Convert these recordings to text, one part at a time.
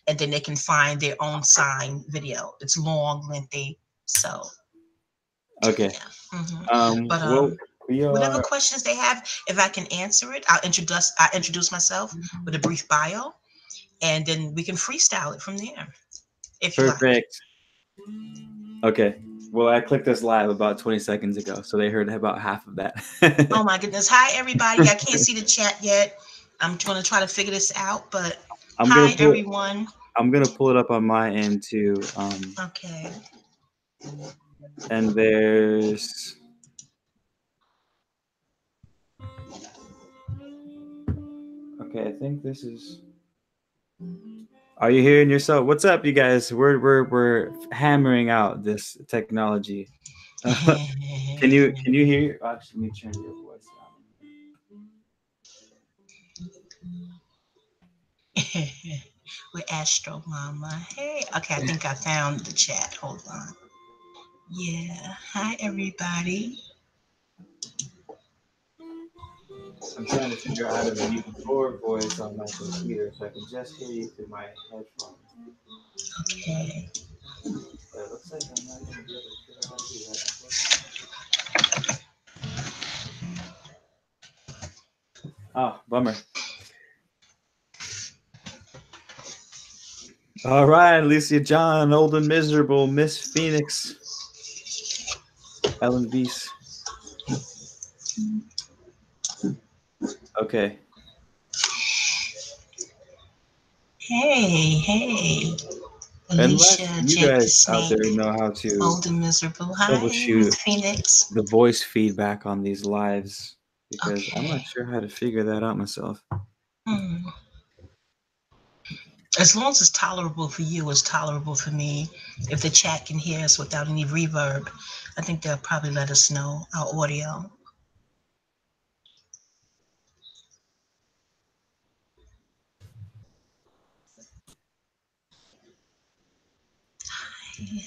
and then they can find their own sign video. It's long, lengthy, so Okay. yeah. But Well, we whatever are questions they have, if I can answer it, I'll introduce myself with a brief bio, and then we can freestyle it from there, if you like. perfect. Okay. Well, I clicked this live about 20 seconds ago, so they heard about half of that. Oh my goodness. Hi everybody. I can't see the chat yet. I'm going to try to figure this out, but I'm gonna hi pull everyone. I'm gonna pull it up on my end too. Okay. And there's okay. I think this is. Are you hearing yourself? What's up, you guys? We're hammering out this technology. Can you hear? Actually, let me turn your voice With AstroMama. Hey. Okay, I think I found the chat. Hold on. Yeah. Hi everybody. I'm trying to figure out how to mute your voice on my computer so I can just hear you through my headphones. Okay. But it looks like I'm not gonna be able to figure out how to do that. Oh, bummer. All right, Alicia John, Old and Miserable, Miss Phoenix, Ellen Beast. Okay. Hey. Unless Alicia, you Jake the guys out there Snake, know how to Old and Miserable. Hi, troubleshoot Miss Phoenix. the voice feedback on these lives, because I'm Okay. not sure how to figure that out myself. Hmm. As long as it's tolerable for you, it's tolerable for me. If the chat can hear us without any reverb, I think they'll probably let us know our audio.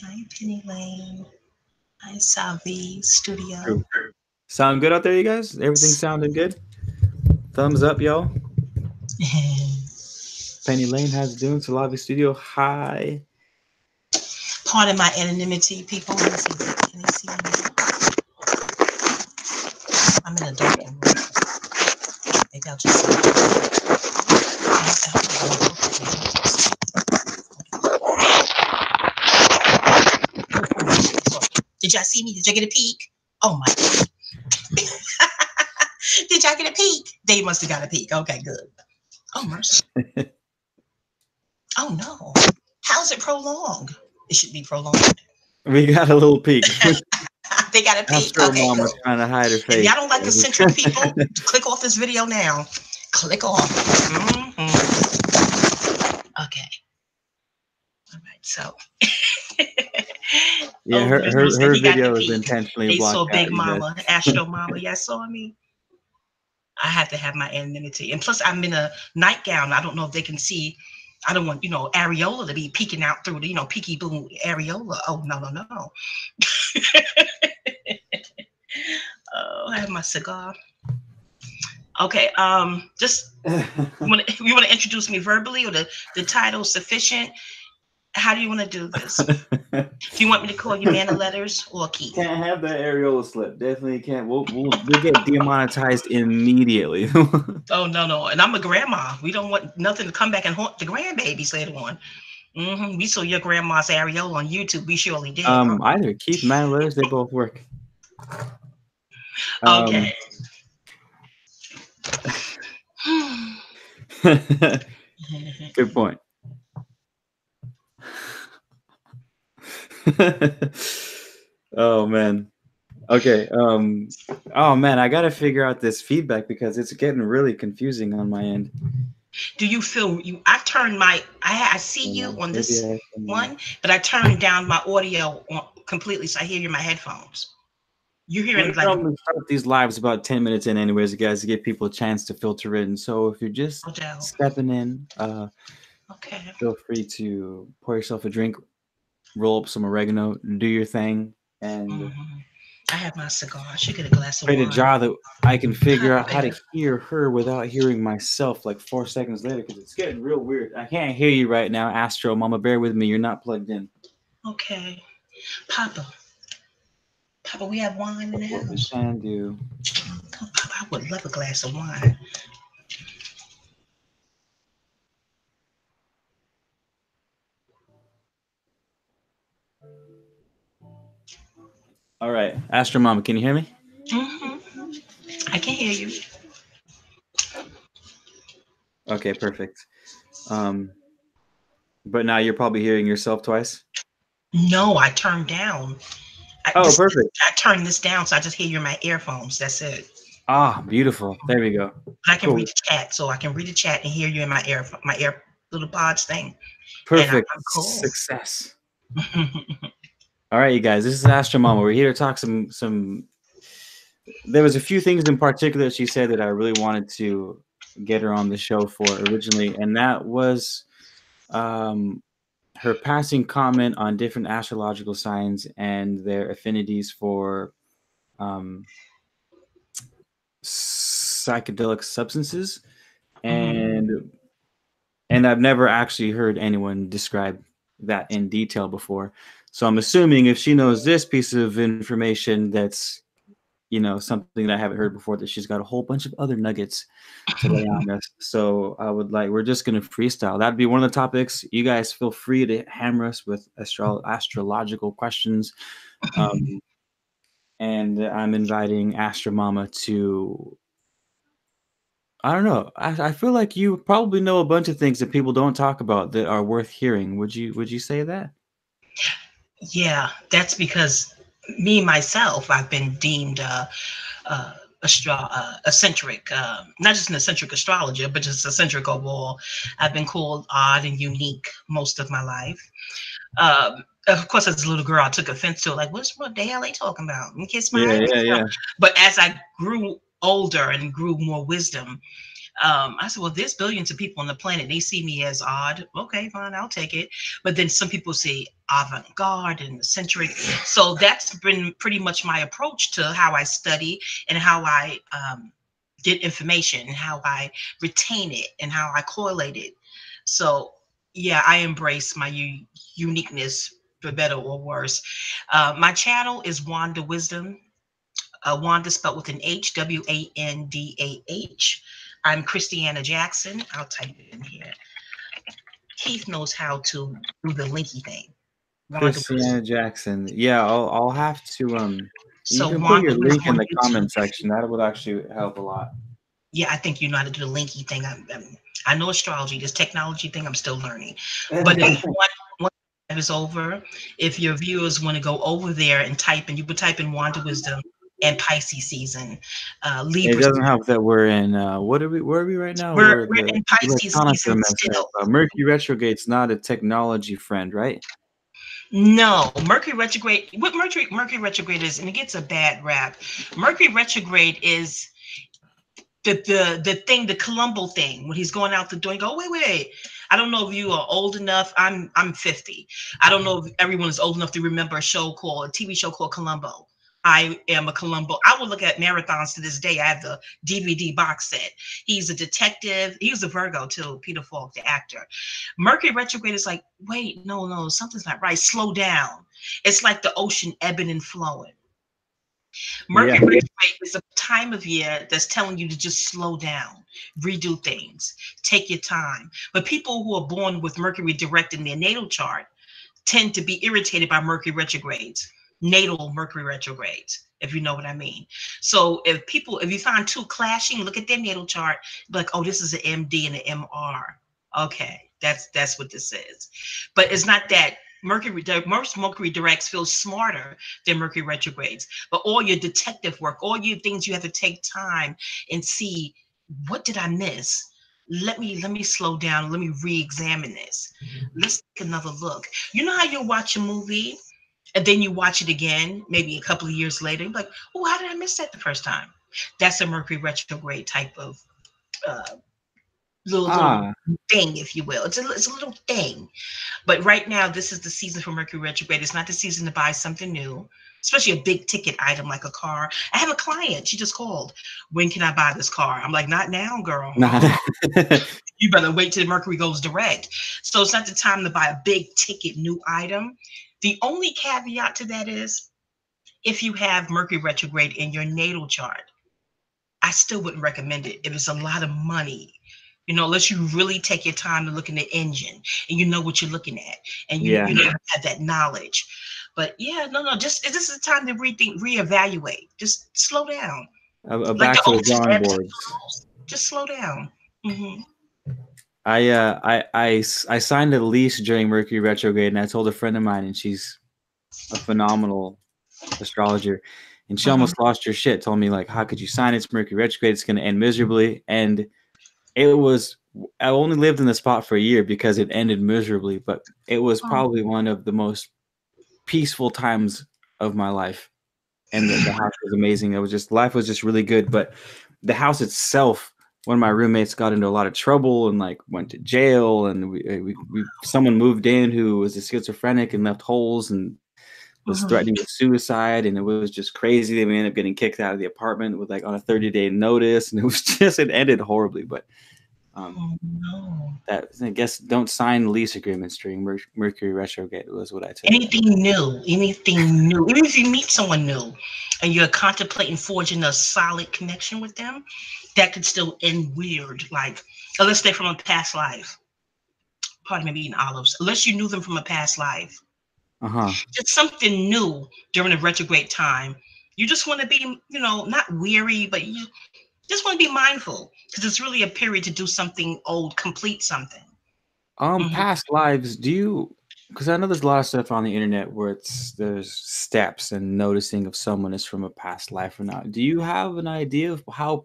Hi, Penny Lane. Hi, Salvi True. Studio. Sound good out there, you guys? Everything sounding good? Thumbs up, y'all. Penny Lane, how's it doing? Salavi Studio, hi. Pardon my anonymity, people. Let me see. Can they see me? I'm in a darkened room. Maybe I'll just. Did y'all see me? Did y'all get a peek? Oh my. Did y'all get a peek? They must have got a peek. Okay, good. Oh, mercy. Oh no. How's it prolonged? It should be prolonged. We got a little peek. They got a peek. Astro Okay, Mama good. trying to hide her If face. y'all don't like eccentric people, click off this video now. Click off. Okay. All right. So. Yeah, Oh, Miserable said her he got the video is peek. intentionally They blocked saw out, Big you Mama, guys. Astro Mama. Y'all saw me. I have to have my anonymity, and plus I'm in a nightgown. I don't know if they can see. I don't want areola to be peeking out through the peeky boom areola. Oh no. Oh, I have my cigar. Okay. Just you want to introduce me verbally, or the title sufficient? How do you want to do this? Do you want me to call you Mana Letters or Keith? Can't have that areola slip. Definitely can't. We'll get demonetized immediately. Oh no. And I'm a grandma. We don't want nothing to come back and haunt the grandbabies later on. We saw your grandma's areola on YouTube. We surely did. Either Keith, Man Letters, they both work. Okay. Good point. Oh man. Okay. Oh man, I gotta figure out this feedback because it's getting really confusing on my end. Do you feel you? I turned my. I see you on Maybe this I can. one, but I turned down my audio completely, so I hear you in my headphones. You're We hearing like normally start these lives about 10 minutes in, anyways, guys, to give people a chance to filter in. So if you're just no doubt. stepping in, Okay. feel free to pour yourself a drink, roll up some oregano, do your thing, and Mhm. I have my cigar. I should get a glass of Pray to wine. Jah that I can figure Hot out how to better. hear her without hearing myself like 4 seconds later because it's getting real weird. I can't hear you right now, Astro Mama. Bear with me. You're not plugged in. Okay. Papa. Papa, we have wine in the What we house. can do. Oh, Papa, I would love a glass of wine. All right, Astro Mama, can you hear me? Hmm. I can hear you. Okay, perfect. Um, but now you're probably hearing yourself twice. No, I turned down. Oh, perfect. I turned this down, so I just hear you in my earphones. That's it. Ah, beautiful. There we go. But I can read Cool. the chat, so I can read the chat and hear you in my ear little pods thing, and Perfect. I'm cool. Success. All right, you guys. This is Astro Mama. We're here to talk some. There was a few things in particular she said that I really wanted to get her on the show for originally, and that was um, her passing comment on different astrological signs and their affinities for um, psychedelic substances, Mhm. and I've never actually heard anyone describe that in detail before. So I'm assuming if she knows this piece of information, that's something that I haven't heard before, that she's got a whole bunch of other nuggets to lay on us. So we're just gonna freestyle. That'd be one of the topics. You guys feel free to hammer us with astrological questions. Um, and I'm inviting Astro Mama to. I don't know. I feel like you probably know a bunch of things that people don't talk about that are worth hearing. Would you say that? Yeah, that's because me myself, I've been deemed uh, eccentric, not just an eccentric astrologer, but just eccentric overall. I've been called odd and unique most of my life. Of course, as a little girl, I took offense to it, like, what the hell are they talking about? And kiss my Yeah, ass. yeah, yeah. But as I grew older and grew more wisdom, I said, well, there's billions of people on the planet. They see me as odd. Okay, fine, I'll take it. But then some people say avant-garde and eccentric. So that's been pretty much my approach to how I study and how I get information and how I retain it and how I correlate it. So yeah, I embrace my uniqueness for better or worse. My channel is Wanda Wisdom. Wanda spelled with an H, WANDAH. I'm Christiana Jackson. I'll type it in here. Keith knows how to do the linky thing. Wanda Christiana Wisdom. Jackson. Yeah, I'll have to you So can put Wanda your link Wisdom in on the YouTube. comment section. That would actually help a lot. Yeah, I think you know how to do the linky thing. I know astrology, this technology thing, I'm still learning. But if one time is over, if your viewers want to go over there and type in, you would type in Wanda Wisdom and Pisces season, It Libra. doesn't help that we're in what are we where are we right now? We're The in Pisces electronics are season messed up. still. Mercury retrogade's not a technology friend, right? No, Mercury retrograde. What Mercury retrograde is, and it gets a bad rap. Mercury retrograde is the thing, the Columbo thing, when he's going out the door. You go, wait. I don't know if you are old enough. I'm 50. I don't know if everyone is old enough to remember a TV show called Columbo. I am a Columbo. I will look at marathons to this day. I have the DVD box set. He's a detective. He was a Virgo too. Peter Falk, the actor. Mercury retrograde is like, wait, no, something's not right. Slow down. It's like the ocean ebbing and flowing. Yeah. Mercury retrograde is a time of year that's telling you to just slow down, redo things, take your time. But people who are born with Mercury direct in their natal chart tend to be irritated by Mercury retrogrades, natal Mercury retrogrades, if you know what I mean. So if you find two clashing, look at their natal chart, be like, oh, this is an MD and an MR. Okay, that's what this is. But it's not that most Mercury directs feel smarter than Mercury retrogrades. But all your detective work, all your things you have to take time and see, what did I miss? Let me slow down. Let me re-examine this. Let's take another look. You know how you watch a movie and then you watch it again, maybe a couple of years later, you're like, oh, how did I miss that the first time? That's a Mercury retrograde type of uh, little thing, if you will. It's a little thing. But right now, this is the season for Mercury retrograde. It's not the season to buy something new, especially a big ticket item like a car. I have a client. She just called. When can I buy this car? I'm like, not now, girl. You better wait till Mercury goes direct. So it's not the time to buy a big ticket new item. The only caveat to that is if you have Mercury retrograde in your natal chart, I still wouldn't recommend it if it's a lot of money. Unless you really take your time to look in the engine and you know what you're looking at and you have that knowledge. But yeah, no, just this is the time to rethink, reevaluate. Just slow down. Like Back the to the oldest drawing boards. just slow down. Mm-hmm. I signed a lease during Mercury retrograde, and I told a friend of mine, and she's a phenomenal astrologer, and she almost lost her shit. Told me like, how could you sign it? It's Mercury retrograde. It's going to end miserably. And I only lived in the spot for a year because it ended miserably, but it was probably one of the most peaceful times of my life. And the house was amazing. Life was just really good. But the house itself, one of my roommates got into a lot of trouble and like went to jail. And someone moved in who was a schizophrenic and left holes and was threatening with suicide. And it was just crazy. They ended up getting kicked out of the apartment with like on a 30-day notice. And it ended horribly. But that, I guess, don't sign lease agreements during Mercury retrograde was what I told you. Anything new. Even if you meet someone new and you're contemplating forging a solid connection with them, that could still end weird. Like, unless they're from a past life. Pardon me, eating olives. Unless you knew them from a past life. Just something new during the retrograde time. You just want to be, not weary, but you just want to be mindful because it's really a period to do something old, complete something. Past lives, because I know there's a lot of stuff on the internet where there's steps and noticing if someone is from a past life or not. Do you have an idea of how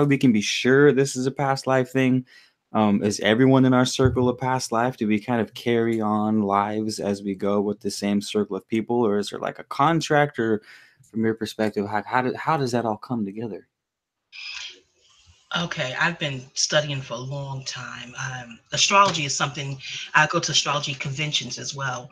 we can be sure this is a past life thing? Is everyone in our circle a past life? Do we kind of carry on lives as we go with the same circle of people, or is there like a contract? Or from your perspective, how does that all come together? Okay, I've been studying for a long time. Astrology is something, I go to astrology conventions as well.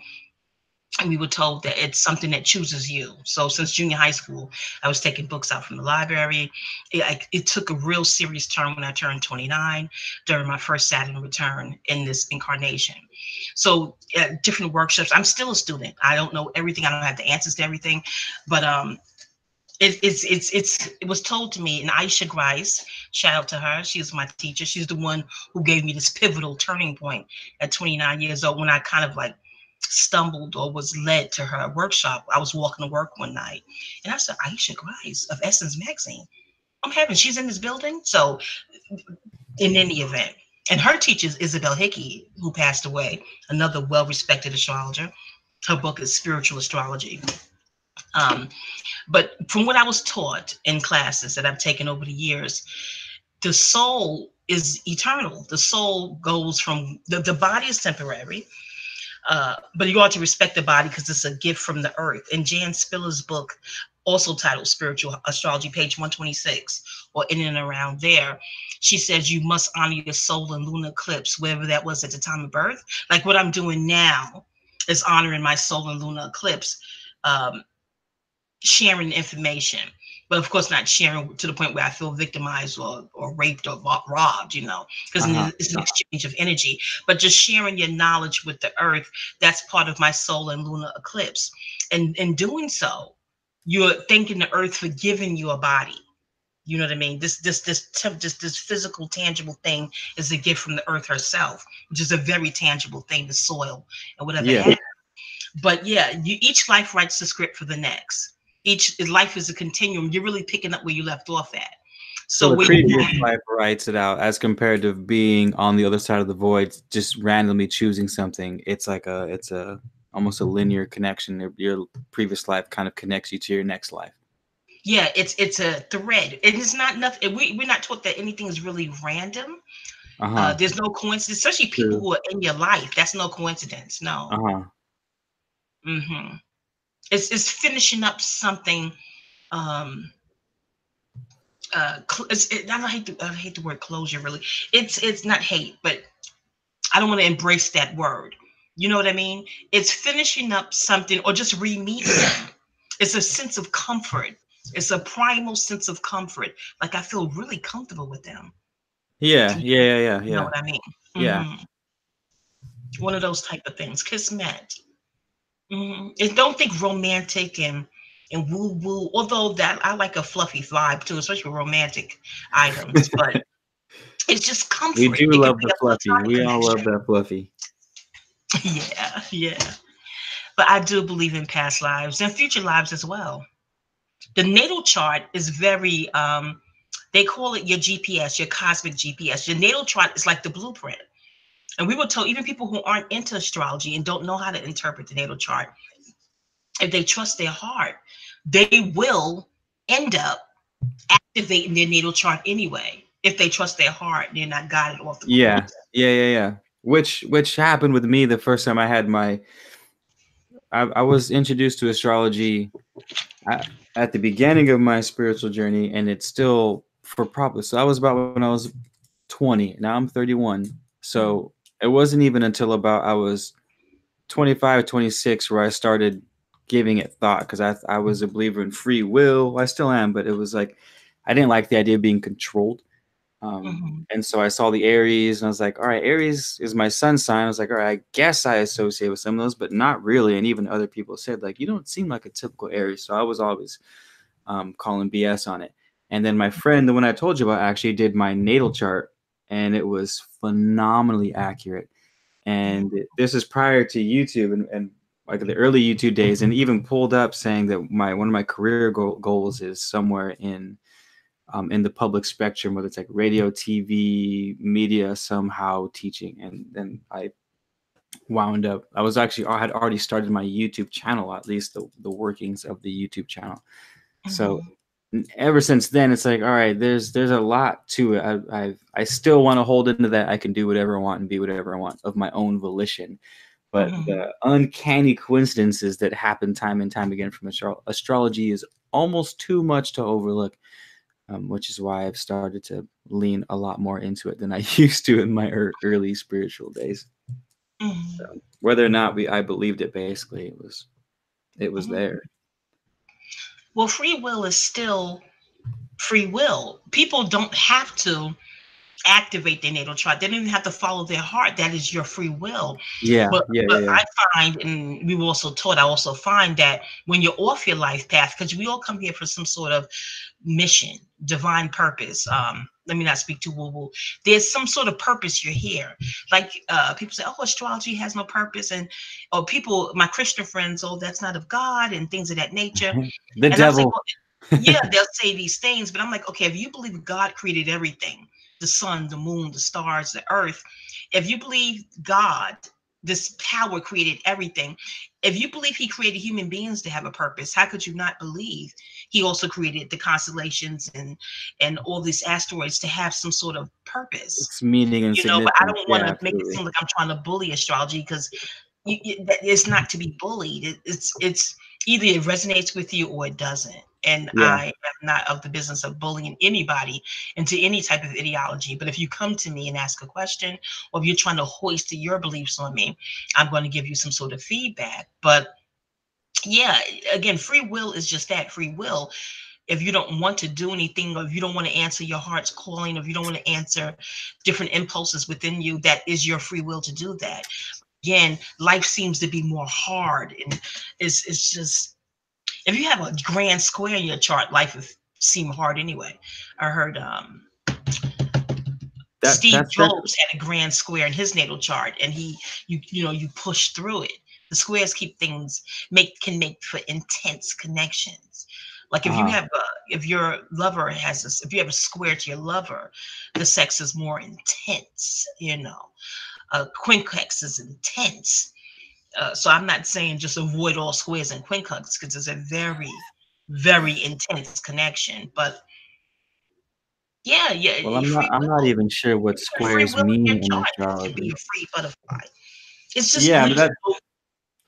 And we were told that it's something that chooses you. So since junior high school, I was taking books out from the library. It took a real serious turn when I turned 29 during my first Saturn return in this incarnation. So different workshops. I'm still a student. I don't know everything. I don't have the answers to everything, but it was told to me, and Aisha Grice, shout out to her, she's my teacher. She's the one who gave me this pivotal turning point at 29 years old when I kind of like stumbled or was led to her workshop. I was walking to work one night and I said, Aisha Grice of Essence Magazine. I'm having, she's in this building. So in any event, and her teacher is Isabel Hickey, who passed away, another well-respected astrologer. Her book is Spiritual Astrology. But from what I was taught in classes that I've taken over the years, the soul is eternal. The soul goes from the body is temporary, but you ought to respect the body because it's a gift from the earth. In Jan Spiller's book, also titled Spiritual Astrology, page 126, or in and around there, she says you must honor your solar and lunar eclipse, wherever that was at the time of birth. Like what I'm doing now is honoring my solar and lunar eclipse. Sharing information, but of course not sharing to the point where I feel victimized or raped or robbed, because it's an exchange of energy, but just sharing your knowledge with the earth. That's part of my solar and lunar eclipse. And in doing so, you're thanking the earth for giving you a body. You know what I mean? This physical, tangible thing is a gift from the earth herself, which is a very tangible thing, the soil and whatever it has. But yeah, each life writes the script for the next. Each life is a continuum. You're really picking up where you left off at. So the previous life writes it out as compared to being on the other side of the void, just randomly choosing something. It's like it's almost a linear connection. Your previous life kind of connects you to your next life. Yeah, it's a thread. It is not nothing. We're not taught that anything is really random. There's no coincidence, especially people who are in your life. That's no coincidence. No. It's finishing up something I hate the word closure. Really, it's not hate, but I don't want to embrace that word. You know what I mean? It's finishing up something or just re-meeting them. It's a sense of comfort. It's a primal sense of comfort. Like I feel really comfortable with them. Yeah, You yeah, yeah, yeah, know yeah, what I mean? yeah. One of those type of things. Kismet. And don't think romantic and woo woo. Although that I like a fluffy vibe too, especially with romantic items. But it's just We comfort. do It could love be the a fluffy. platonic We all love connection. that fluffy. Yeah, yeah. But I do believe in past lives and future lives as well. The natal chart is very they call it your GPS, your cosmic GPS. Your natal chart is like the blueprint. And we were told, even people who aren't into astrology and don't know how to interpret the natal chart, if they trust their heart, they will end up activating their natal chart anyway. If they trust their heart, they're not guided off the course. Yeah, yeah, yeah, yeah. Which happened with me the first time I had my. I was introduced to astrology at the beginning of my spiritual journey, and it's still for probably. So I was about when I was 20. Now I'm 31. So it wasn't even until about I was 25, 26 where I started giving it thought because I was a believer in free will. I still am, but it was like I didn't like the idea of being controlled. Mhm, And so I saw the Aries and I was like, all right, Aries is my sun sign. I was like, all right, I guess I associate with some of those, but not really. And even other people said, like, you don't seem like a typical Aries. So I was always calling BS on it. And then my friend, the one I told you about, actually did my natal chart and it was phenomenally accurate. mhm, And this is prior to YouTube and like the early YouTube days, and even pulled up saying that one of my career goals is somewhere in the public spectrum, whether it's like radio, TV, media, somehow teaching. And then I wound up, I had already started my YouTube channel, at least the workings of the YouTube channel. So mhm, ever since then, it's like, all right, there's a lot to it. I still want to hold into that. I can do whatever I want and be whatever I want of my own volition. But mhm, the uncanny coincidences that happen time and time again from astrology is almost too much to overlook, which is why I've started to lean a lot more into it than I used to in my early spiritual days. So mhm, whether or not I believed it, basically it was mhm. there. Well, free will is still free will. People don't have to activate their natal chart. They don't even have to follow their heart. That is your free will. Yeah, But yeah, yeah, but yeah. I find, and we were also taught, I also find that when you're off your life path, because we all come here for some sort of mission, divine purpose. Let me not speak too woo woo. There's some sort of purpose you're here. Like people say, oh, astrology has no purpose, and or people, my Christian friends, oh, that's not of God, and things of that nature. The And I was like, devil. well, yeah, they'll say these things, but I'm like, okay, if you believe God created everything, the sun, the moon, the stars, the earth, if you believe God, this power created everything, if you believe he created human beings to have a purpose, how could you not believe he also created the constellations and all these asteroids to have some sort of purpose? It's meaning and But I significance. don't want Yeah, to make it absolutely. seem like I'm trying to bully astrology, because that it's not to be bullied. It's either it resonates with you or it doesn't. And Yeah. I am not of the business of bullying anybody into any type of ideology. But if you come to me and ask a question, or if you're trying to hoist your beliefs on me, I'm going to give you some sort of feedback. But yeah, again, free will is just that, free will. If you don't want to do anything, or if you don't want to answer your heart's calling, or if you don't want to answer different impulses within you, that is your free will to do that. Again, life seems to be more hard, and it's just, if you have a grand square in your chart, life will seem hard anyway. I heard That Steve that's that. Jobs had a grand square in his natal chart, and you push through it. The squares keep things make for intense connections. Like if you Uh-huh. have if your lover has if you have a square to your lover, the sex is more intense. Quincunx is intense. So I'm not saying just avoid all squares and quincunx, because it's a very, very intense connection. But yeah, Well, yeah, I'm not free I'm not will. even sure what You put free squares will in your mean in chart, you can be astrology. a free butterfly. It's just Yeah, but that graceful,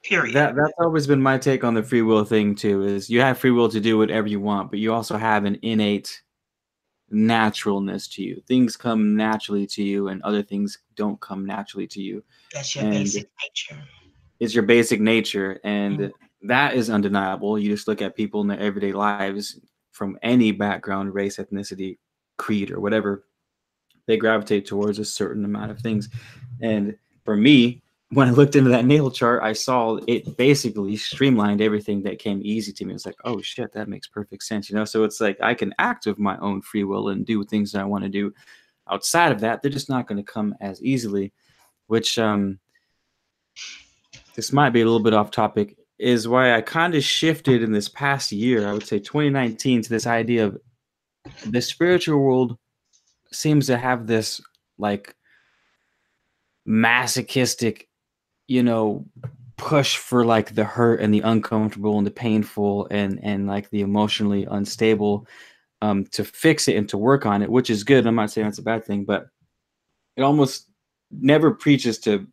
period. that that's always been my take on the free will thing too, is you have free will to do whatever you want, but you also have an innate naturalness to you. Things come naturally to you, and other things don't come naturally to you. That's your And basic nature. it's your basic nature, Mm. and that is undeniable. You just look at people in their everyday lives from any background, race, ethnicity, creed, or whatever, they gravitate towards a certain amount of things. And for me, when I looked into that natal chart, I saw it basically streamlined everything that came easy to me. It's like, oh shit, that makes perfect sense, you know? So it's like I can act of my own free will and do things that I want to do. Outside of that, they're just not going to come as easily, which this might be a little bit off topic, is why I kind of shifted in this past year, I would say 2019, to this idea of the spiritual world seems to have this like masochistic, you know, push for like the hurt and the uncomfortable and the painful and like the emotionally unstable, to fix it and to work on it, which is good. I'm not saying that's a bad thing, but it almost never preaches to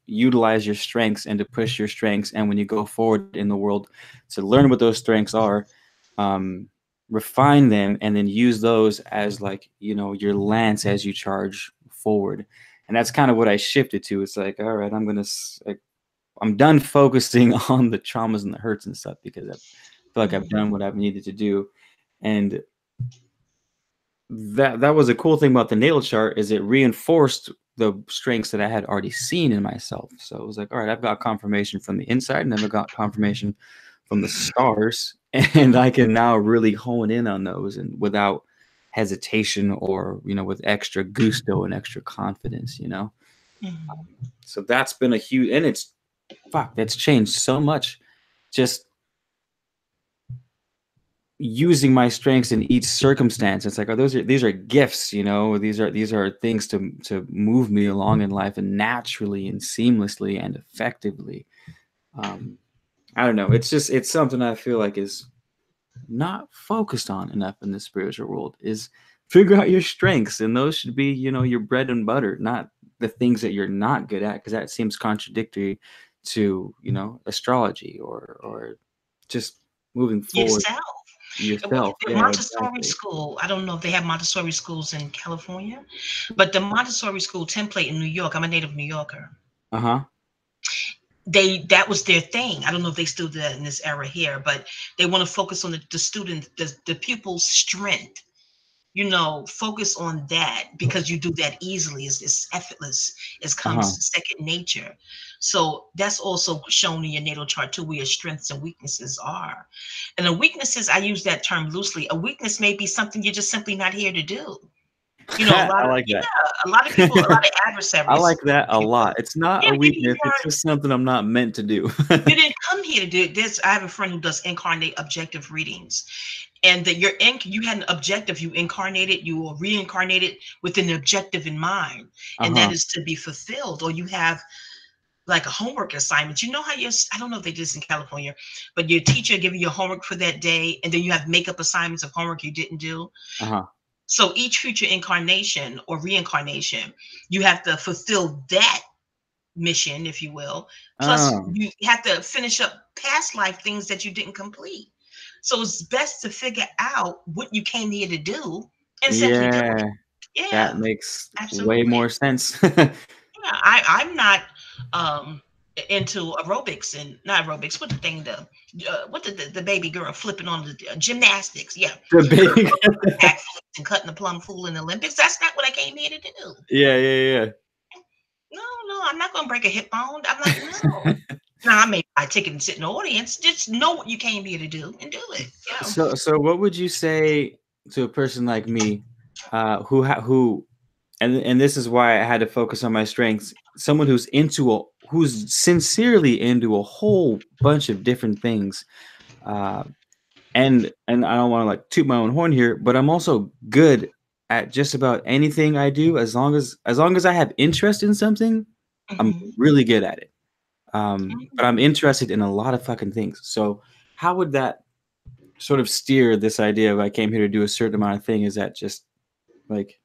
utilize your strengths and to push your strengths, and when you go forward in the world, to learn what those strengths are, um, refine them, and then use those as like, you know, your lance as you charge forward. And that's kind of what I shifted to. It's like, all right, like, I'm done focusing on the traumas and the hurts and stuff, because I feel like I've Mm. done what I've needed to do. And that was a cool thing about the natal chart, is it reinforced the strengths that I had already seen in myself. So it was like, all right, I've got confirmation from the inside, and I've got confirmation from the stars, and I can now really hone in on those, and without hesitation, or, you know, with extra gusto and extra confidence, you know. Mm. So that's been a huge, and it's that's changed so much. Just using my strengths in each circumstance. It's like, oh, these are gifts, you know. These are things to move me along in life, and naturally and seamlessly and effectively. Um, I don't know. It's something I feel like is not focused on enough in the spiritual world. Is figure out your strengths, and those should be, you know, your bread and butter, not the things that you're not good at, because that seems contradictory to, you know, astrology, or just moving forward Yourself. yourself. The Yeah, Montessori exactly. school, I don't know if they have Montessori schools in California, but the Montessori school template in New York, I'm a native New Yorker. Uh-huh. That was their thing. I don't know if they still do that in this era here, but they want to focus on the student, the pupil's strength. You know, focus on that, because you do that easily. It's effortless. It Uh-huh. comes second nature. So that's also shown in your natal chart too, where your strengths and weaknesses are. And the weaknesses, I use that term loosely. A weakness may be something you're just simply not here to do. You know, I like that. a lot of people, a lot of I like adversaries, that a people. lot. It's not Yeah, a maybe you weakness, it's weren't. just something I'm not meant to do. You didn't come here to do this. I have a friend who does incarnate objective readings, and that you had an objective, you incarnated, you were reincarnated with an objective in mind, and that Uh-huh. is to be fulfilled. Or you have like a homework assignment. You know how I don't know if they do this in California, but your teacher give you your homework for that day, and then you have makeup assignments of homework you didn't do. Uh-huh. So each future incarnation or reincarnation, you have to fulfill that mission, if you will. Plus, Oh, you have to finish up past life things that you didn't complete. So it's best to figure out what you came here to do and simply do it. yeah. That Yeah, makes way absolutely. more sense. Yeah, I'm not um into aerobics, and not aerobics. What the thing what the baby girl flipping on the gymnastics? Yeah, The big backflips and cutting the plum fool in the Olympics. That's not what I came here to do. Yeah, yeah, No, no, I'm not gonna break a hip bone. I'm like, no. yeah. Now, I may buy a ticket and sit in the audience. Just know what you came here to do and do it. You know. So what would you say to a person like me, who and this is why I had to focus on my strengths. Someone who's sincerely into a whole bunch of different things. Uh, and I don't want to like toot my own horn here, but I'm also good at just about anything I do, as long as I have interest in something, I'm Mhm. really good at it. But I'm Mhm. interested in a lot of fucking things. So how would that sort of steer this idea of I came here to do a certain amount of thing? Is that just like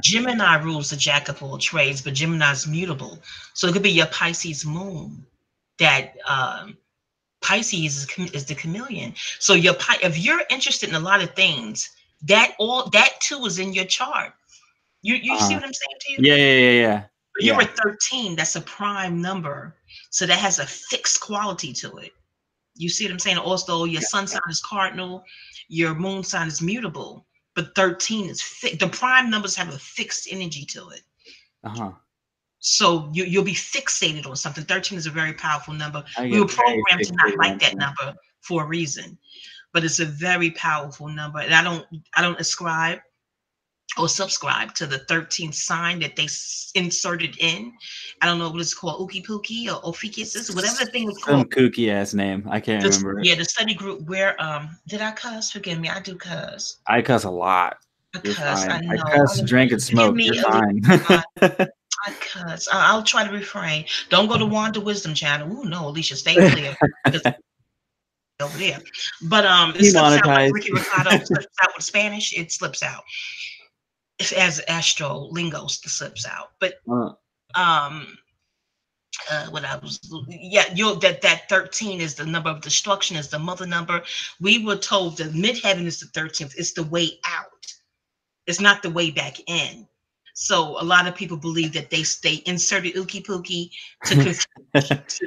Gemini rules the jack of all trades, but Gemini's mutable. So it could be your Pisces moon. That Pisces is the chameleon. So if you're interested in a lot of things, That too is in your chart. You see Uh-huh. what I'm saying to you? Yeah. You're a 13. That's a prime number, so that has a fixed quality to it. You see what I'm saying? Also, your sun sign is cardinal, your moon sign is mutable, but 13 is fixed. The prime numbers have a fixed energy to it. Uh-huh. So you'll be fixated on something. 13 is a very powerful number. I We get were very programmed to not fixated like on that things. number for a reason, but it's a very powerful number. And I don't ascribe or subscribe to the 13th sign that they inserted in. I don't know what it's called, Ookie Pookie or Ophiuchus, whatever the thing was Some called. kooky ass name. I can't remember it. Yeah, the study group where did I cuss? Forgive me, I do cuss. I cuss a lot. I You're cuss. I fine. I know. cuss, drink, and Give smoke. me You're a little fine. time. I cuss. I'll try to refrain. Don't go to Wanda Wisdom channel. Ooh, no, Alicia, stay clear. Because over there. But it slips out like Demonetized. Ricky Ricardo slips out with Spanish. It slips out. It's as Astro lingo slips out. But um what I was, yeah, that 13 is the number of destruction, is the mother number. We were told that midheaven is the 13th. It's the way out. It's not the way back in. So a lot of people believe that they inserted Ookie Pookie to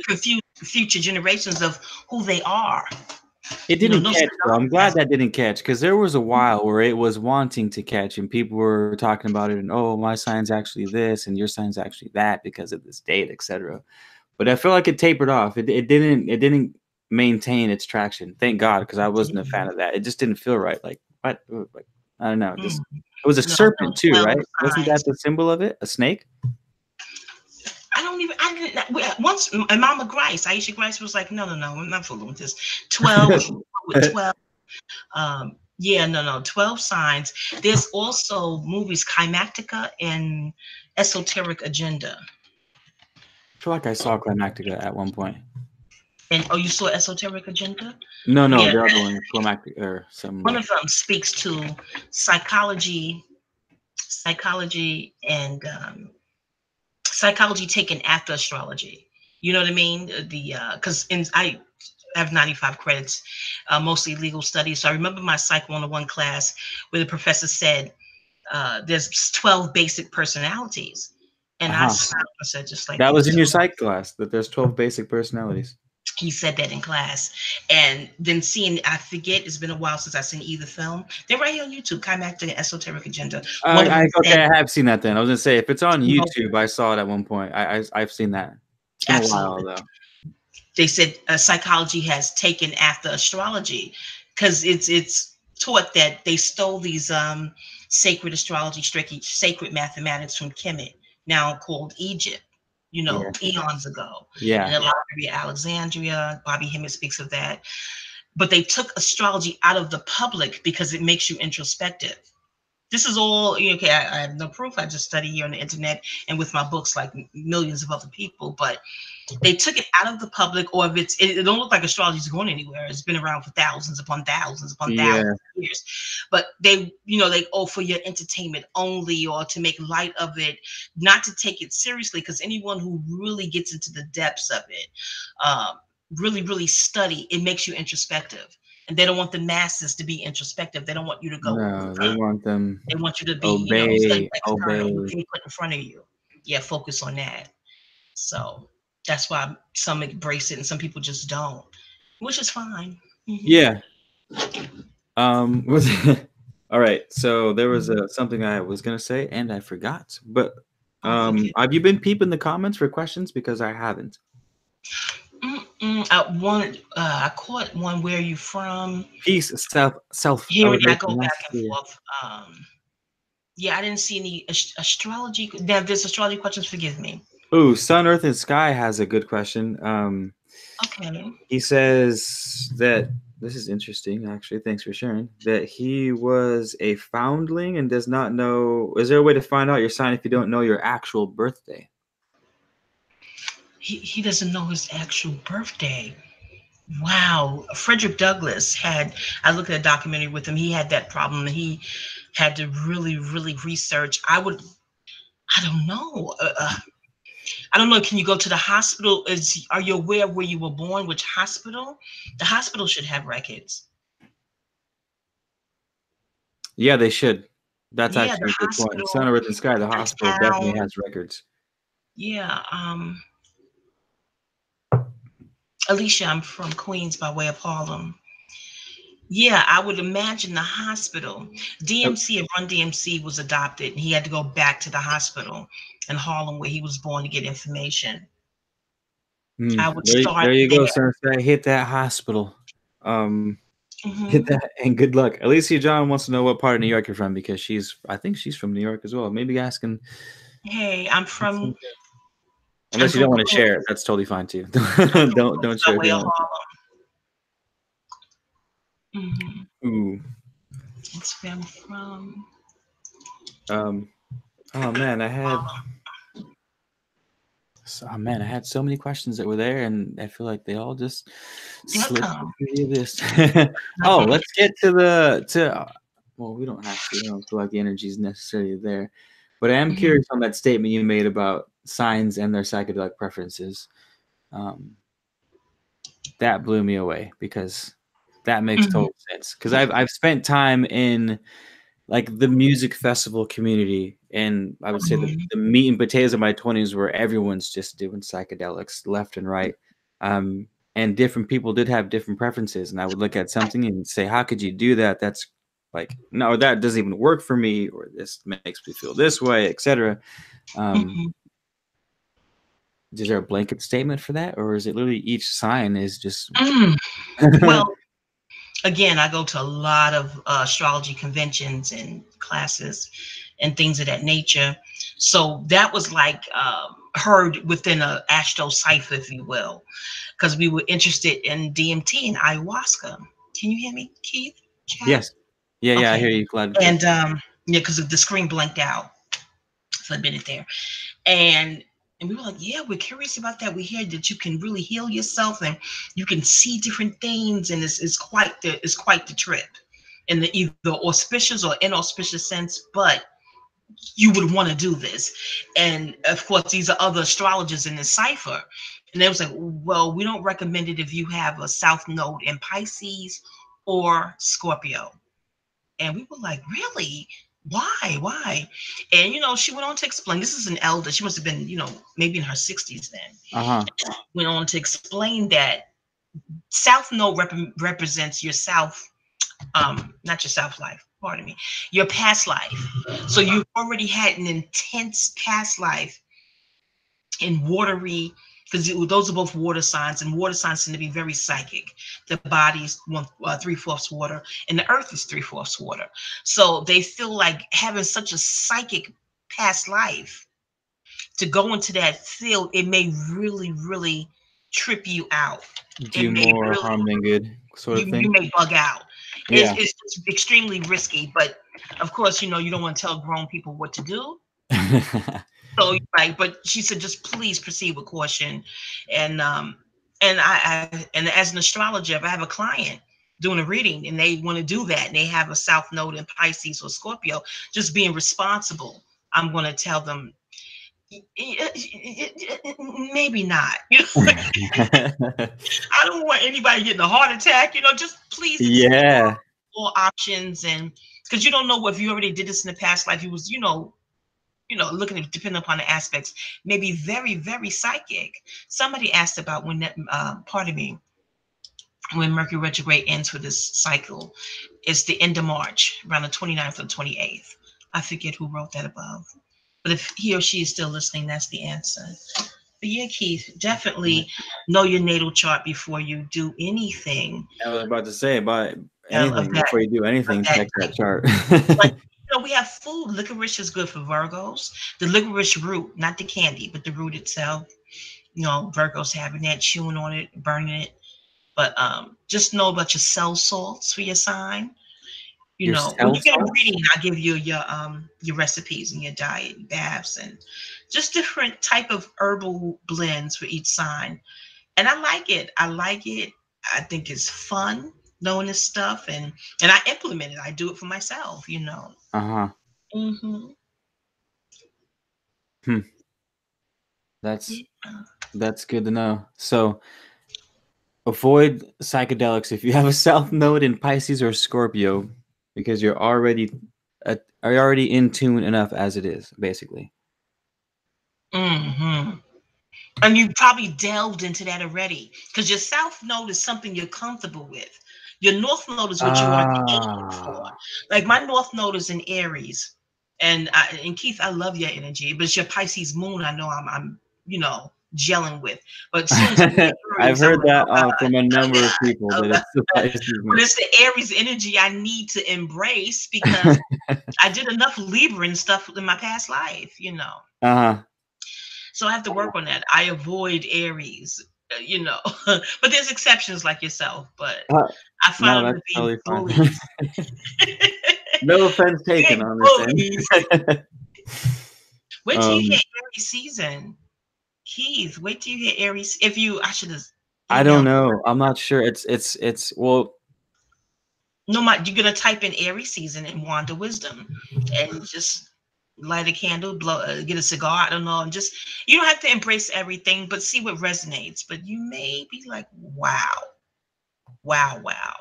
confuse future generations of who they are. It didn't No catch though. I'm has glad that didn't catch because there was a while where it was wanting to catch and people were talking about it and oh, my sign's actually this and your sign's actually that because of this date, etc. But I feel like it tapered off. It didn't maintain its traction. Thank God, because I wasn't a fan of that. It just didn't feel right. Like what? Like I don't know. Mm, Just it was a no, serpent too, 12 right? Wasn't that signs. the symbol of it? A snake? I didn't, once Mama Grice, Aisha Grice was like, no, I'm not fooling with this. 12 with 12. Yeah, no, 12 signs. There's also movies Climactica and Esoteric Agenda. I feel like I saw Climactica at one point. And oh, you saw Esoteric Agenda? No, Yeah, the other one, Climactica or something one like of them speaks to psychology, and psychology taken after astrology. You know what I mean? The because I have 95 credits, mostly legal studies. So I remember my Psych 101 class where the professor said there's 12 basic personalities. And I uh-huh. stopped and said, just like That you was in your told. psych class that there's 12 basic personalities. He said that in class. And then seeing, I forget, it's been a while since I've seen either film. They're right here on YouTube, Climactic and Esoteric Agenda. One of them Okay, said, I have seen that then. I was gonna say if it's on you know, YouTube, I saw it at one point. I've seen that. It's been a while absolutely. though. They said psychology has taken after astrology because it's taught that they stole these sacred astrology, sacred mathematics from Kemet, now called Egypt, Yeah. eons ago. Yeah. And a lot of Alexandria, Bobby Hemmett speaks of that. But they took astrology out of the public because it makes you introspective. This is all okay. I have no proof. I just study here on the internet and with my books, like millions of other people. But they took it out of the public, or if it don't look like astrology is going anywhere. It's been around for thousands upon thousands upon Yeah. thousands of years. But they, for your entertainment only, or to make light of it, not to take it seriously, because anyone who really gets into the depths of it, really, really study, it makes you introspective. And they don't want the masses to be introspective. They don't want you to go. No, they want them They want you to be, study obey. external, what they put in front of you. Yeah, focus on that. So that's why some embrace it and some people just don't, which is fine. Yeah. Was all right. So there was something I was gonna say and I forgot. But Okay. have you been peeping the comments for questions? Because I haven't. I caught one. Where are you from? Peace, self. Here I go Nice back to and see you. forth. Yeah, I didn't see any astrology. Now, there's astrology questions. Forgive me. Ooh, Sun, Earth, and Sky has a good question. Okay. He says that this is interesting, actually. Thanks for sharing. That he was a foundling and does not know. Is there a way to find out your sign if you don't know your actual birthday? He doesn't know his actual birthday. Wow. Frederick Douglass had, I looked at a documentary with him. He had that problem. He had to really, really research. I don't know. I don't know. Can you go to the hospital? Are you aware of where you were born? Which hospital? The hospital should have records. Yeah, they should. That's Yeah, the actually a good point. Sun, hospital Earth, and Sky, the in hospital definitely town. has records. Yeah. Alicia, I'm from Queens by way of Harlem. Yeah, I would imagine the hospital. Oh, DMC and Run DMC was adopted, and he had to go back to the hospital in Harlem where he was born to get information. I would start there you go, there. Sunset. Hit that hospital. Hit Hmm. that, and good luck. Alicia John wants to know what part of New York you're from because I think she's from New York as well. Maybe asking. Hey, I'm Unless you from don't want to share Queens. it, that's totally fine too. I'm from Don't Queens by share if way you of don't want Harlem. Hmm. to. Ooh. That's where I'm from. Um. Oh man, I had so many questions that were there, and I feel like they all just They'll slipped come. into this. Oh, let's get to well, we don't have to. I don't feel like the energy is necessarily there, but I am Mhm. curious on that statement you made about signs and their psychedelic preferences. Um, that blew me away because that makes Mhm. total sense. Because I've spent time in like the music festival community, and I would say Mhm. the meat and potatoes of my 20s where everyone's just doing psychedelics left and right. And different people did have different preferences, and I would look at something and say, how could you do that? That's like, no, that doesn't even work for me, or this makes me feel this way, etc. um, Mhm. is there a blanket statement for that, or is it literally each sign is just Mm. Well, again, I go to a lot of astrology conventions and classes and things of that nature. So that was like heard within a Astro cipher, if you will, because we were interested in DMT and ayahuasca. Can you hear me, Keith? Chat? yes, yeah, I Okay. hear you loud and clear. And yeah, because the screen blanked out for a minute there. And we were like, yeah, we're curious about that. We hear that you can really heal yourself and you can see different things, and it's quite the trip in the either auspicious or inauspicious sense, but you would want to do this. And of course, these are other astrologers in the cipher. And they was like, well, we don't recommend it if you have a south node in Pisces or Scorpio. And we were like, really? Why? Why? And, she went on to explain, this is an elder. She must have been, maybe in her 60s then. Uh-huh. Went on to explain that South Node represents your South, not your South life, pardon me, your past life. So you've already had an intense past life in watery, because those are both water signs, and water signs tend to be very psychic. The body is 3/4 water, and the earth is 3/4 water. So they feel like having such a psychic past life, to go into that field, it may really, really trip you out. It Do may more really, harm than good, sort of you thing. may bug out. Yeah. It's just extremely risky, but of course, you don't want to tell grown people what to do. So right, but she said just please proceed with caution. And as an astrologer, if I have a client doing a reading and they want to do that and they have a south node in Pisces or Scorpio, just being responsible, I'm going to tell them maybe not. I don't want anybody getting a heart attack. Just please explore Yeah. all options, and because you don't know if you already did this in the past life, you was looking at, depending upon the aspects, maybe very, very psychic. Somebody asked about when that, pardon me, when Mercury retrograde ends for this cycle. It's the end of March, around the 29th or 28th. I forget who wrote that above. But if he or she is still listening, that's the answer. But yeah, Keith, definitely know your natal chart before you do anything I was about to say about of anything. that Before you do of anything, that check that type. chart. Like, we have food. Licorice is good for Virgos. The licorice root, not the candy, but the root itself. Virgos having that, chewing on it, burning it. But just know about your cell salts for your sign. Your When cell you get a salts? reading, I give you your recipes and your diet, baths, and just different type of herbal blends for each sign. And I like it. I like it. I think it's fun knowing this stuff, and I implement it.. I do it for myself. Uh-huh. Hmm. Hmm. That's Yeah. that's good to know. So avoid psychedelics if you have a south node in Pisces or Scorpio, because you're already are already in tune enough as it is, basically. Mm-hmm. And you probably delved into that already, because your south node is something you're comfortable with. Your north node is what you are aiming for. Ah. Like my north node is in Aries, and Keith, I love your energy, but it's your Pisces moon. I know I'm gelling with, but as soon as I'm in I've Aries, I'm heard like, that oh God, from a oh number of God, people oh that God. it's the Pisces But moon. it's the Aries energy I need to embrace because I did enough Libra and stuff in my past life, Uh-huh. So I have to work on that. I avoid Aries, but there's exceptions like yourself, but Uh, I find no, them that's to be totally fine. bullies. No offense Big taken on bullies. this end. Wait till you hear Aries season. Keith, wait till you hear Aries. I should have I don't emailed. know. I'm not sure. It's well, No, you're gonna type in Aries season and Wanda Wisdom, and just light a candle, blow, get a cigar. I don't know, and just you don't have to embrace everything, but see what resonates. But you may be like, wow, wow, wow.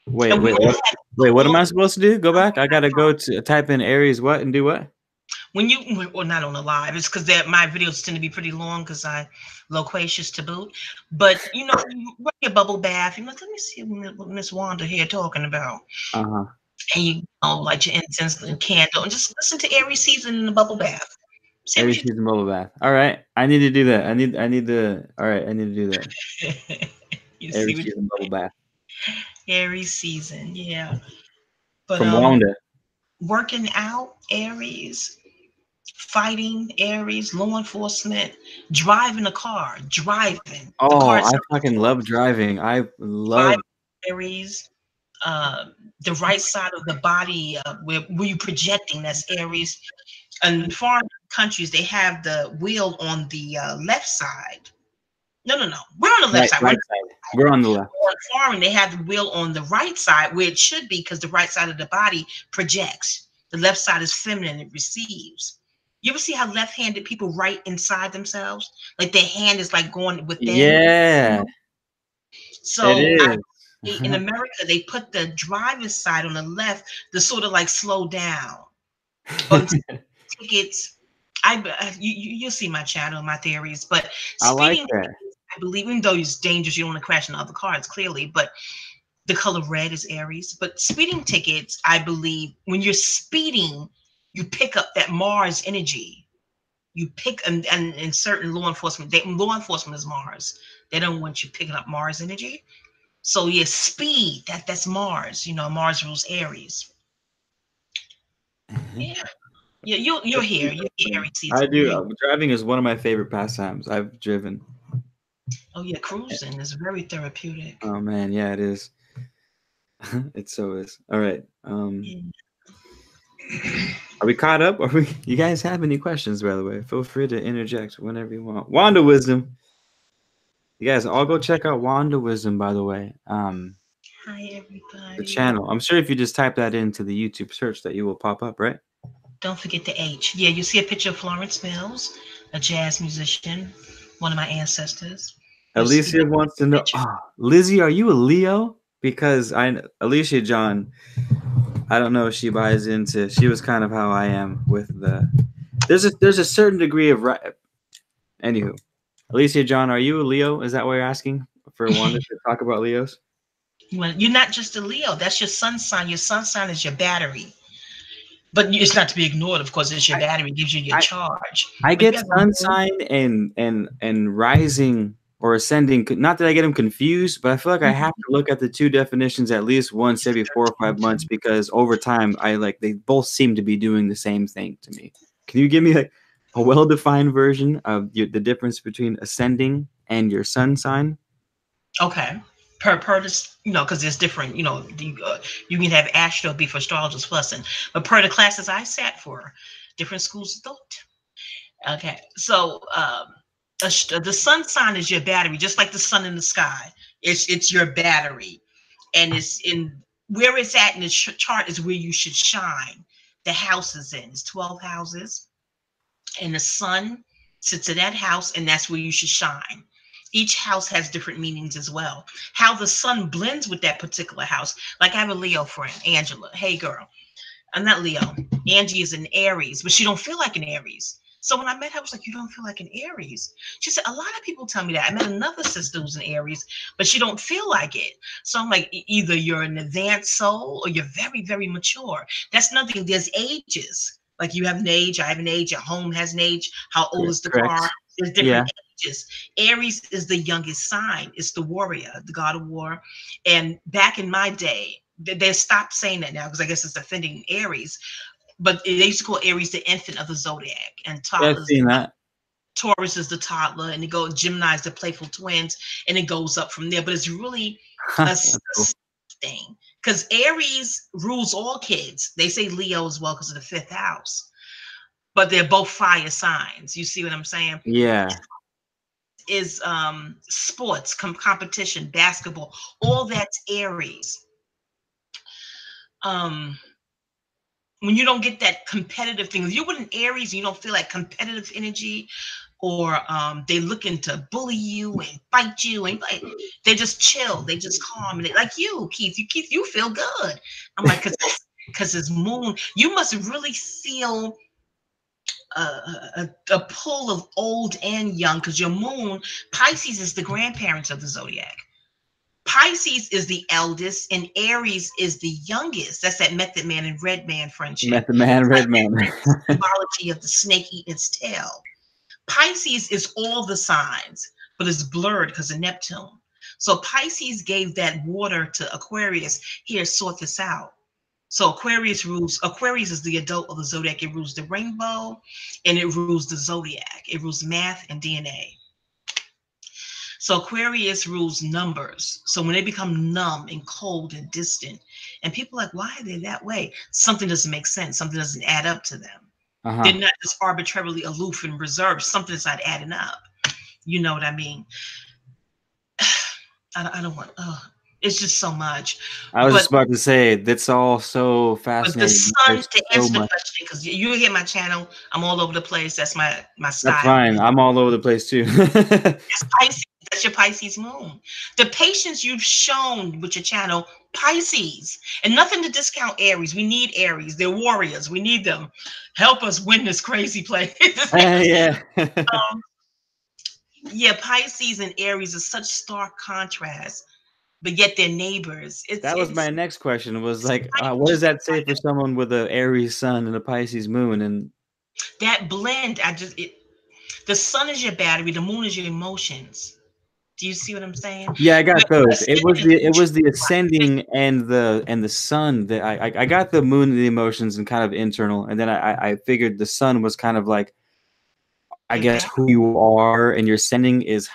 wait, And we wait, all what? have Wait, what am all I supposed to do? Go back? I gotta go to type in Aries what and do what? when you well not on the live. It's because my videos tend to be pretty long because I loquacious to boot. But you run your bubble bath. You're like, let me see what Miss Wanda here talking about. Uh-huh. And you light your incense and candle and just listen to Aries season in the bubble bath. See what Aries season bubble bath. All right. I need to do that. I need to all right, I need to do that. you see Aries what season bubble bath. Aries season, yeah. But From Wanda. working out, Aries, fighting, Aries, law enforcement, driving a car, driving. The Oh, car's I fucking love driving. I drive love Aries. The right side of the body, where you projecting, that's Aries. In foreign countries, they have the wheel on the left side. No. We're on the left side. right side. We're on the left. On foreign, they have the wheel on the right side where it should be because the right side of the body projects. The left side is feminine, it receives. You ever see how left-handed people write inside themselves? Like their hand is like going within. Yeah, it So in is. America, they put the driver's side on the left to sort of like slow down. On tickets, you'll see my channel, my theories, but I like speeding, that. I believe, even though it's dangerous, you don't want to crash into other cars, clearly, but the color red is Aries. But speeding tickets, I believe, when you're speeding, you pick up that Mars energy. You pick and in certain law enforcement, law enforcement is Mars. They don't want you picking up Mars energy. So yeah, speed, that's Mars. Mars rules Aries. Yeah. Yeah, you're here. You're Aries I season. do. Driving is one of my favorite pastimes. I've driven. Oh yeah, cruising is very therapeutic. Oh man, yeah, it is. It so is. All right. Yeah. Are we caught up? Are we? You guys have any questions, by the way? Feel free to interject whenever you want. Wanda Wisdom. You guys all go check out Wanda Wisdom, by the way. Hi The everybody. channel. I'm sure if you just type that into the YouTube search that you will pop up, right? Don't forget the H. Yeah, you see a picture of Florence Mills, a jazz musician, one of my ancestors. You'll see Alicia wants to know. picture. Oh, Lizzie, are you a Leo? Because Alicia John, I don't know if she buys into. She was kind of how I am with the. There's a certain degree of right. Anywho, Alicia John, are you a Leo? Is that what you're asking for Wanda to talk about Leos? You're not just a Leo. That's your sun sign. Your sun sign is your battery. But it's not to be ignored, of course. It's your battery, gives you your I, charge. I But you get have a sun moon. sign and rising or ascending. Not that I get them confused, but I feel like I have to look at the two definitions at least once every 4 or 5 months because over time they both seem to be doing the same thing to me. Can you give me like a well-defined version of the difference between ascending and your sun sign? Okay. Per this, because there's different, you can have Astro be for astrologers plus, but per the classes I sat for, different schools of thought. Okay, so the sun sign is your battery, just like the sun in the sky. It's your battery, and it's in where it's at in the chart is where you should shine. The house is in. It's 12 houses, and the sun sits in that house, and that's where you should shine. Each house has different meanings as well. How the sun blends with that particular house. Like I have a Leo friend, Angela. Hey, girl. I'm not Leo. Angie is an Aries, but she don't feel like an Aries. So when I met her, I was like, you don't feel like an Aries. She said, a lot of people tell me that. I met another sister who's an Aries, but she don't feel like it. So I'm like, either you're an advanced soul or you're very, very mature. That's nothing. There's ages. Like you have an age, I have an age, your home has an age. How old is the car? There's different ages. Aries is the youngest sign. It's the warrior, the god of war. And back in my day, they stopped saying that now because I guess it's offending Aries. But they used to call Aries the infant of the zodiac, and I've seen that. Taurus is the toddler, and they go Gemini is the playful twins, and it goes up from there. But it's really a thing because Aries rules all kids. They say Leo as well because of the fifth house, but they're both fire signs. You see what I'm saying? Yeah. Is sports, competition, basketball, all that's Aries. When you don't get that competitive thing, if you're with an Aries, you don't feel like competitive energy, or they looking to bully you and fight you, and like they just chill, they just calm, and they, like you, Keith, you feel good. I'm like, because his moon, you must really feel a pull of old and young, because your moon, Pisces is the grandparents of the zodiac. Pisces is the eldest and Aries is the youngest. That's that Method Man and Red Man friendship. Method Man, Red Man. Symbology of the snake eating its tail. Pisces is all the signs, but it's blurred because of Neptune. So Pisces gave that water to Aquarius. Here, sort this out. So Aquarius is the adult of the zodiac. It rules the rainbow and it rules the zodiac. It rules math and DNA. So Aquarius rules numbers. So when they become numb and cold and distant, and people are like, why are they that way? Something doesn't make sense. Something doesn't add up to them. They're not just arbitrarily aloof and reserved. Something's not adding up. You know what I mean? I don't want, it's just so much. I was just about to say, that's all so fascinating. But the sun, to answer the question, because you hit my channel, I'm all over the place. That's my style. That's fine. I'm all over the place too. That's Pisces. That's your Pisces moon. The patience you've shown with your channel, Pisces, and nothing to discount Aries. We need Aries. They're warriors. We need them. Help us win this crazy place. Yeah. Yeah, Pisces and Aries is such stark contrast, but yet they're neighbors. That was my next question. Was like, what does that say for someone with an Aries sun and a Pisces moon? And that blend, the sun is your battery, the moon is your emotions. Do you see what I'm saying? Yeah, I got those. It was the ascending and the sun that I got the moon and the emotions and kind of internal, and then I figured the sun was kind of like, I guess, who you are, and your ascending is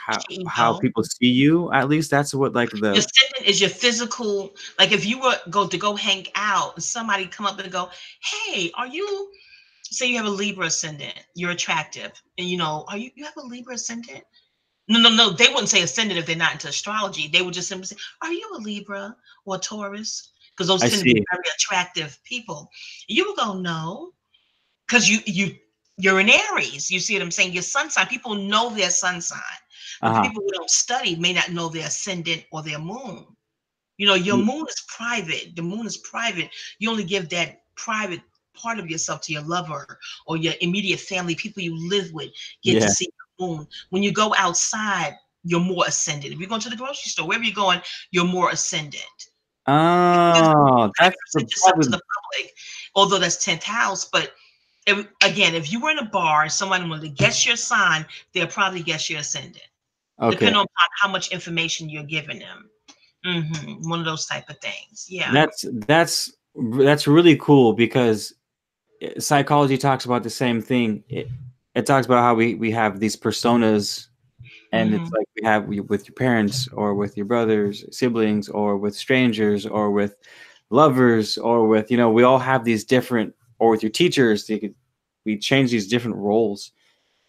how people see you. At least that's what like the ascendant is your physical. Like if you were to go hang out and somebody come up and go, hey, are you, say you have a Libra ascendant, you're attractive, and you have a Libra ascendant? No, they wouldn't say ascendant if they're not into astrology. They would just simply say, are you a Libra or a Taurus? Because those tend to be very attractive people. You would go, no, because you're an Aries. You see what I'm saying? Your sun sign, people know their sun sign. But the people who don't study may not know their ascendant or their moon. Your moon is private. The moon is private. You only give that private part of yourself to your lover or your immediate family, people you live with get to see your moon. When you go outside, you're more ascendant. If you're going to the grocery store, wherever you're going, you're more ascendant. Oh, that's up to the public, although that's 10th house. But if you were in a bar and someone wanted to guess your sign, they'll probably guess your ascendant. Okay. Depending on how much information you're giving them. One of those type of things. Yeah. That's really cool because psychology talks about the same thing. It talks about how we have these personas, and it's like we have with your parents or with your brothers, siblings, or with strangers, or with lovers, or with we all have these different, or with your teachers. We change these different roles.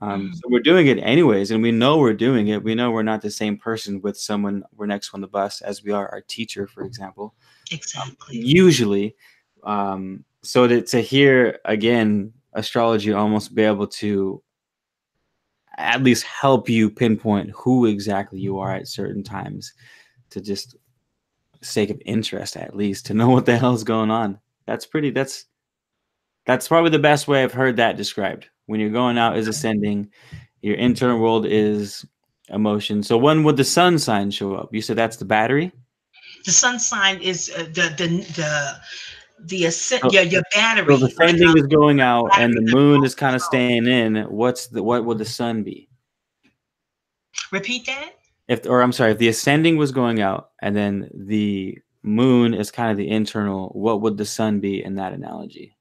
So we're doing it anyways, and we know we're doing it. We know we're not the same person with someone we're next on the bus as we are our teacher, for example. Exactly. Usually. So to hear again astrology almost be able to at least help you pinpoint who exactly you are at certain times, to just sake of interest, at least to know what the hell is going on. That's That's probably the best way I've heard that described. When you're going out is ascending, your internal world is emotion. So when would the sun sign show up? You said that's the battery? The sun sign is So, your so if battery. Like ascending is going out and battery the that moon is kind of goes low. staying in, what would the sun be? Repeat that. Or I'm sorry, if the ascending was going out and then the moon is kind of the internal, what would the sun be in that analogy?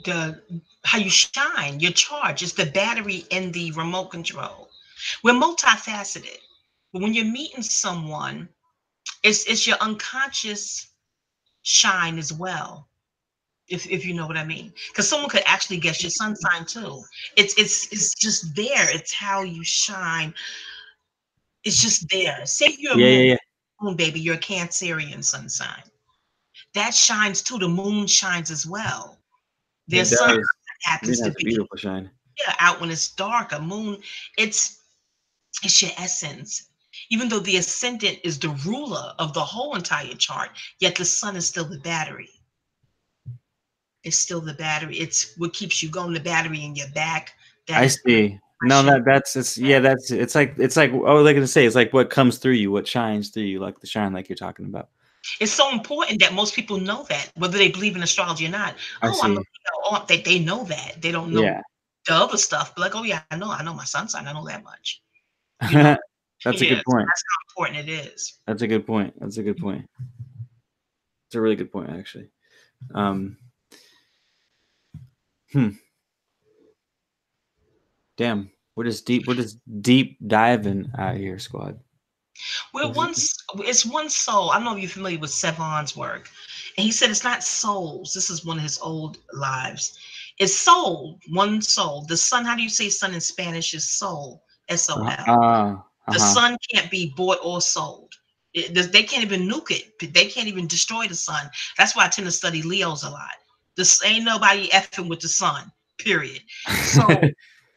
The how you shine, your charge is the battery in the remote control. We're multifaceted, but when you're meeting someone, it's your unconscious shine as well. If you know what I mean, because someone could actually guess your sun sign too. It's just there. It's how you shine. It's just there. Say you're a Yeah, yeah, yeah. moon baby, you're a Cancerian sun sign. That shines too. The moon shines as well. Their It sun does. It happens to has a be, beautiful shine. yeah, out when it's dark. A moon, it's it's your essence. Even though the ascendant is the ruler of the whole entire chart, yet the sun is still the battery. It's still the battery. It's what keeps you going. The battery in your back. That I is see. No, passion. that's it's like I was gonna say it's like what comes through you, what shines through you, like the shine, like you're talking about. It's so important that most people know that, whether they believe in astrology or not. I Oh, I'm a see. Leo. Oh, they know that. They don't know Yeah. the other stuff. But like, oh yeah, I know my sun sign. I know that much. You know. That's a Yeah. good So point. that's how important it is. That's a good point. That's a good point. It's a really good point, actually. Um, hmm. Damn. We're just deep diving out here, squad. It's one soul. I don't know if you're familiar with Sevon's work. And he said it's not souls. This is one of his old lives. It's soul, one soul. The sun, how do you say sun in Spanish is soul? Uh, SOL. uh, The uh-huh. sun can't be bought or sold. They can't even nuke it. They can't even destroy the sun. That's why I tend to study Leos a lot. This ain't nobody effing with the sun, period. So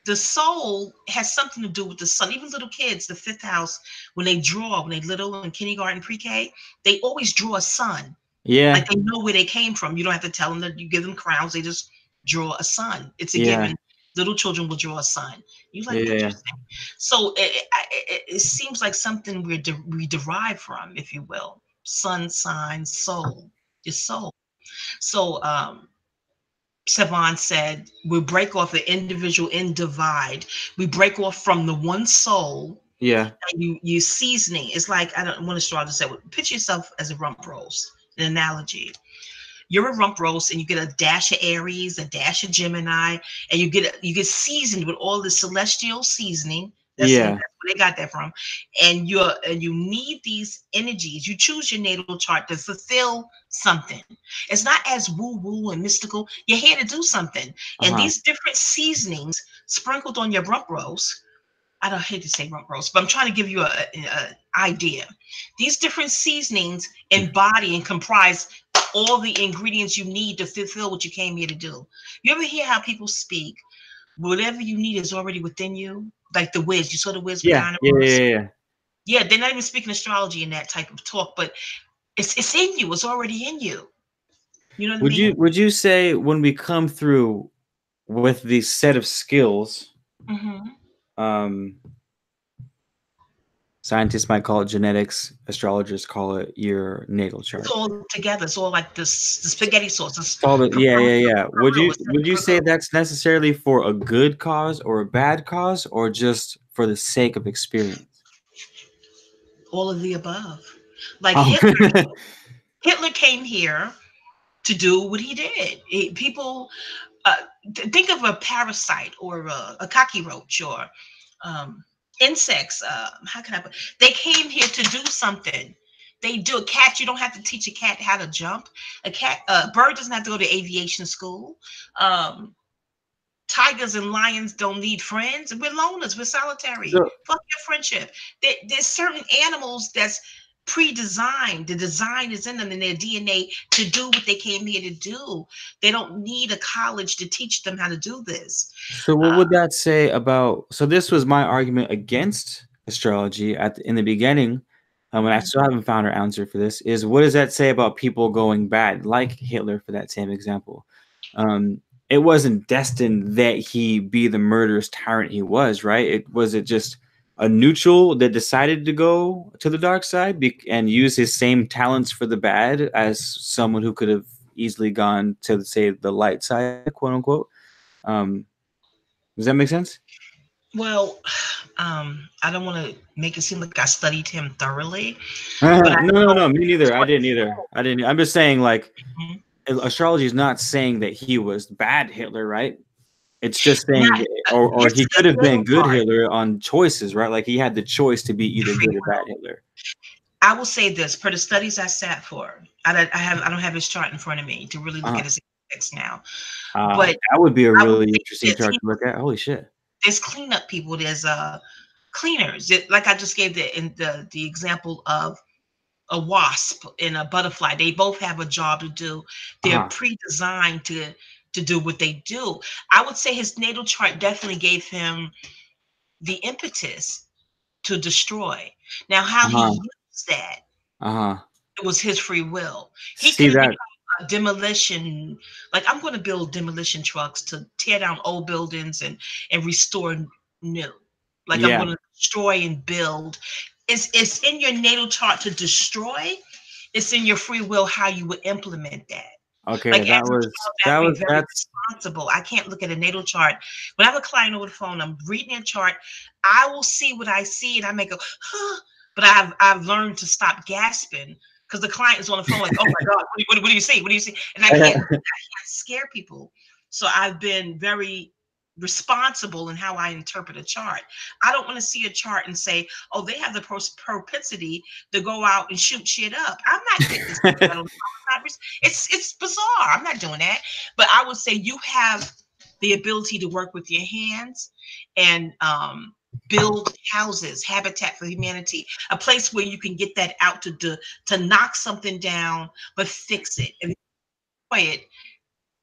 the soul has something to do with the sun. Even little kids, the fifth house, when they draw, when they little in kindergarten, pre-K, they always draw a sun. Yeah. Like they know where they came from. You don't have to tell them that you give them crowns. They just draw a sun. It's a Yeah. given. Little children will draw a sun. You like Yeah. interesting. So it seems like something we derive from, if you will. Sun sign, soul, your soul. So Savon said, we break off the individual and divide. We break off from the one soul. Yeah. And you seasoning. It's like, I don't want to straw to say, picture yourself as a rump roast, an analogy. You're a rump roast and you get a dash of Aries, a dash of Gemini, and you get seasoned with all the celestial seasoning. That's Yeah. where they got that from. And you need these energies. You choose your natal chart to fulfill something. It's not as woo-woo and mystical. You're here to do something. And Uh-huh. these different seasonings sprinkled on your rump roast, I don't hate to say rump roast, but I'm trying to give you a idea. These different seasonings embody and comprise all the ingredients you need to fulfill what you came here to do. You ever hear how people speak? Whatever you need is already within you. Like the Wiz. You saw the Wiz with Yeah. Diana Yeah. Ross? Yeah. Yeah. Yeah, they're not even speaking astrology in that type of talk, but it's in you. It's already in you. You know what I mean? Would you say when we come through with these set of skills, Mm-hmm. um, scientists might call it genetics, astrologers call it your natal chart. It's all together. It's all like this the spaghetti sauce. It's It's all the, yeah, yeah, yeah. Virgo, Would you say that's necessarily for a good cause or a bad cause, or just for the sake of experience? all of the above. Like Oh. Hitler came here to do what he did. People uh, think of a parasite or a cockroach or insects. How can I put? They came here to do something. They do a cat. You don't have to teach a cat how to jump. A bird doesn't have to go to aviation school. Um, Tigers and lions don't need friends. We're loners. We're solitary. So, Fuck your friendship. There's certain animals that's pre-designed. The design is in them in their DNA to do what they came here to do. They don't need a college to teach them how to do this. so what would that say about? So this was my argument against astrology in the beginning, when I still haven't found an answer for this. Is what does that say about people going bad, like Hitler, for that same example? it wasn't destined that he be the murderous tyrant he was, right? It just a neutral that decided to go to the dark side and use his same talents for the bad as someone who could have easily gone to, say, the light side, quote unquote. Does that make sense? Well, I don't want to make it seem like I studied him thoroughly, but No, me neither. I didn't either. I'm just saying, like, Mhm. astrology is not saying that he was bad Hitler, right? It's just Not saying, or his he could have natal been good chart. Hitler on choices, right? Like he had the choice to be either Free good or bad will. Hitler. I will say this: per the studies I sat for, I don't have his chart in front of me to really look Uh, at his aspects now. But that would be a I would really say interesting this: chart to look at. Holy shit! there's cleanup people. There's cleaners. Like I just gave the example of a wasp and a butterfly. They both have a job to do. They're pre-designed to do what they do. I would say his natal chart definitely gave him the impetus to destroy. Now, how he Uh-huh. used that, Uh-huh. it was his free will. He See could have that? become a demolition, like I'm going to build demolition trucks to tear down old buildings and restore new. Like I'm Yeah. going to destroy and build. It's in your natal chart to destroy. It's in your free will how you would implement that. Okay. Like as a child, I have to be very That's responsible. I can't look at a natal chart. When I have a client over the phone, I'm reading a chart. I will see what I see, and I may go, huh. But I've learned to stop gasping because the client is on the phone like, oh my God, what do you see? What do you see? And I can't scare people. So I've been very responsible in how I interpret a chart. I don't want to see a chart and say, oh, they have the propensity to go out and shoot shit up. I'm not getting this. It's bizarre. I'm not doing that. But I would say you have the ability to work with your hands and build houses, Habitat for Humanity, a place where you can get that out to knock something down, but fix it and destroy it,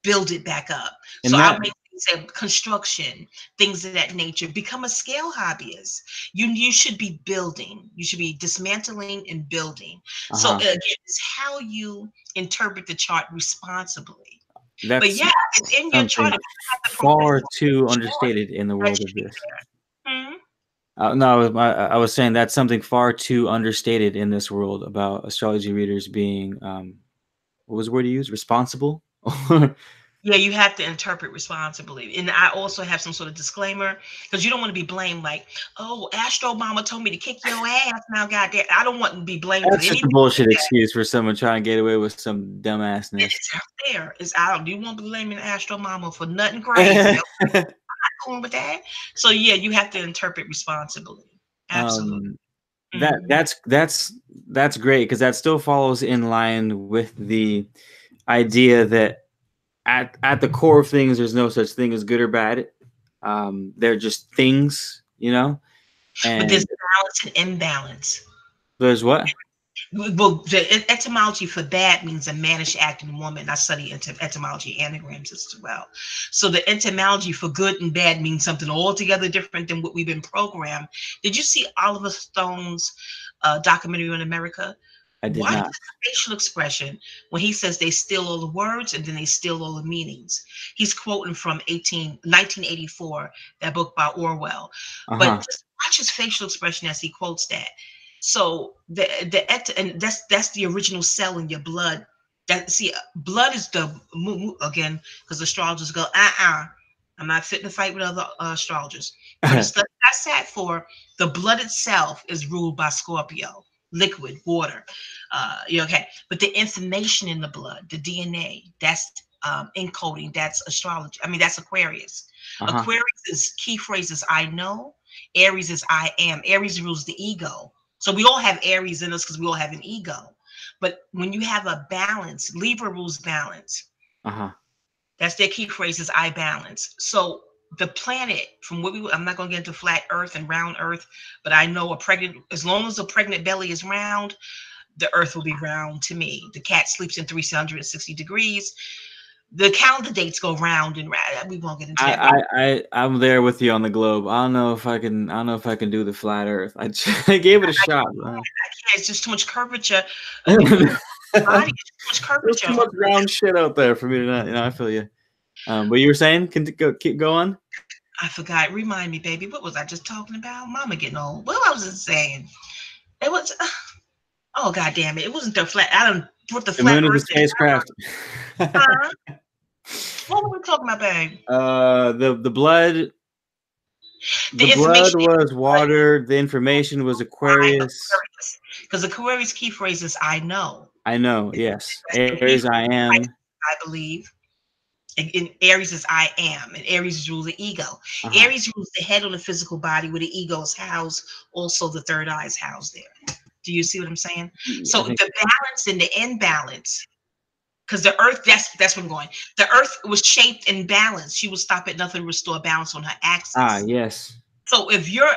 build it back up. So and I'll that make say construction, things of that nature. Become a scale hobbyist. You should be building. You should be dismantling and building. So uh-huh. again, it's how you interpret the chart responsibly. But That's yeah, it's in your chart. something If you have the far propensity too to destroy, understated in the that world of should be this. there. Hmm. No, I was saying that's something far too understated in this world about astrology readers being, what was the word you used? Responsible? Yeah, you have to interpret responsibly. And I also have some sort of disclaimer because you don't want to be blamed like, oh, Astro Mama told me to kick your ass. Now, goddamn, I don't want to be blamed for That's just a anything like bullshit that. excuse for someone trying to get away with some dumbassness. It's out there. It's out. You won't be blaming Astro Mama for nothing crazy. I'm not cool with that. So yeah, you have to interpret responsibly. Absolutely. um, that Mhm. that's great because that still follows in line with the idea that at the core of things, there's no such thing as good or bad. They're just things, But there's and balance and imbalance. there's what? Well, the etymology for bad means a mannish acting woman. I study etymology anagrams as well. So the etymology for good and bad means something altogether different than what we've been programmed. Did you see Oliver Stone's documentary on America? I did Watch not. his facial expression when he says they steal all the words and then they steal all the meanings. He's quoting from 1984, that book by Orwell. But Uh-huh. just watch his facial expression as he quotes that. So and that's the original cell in your blood. That see, blood is the again because astrologers go, I'm not fit to fight with other astrologers. For the study I sat for, the blood itself is ruled by Scorpio, liquid water. Okay, but the information in the blood, the DNA, that's encoding. That's astrology. I mean, that's Aquarius. Uh-huh. Aquarius is key phrases I know. Aries is I am. Aries rules the ego. So we all have Aries in us because we all have an ego. But when you have a balance, Libra rules balance. Uh-huh. That's their key phrase is I balance. So the planet, from what I'm not going to get into flat Earth and round Earth, but I know as long as a pregnant belly is round, the Earth will be round to me. The cat sleeps in 360 degrees. The calendar dates go round and round. We won't get into that. But I'm there with you on the globe. I don't know if I can do the flat Earth. I gave it a shot. I can't. It's just too much curvature. There's Body is too much curvature. too much round shit out there for me to not. I feel you. What you were saying? Keep going. I forgot. Remind me, baby. What was I just talking about? Mama getting old. What I was just saying? It was. Oh God damn it! It wasn't the flat. I don't put the flat moon is a Earth. spacecraft. What were we talking about, babe? The blood. The blood was water. The information was Aquarius. Because Aquarius key phrase is "I know." I know. Yes. Aries, I am. I believe. In Aries is I am, and Aries rules the ego. Aries rules the head on the physical body, where the ego is housed. Also, the third eye is housed there. Do you see what I'm saying? So the balance and the imbalance, because the Earth, that's where I'm going. The Earth was shaped in balance. She will stop at nothing to restore balance on her axis. Yes. So if you're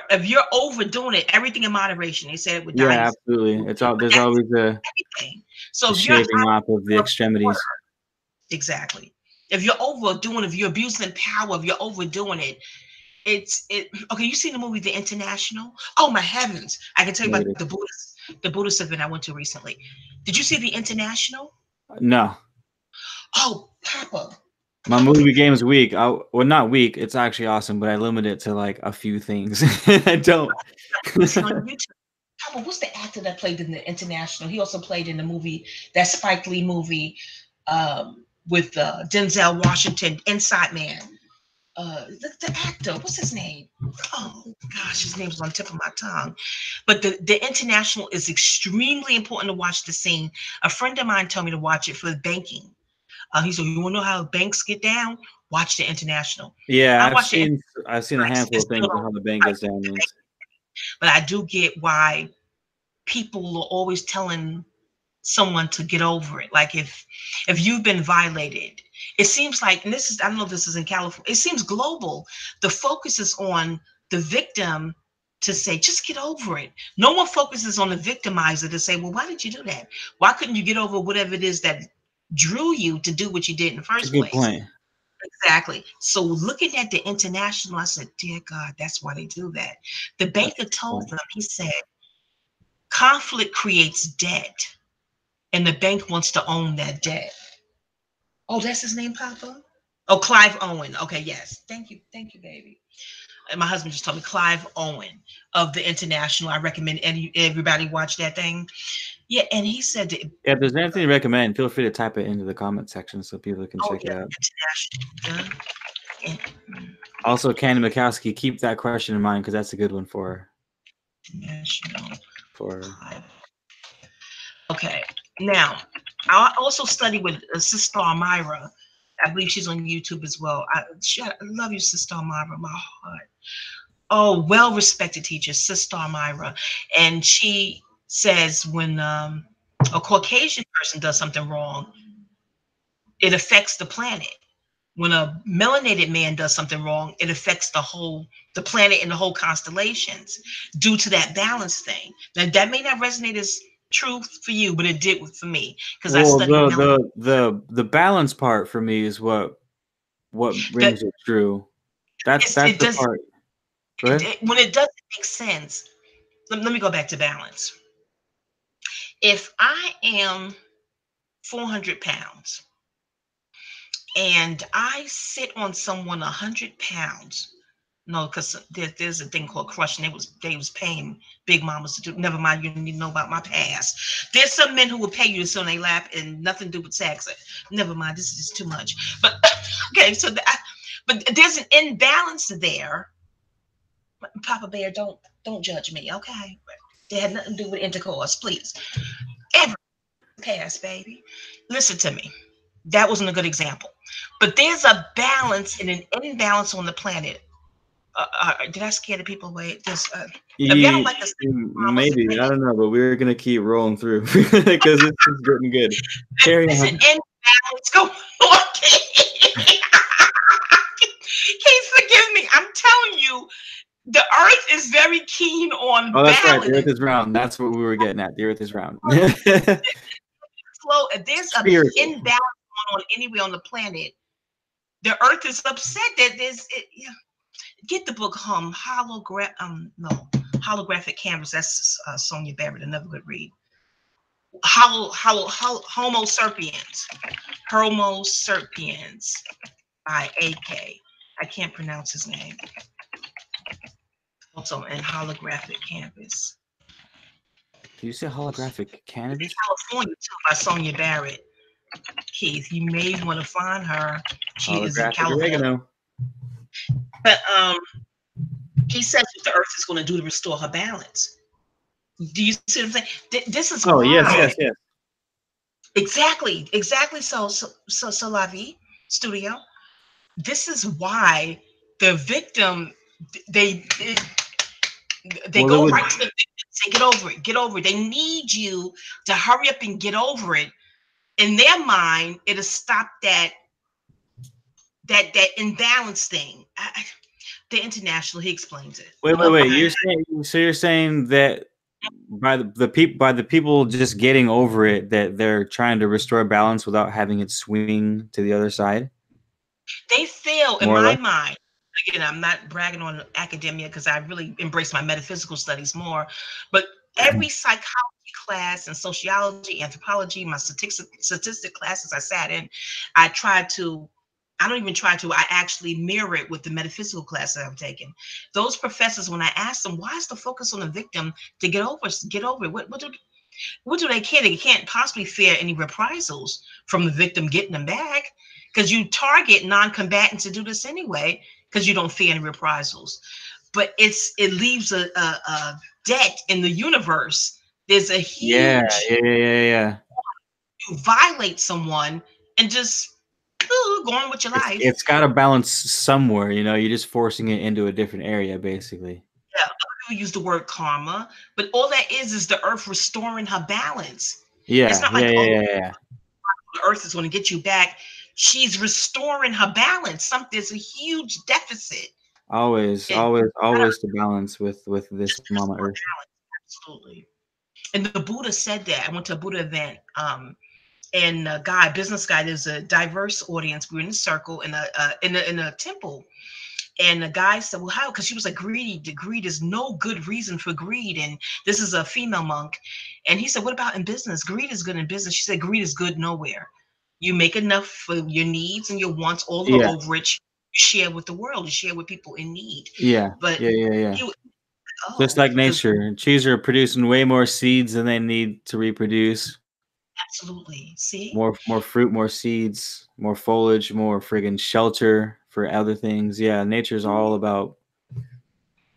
overdoing it, everything in moderation. They said it with diets. Absolutely. It's all there's always everything. So if shaving off of the extremities. Exactly. If you're overdoing, if you're abusing power, if you're overdoing it, okay. You seen the movie The International? Oh my heavens! I can tell you about the Buddhist event I went to recently. Did you see The International? No. Oh, Papa. My movie game is weak. Well, not weak. It's actually awesome, but I limit it to like a few things. I don't. Papa, what's the actor that played in The International? He also played in the movie, that Spike Lee movie, with Denzel Washington, Inside Man. The actor, what's his name? Oh gosh, his name's on the tip of my tongue. But the International is extremely important to watch the scene. A friend of mine told me to watch it for banking. He said, "You want to know how banks get down? Watch The International." Yeah, I've seen a handful of things on how the bank gets down. But I do get why people are always telling someone to get over it. Like if you've been violated, it seems like, and this is, I don't know if this is in California, it seems global. The focus is on the victim to say, just get over it. No one focuses on the victimizer to say, well, why did you do that? Why couldn't you get over whatever it is that drew you to do what you did in the first place? Good point. Exactly. So looking at The International, I said, dear God, that's why they do that. The banker told them, he said, conflict creates debt, and the bank wants to own that debt. Oh, that's his name, Papa? Oh, Clive Owen. Okay, yes. Thank you, baby. And my husband just told me Clive Owen of The International. I recommend everybody watch that thing. Yeah, and he said that, if there's anything to recommend, feel free to type it into the comment section so people can check it out. Also, Candy Mikowski, keep that question in mind because that's a good one for Okay. Now, I also study with Sister Myra. I believe she's on YouTube as well. I love you, Sister Myra, my heart. Oh, well-respected teacher, Sister Myra. And she says when a Caucasian person does something wrong, it affects the planet. When a melanated man does something wrong, it affects the planet and the whole constellations due to that balance thing. Now, that may not resonate as truth for you, but it did for me because I studied the balance part for me is what rings it true. That's the part. When it doesn't make sense, let me go back to balance. If I am 400 pounds and I sit on someone 100 pounds, no, because there's a thing called crushing. They was paying big mamas to do. Never mind, you don't need to know about my past. There's some men who will pay you to sit on their lap and nothing to do with sex. Never mind, this is just too much. But okay, so but there's an imbalance there. Papa Bear, don't judge me, okay? They had nothing to do with intercourse, please. Ever past, baby. Listen to me. That wasn't a good example. But there's a balance and an imbalance on the planet. Did I scare the people away? If y'all don't like this, maybe I don't know, but we're gonna keep rolling through because this is getting good. Carry on. Imbalance. Go on. Please forgive me. I'm telling you, the Earth is very keen on balance. That's right. The Earth is round. That's what we were getting at. The Earth is round. Slow. If there's an imbalance going on anywhere on the planet, the Earth is upset that there's. Get the book Holographic Canvas. That's Sonia Barrett, another good read. Homo sapiens. I-A-K. I can't pronounce his name. Also in holographic canvas. Do you say holographic canvas? California too, by Sonia Barrett. Keith, you may want to find her. She is in Holographic California. oregano. But he says what the earth is going to do to restore her balance. Do you see what I'm saying? This is why. Yes. Exactly. So La Vie Studio. This is why the victim, they go right to the victim, say, get over it. They need you to hurry up and get over it. In their mind, it'll stop that imbalance thing. The international, he explains it. Wait. You're saying that by the people just getting over it, that they're trying to restore balance without having it swing to the other side? They feel, in More or my less? mind, again, I'm not bragging on academia because I really embrace my metaphysical studies more, but every psychology class and sociology, anthropology, my statistic classes I sat in, I actually mirror it with the metaphysical classes I've taken. Those professors, when I asked them, why is the focus on the victim to get over it? What do they care? They can't possibly fear any reprisals from the victim getting them back, because you target non-combatants to do this anyway, because you don't fear any reprisals. But it leaves a debt in the universe. There's a huge Yeah. you violate someone and just go on with your life. It's got to balance somewhere, you're just forcing it into a different area, basically. Yeah, people use the word karma, but all that is the earth restoring her balance. It's not like, Yeah. the earth is going to get you back. She's restoring her balance. There's a huge deficit. Always to balance with this mama earth. Absolutely. And the Buddha said that. I went to a Buddha event, and a business guy, there's a diverse audience. We were in a circle in a temple. And the guy said, well, how? Because she was like, greed is no good reason for greed. And this is a female monk. And he said, what about in business? Greed is good in business. She said, greed is good nowhere. You make enough for your needs and your wants, all the overage, you share with the world, you share with people in need. But just like nature. Trees are producing way more seeds than they need to reproduce. Absolutely. See? More fruit, more seeds, more foliage, more friggin' shelter for other things. Yeah, nature's all about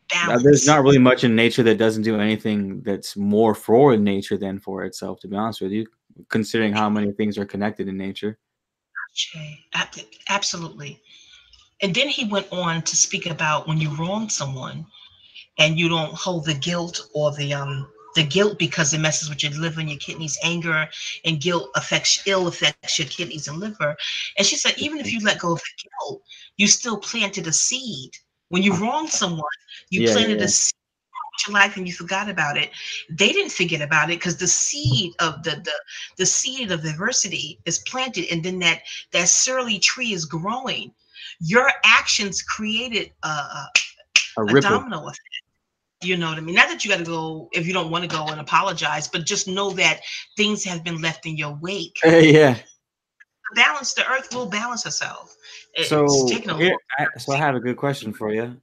balance. There's not really much in nature that doesn't do anything that's more for nature than for itself, to be honest with you, considering how many things are connected in nature. Absolutely. And then he went on to speak about when you wrong someone and you don't hold the guilt or the guilt, because it messes with your liver and your kidneys. Anger and guilt affects your kidneys and liver. And she said, even if you let go of the guilt, you still planted a seed. When you wrong someone, you planted a seed in your life and you forgot about it. They didn't forget about it because the seed of the seed of adversity is planted, and then that surly tree is growing. Your actions created a domino effect. You know what I mean? Not that you got to go, if you don't want to go, and apologize, but just know that things have been left in your wake. Yeah. Balance, the earth will balance herself. So I have a good question for you.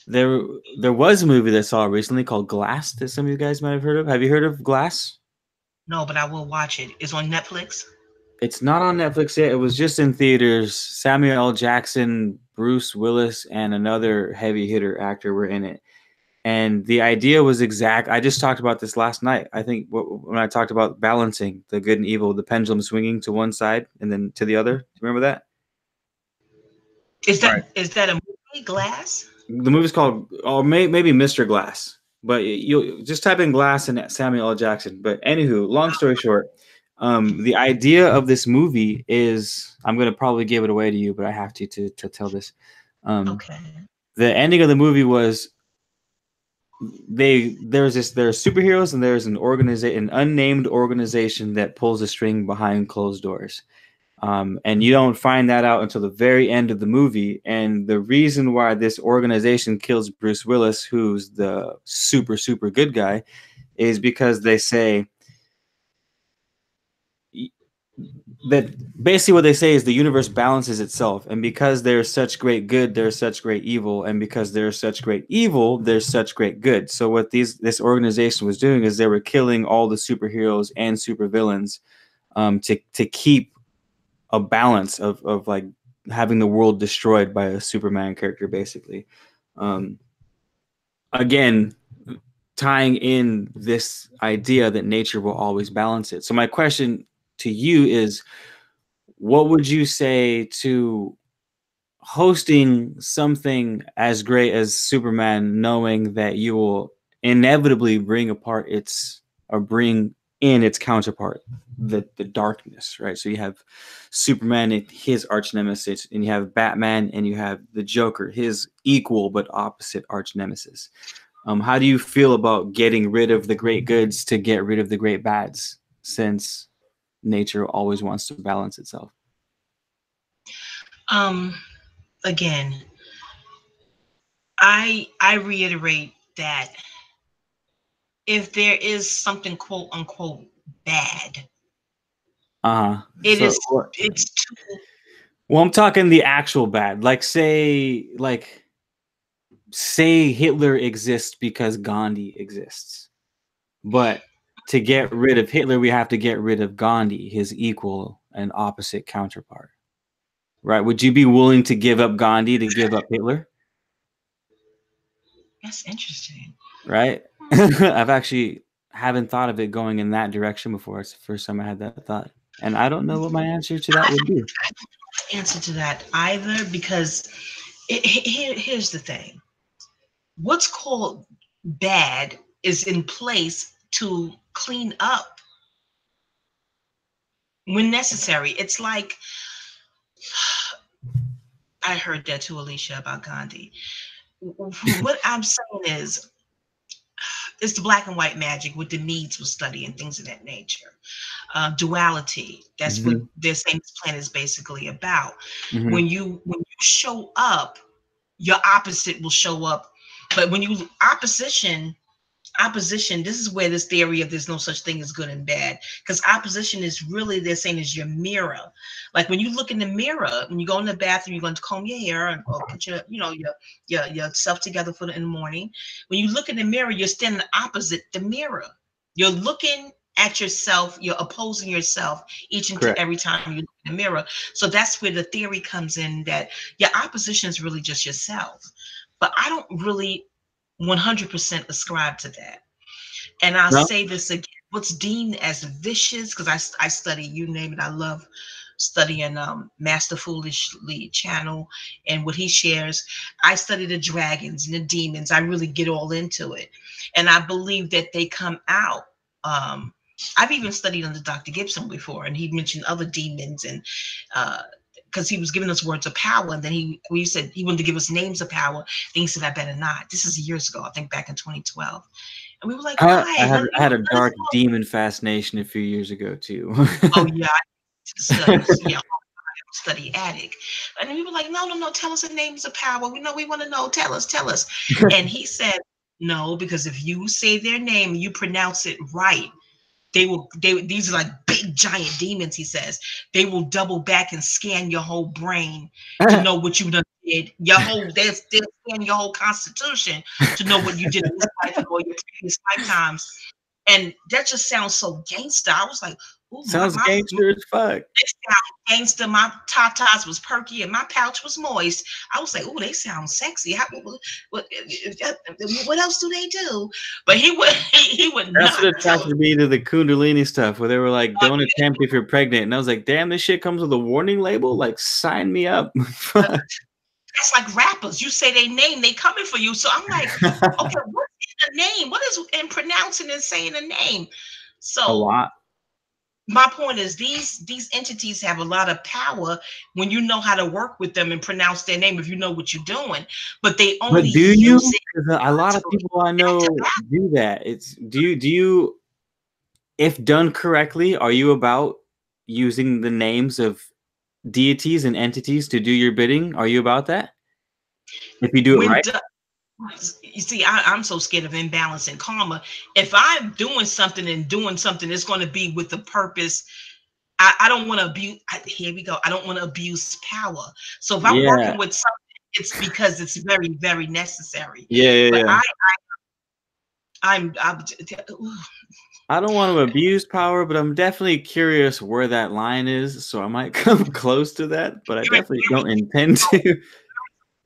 There was a movie that I saw recently called Glass that some of you guys might have heard of. Have you heard of Glass? No, but I will watch it. It's on Netflix? It's not on Netflix yet. It was just in theaters. Samuel L. Jackson, Bruce Willis, and another heavy hitter actor were in it. And the idea was exact. I just talked about this last night. I think when I talked about balancing the good and evil, the pendulum swinging to one side and then to the other. Do you remember that? Is that a movie, Glass? The movie's called, maybe Mr. Glass. But you just type in Glass and Samuel L. Jackson. But anywho, long story short, the idea of this movie is, I'm going to probably give it away to you, but I have to tell this. Okay. The ending of the movie was there's superheroes and there's an unnamed organization that pulls the string behind closed doors. And you don't find that out until the very end of the movie. And the reason why this organization kills Bruce Willis, who's the super, super good guy, is because they say that basically what they say is the universe balances itself, and because there's such great good, there's such great evil, and because there's such great evil, there's such great good. So what this organization was doing is they were killing all the superheroes and supervillains, to keep a balance of like having the world destroyed by a Superman character, basically. Again, tying in this idea that nature will always balance it. So my question to you is, what would you say to hosting something as great as Superman, knowing that you will inevitably bring in its counterpart, the darkness, right? So you have Superman and his arch nemesis, and you have Batman and you have the Joker, his equal but opposite arch nemesis. How do you feel about getting rid of the great goods to get rid of the great bads, since nature always wants to balance itself? Again, I reiterate that if there is something quote unquote bad, it's too. Well, I'm talking the actual bad. Like say Hitler exists because Gandhi exists. But to get rid of Hitler, we have to get rid of Gandhi, his equal and opposite counterpart. Right? Would you be willing to give up Gandhi to give up Hitler? That's interesting. Right? I've actually haven't thought of it going in that direction before. It's the first time I had that thought. And I don't know what my answer to that would be. I don't know the answer to that either, because here's the thing. What's called bad is in place to clean up when necessary. It's like, I heard that too, Alicia, about Gandhi. What I'm saying is, it's the black and white magic with the needs of study and things of that nature. Duality. That's what they're saying this planet is basically about. When you show up, your opposite will show up. But when you opposition, this is where this theory of there's no such thing as good and bad, because opposition is really, they're saying, is your mirror. Like when you look in the mirror, when you go in the bathroom, you're going to comb your hair and put your yourself together for in the morning. When you look in the mirror, you're standing opposite the mirror. You're looking at yourself, you're opposing yourself each and every time you look in the mirror. So that's where the theory comes in, that your opposition is really just yourself. But I don't really 100% ascribe to that. And I'll say this again, what's deemed as vicious, because I study, you name it, I love studying Master Foolishly channel and what he shares. I study the dragons and the demons. I really get all into it. And I believe that they come out. I've even studied under Dr. Gibson before, and he mentioned other demons, and because he was giving us words of power, and then we said he wanted to give us names of power. Then he said, I better not. This is years ago, I think back in 2012. And we were like, why? I had a dark demon fascination a few years ago too. Oh yeah, study attic. And we were like, no, tell us the names of power. We want to know. Tell us. And he said, no, because if you say their name, you pronounce it right, these are like big giant demons, he says. They will double back and scan your whole brain to know what you done did. They'll scan your whole constitution to know what you did in this life or your previous lifetimes. And that just sounds so gangster. I was like, ooh, sounds gangster as fuck. It sounds gangster. My tatas was perky and my pouch was moist. I was like, ooh, they sound sexy. What else do they do? But he would That's not. what attracted me to the Kundalini stuff, where they were like, don't attempt if you're pregnant. And I was like, damn, this shit comes with a warning label? Like, sign me up. That's like rappers. You say their name, they coming for you. So I'm like, okay, what is the name? What is in pronouncing and saying a name? So a lot. My point is, these entities have a lot of power when you know how to work with them and pronounce their name, if you know what you're doing. But they only use it. A lot of people I know do that. Do you, if done correctly, are you about using the names of deities and entities to do your bidding? Are you about that? If you do it right? You see, I'm so scared of imbalance and karma. If I'm doing something, it's going to be with the purpose I don't want to abuse. Here we go. I don't want to abuse power. So if I'm Yeah, working with something, it's because it's very, very necessary. yeah, yeah, But yeah. I'm I don't want to abuse power, but I'm definitely curious where that line is. So I might come close to that, but I you're definitely don't intend to.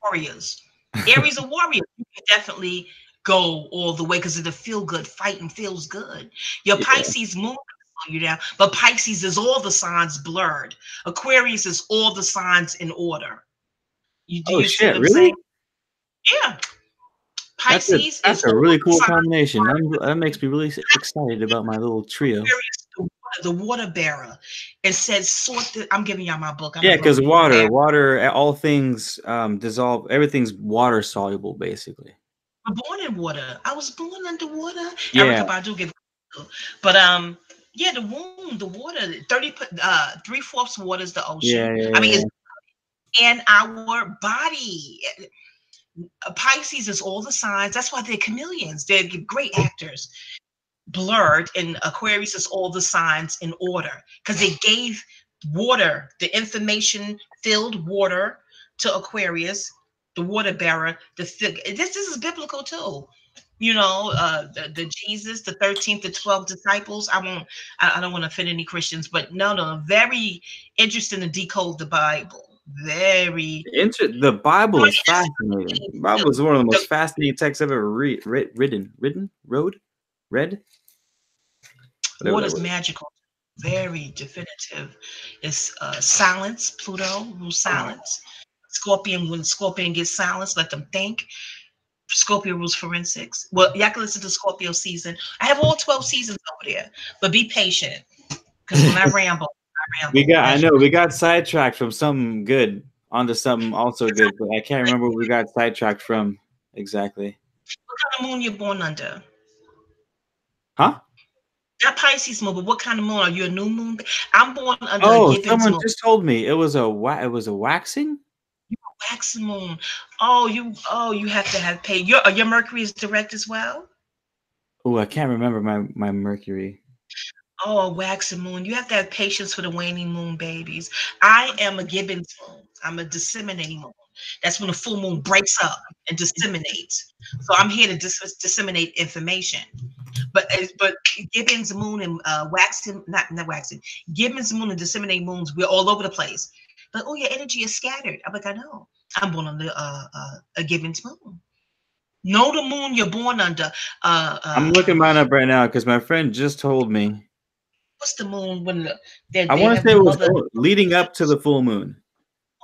warriors. Aries are warriors. You can definitely go all the way because of the feel good. Fighting feels good. Your Yeah. Pisces moon can slow you down, but Pisces is all the signs blurred. Aquarius is all the signs in order. You do Oh you see what shit! I'm saying? Really? Yeah. Pisces That's is a all really the cool signs. combination. That makes me really excited about my little trio. Aquarius, the water bearer. It says sort the. I'm giving y'all my book. I Yeah, done wrote because the water bearer. water, all things dissolve. Everything's water soluble, basically. I'm born in water. I was born underwater. Yeah, Erica Badu give, but yeah, the womb, the water, 3/4 water is the ocean. yeah, I mean, yeah, it's in our body. Pisces is all the signs. That's why they're chameleons. They're great actors. Blurred, and Aquarius is all the signs in order because they gave water, the information filled water to Aquarius, the water bearer. This is biblical too. You know, the Jesus, the 13th, the 12 disciples. I don't want to offend any Christians, but no, very interesting to decode the Bible. Very The Bible is fascinating. The interesting. Bible is one of the The most fascinating texts I've ever read, whatever that water's was. magical, very definitive. It's silence. Pluto rules silence. Scorpion, when Scorpion gets silence, let them think. Scorpio rules forensics. Well, y'all can listen to Scorpio season. I have all 12 seasons over there, but be patient because when I ramble, I ramble. I As know you we got sidetracked from something good onto something also good, but I can't remember what we got sidetracked from exactly. what kind of moon you're born under? Huh? Not Pisces moon, but what kind of moon? Are you a new moon? I'm born under a Oh, Gibbons someone moon. just told me it was a waxing. Waxing moon. Oh, you have to have paid. Your Mercury is direct as well. Oh, I can't remember my Mercury. Oh, a waxing moon. You have to have patience for the waning moon babies. I am a Gibbons moon. I'm a disseminating moon. That's when the full moon breaks up and disseminates. So I'm here to disseminate information. But Gibbons moon and waxing, not waxing, Gibbons moon and disseminating moons, we're all over the place. But oh, your energy is scattered. I'm like, I know. I'm born under a Gibbons moon. Know the moon you're born under. I'm looking mine up right now because my friend just told me. What's the moon when I they want to have say the it was mother? leading up to the full moon.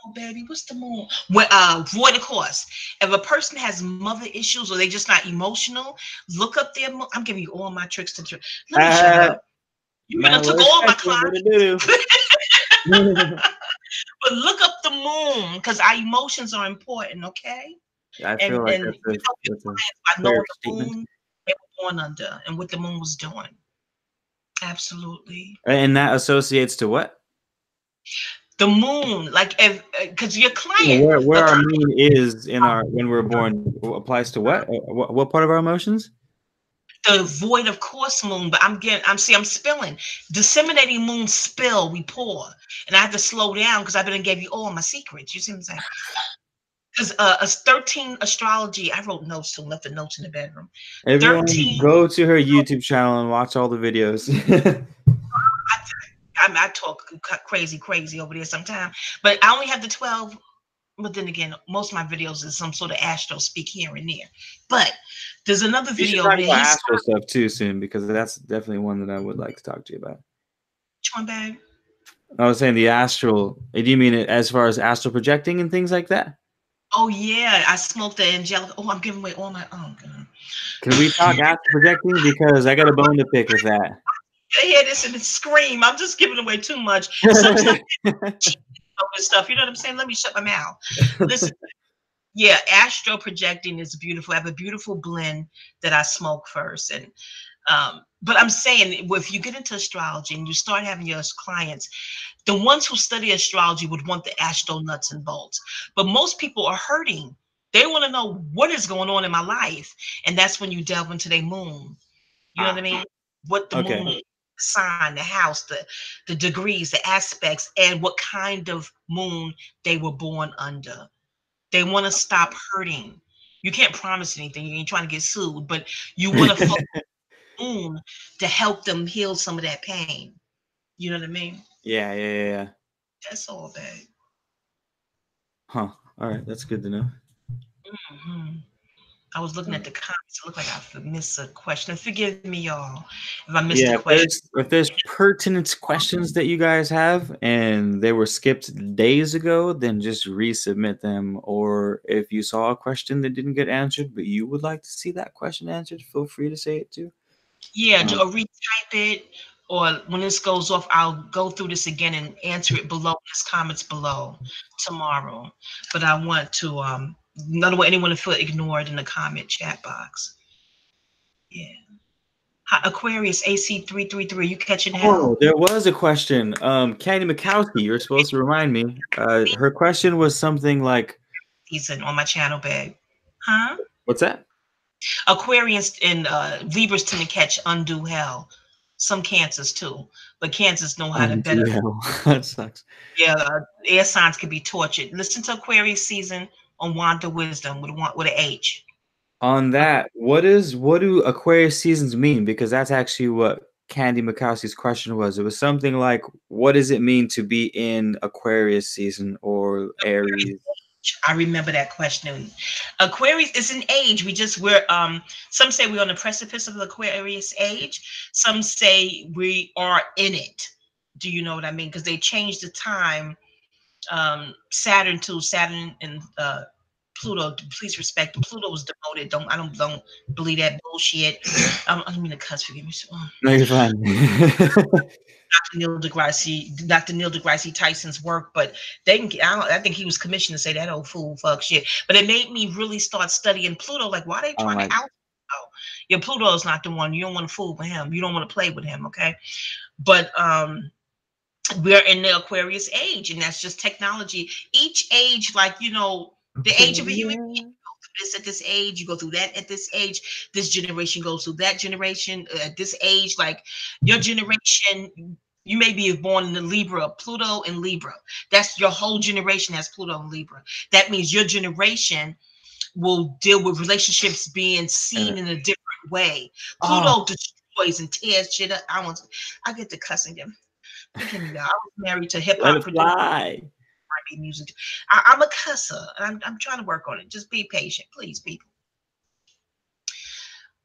Oh, baby, what's the moon? When void of course. If a person has mother issues or they just not emotional, look up their moon. I'm giving you all my tricks to let me shut up. You My done took worst all my question, what to clients. do? But look up the moon because our emotions are important, okay? I And feel like and you help your that's a clients by fair knowing the statement. moon they were born under and what the moon was doing. Absolutely. And that associates to what? The moon, like if because your Yeah, client, where our moon is in our when we're born applies to what? What part of our emotions? the void of course moon, but I'm spilling. Disseminating moon spill, we pour. And I have to slow down because I've been gave you all my secrets. You see what I'm saying? Because a 13 astrology, I wrote notes to left the notes in the bedroom. Everyone 13, go to her YouTube channel and watch all the videos. I talk crazy over there sometimes, but I only have the 12. But then again, most of my videos is some sort of astro speak here and there. But there's another You should video talk over there. about He's Astro stuff too soon because that's definitely one that I would like to talk to you about. which one, babe? I was saying the astral. Do you mean it as far as astral projecting and things like that? Oh yeah, I smoked the angelic. Oh, I'm giving away all my. Oh god. Can we talk astral projecting because I got a bone to pick with that. I hear this and scream. I'm just giving away too much. Sometimes this stuff. You know what I'm saying? Let me shut my mouth. Listen, yeah, astro projecting is beautiful. I have a beautiful blend that I smoke first, and but I'm saying if you get into astrology and you start having your clients, the ones who study astrology would want the astro nuts and bolts, but most people are hurting. They want to know what is going on in my life, and that's when you delve into their moon. You know what I mean? What the Okay. moon sign, the house, the degrees, the aspects, and what kind of moon they were born under. They want to stop hurting. You can't promise anything. You ain't trying to get sued, but you want to focus on the moon to help them heal some of that pain. You know what I mean? Yeah. That's all, babe. Huh. All right, that's good to know. Hmm. I was looking at the comments. It looked like I missed a question. Forgive me, y'all, if I missed a Yeah, question. if there's pertinent questions that you guys have and they were skipped days ago, then just resubmit them. Or if you saw a question that didn't get answered, but you would like to see that question answered, feel free to say it too. Yeah, Um, or retype it, or when this goes off, I'll go through this again and answer it below. There's comments below tomorrow. But I want to not want anyone to feel ignored in the comment chat box. Yeah. Hi, Aquarius AC333, you catching oh, hell? there was a question. Candy Mikowski, you're supposed to remind me. Her question was something like, Season on my channel, babe. Huh? what's that? Aquarius and Libras tend to catch undue hell. Some cancers too, but cancers know how to better. Hell. That sucks. Yeah, air signs can be tortured. Listen to Aquarius season on Wanda Wisdom with an H. On that, what do Aquarius seasons mean? Because that's actually what Candy Mikowski's question was. It was something like, what does it mean to be in Aquarius season or Aries? I remember that question. Aquarius is an age. We're some say we're on the precipice of the Aquarius age. Some say we are in it. Do you know what I mean? Because they changed the time Saturn and Pluto. Please respect. Pluto was demoted. Don't believe that bullshit. I don't mean to cuss. Forgive me. No, you're fine. Dr. Neil deGrasse Tyson's work, but they can. I think he was commissioned to say that old fool fuck shit. But it made me really start studying Pluto. Like, why are they I'm trying like, to out? Oh, yeah, Pluto is not the one. You don't want to fool with him. You don't want to play with him. Okay, but we're in the Aquarius age, and that's just technology. Each age, like the age of a human being, you go through this at this age, you go through that at this age. This generation goes through that generation at this age. Like your generation, you may be born in the Libra, Pluto and Libra. That's your whole generation has Pluto and Libra. That means your generation will deal with relationships being seen in a different way. oh, Pluto destroys and tears shit up. I get to cussing them. Forgive me, y'all. I was married to hip let hop it producer, fly. R&B music. I'm a cusser, and I'm trying to work on it. Just be patient, please, people.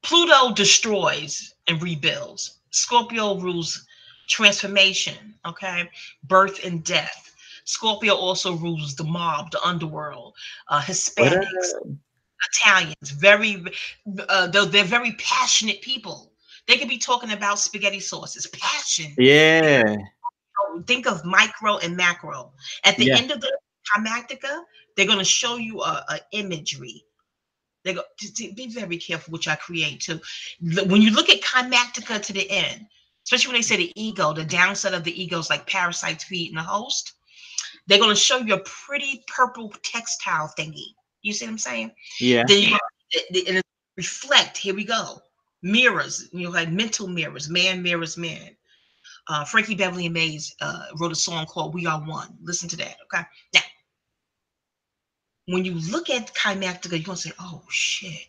Pluto destroys and rebuilds. Scorpio rules transformation, okay, birth and death. Scorpio also rules the mob, the underworld, What Hispanics, Italians. They're very passionate people. They could be talking about spaghetti sauces, passion. yeah. Think of micro and macro. At the Yeah. end of the climactica, they're going to show you a imagery. They go to be very careful what I create too. When you look at climactica to the end, especially when they say the ego, the downside of the ego is like parasites feeding the host. They're going to show you a pretty purple textile thingy. You see what I'm saying? Yeah. Then you and it reflect. Here we go. Mirrors, like mental mirrors. Man mirrors man. Frankie Beverly and Mays wrote a song called "We Are One." Listen to that, okay? Now, when you look at climactica, you're gonna say, "Oh shit."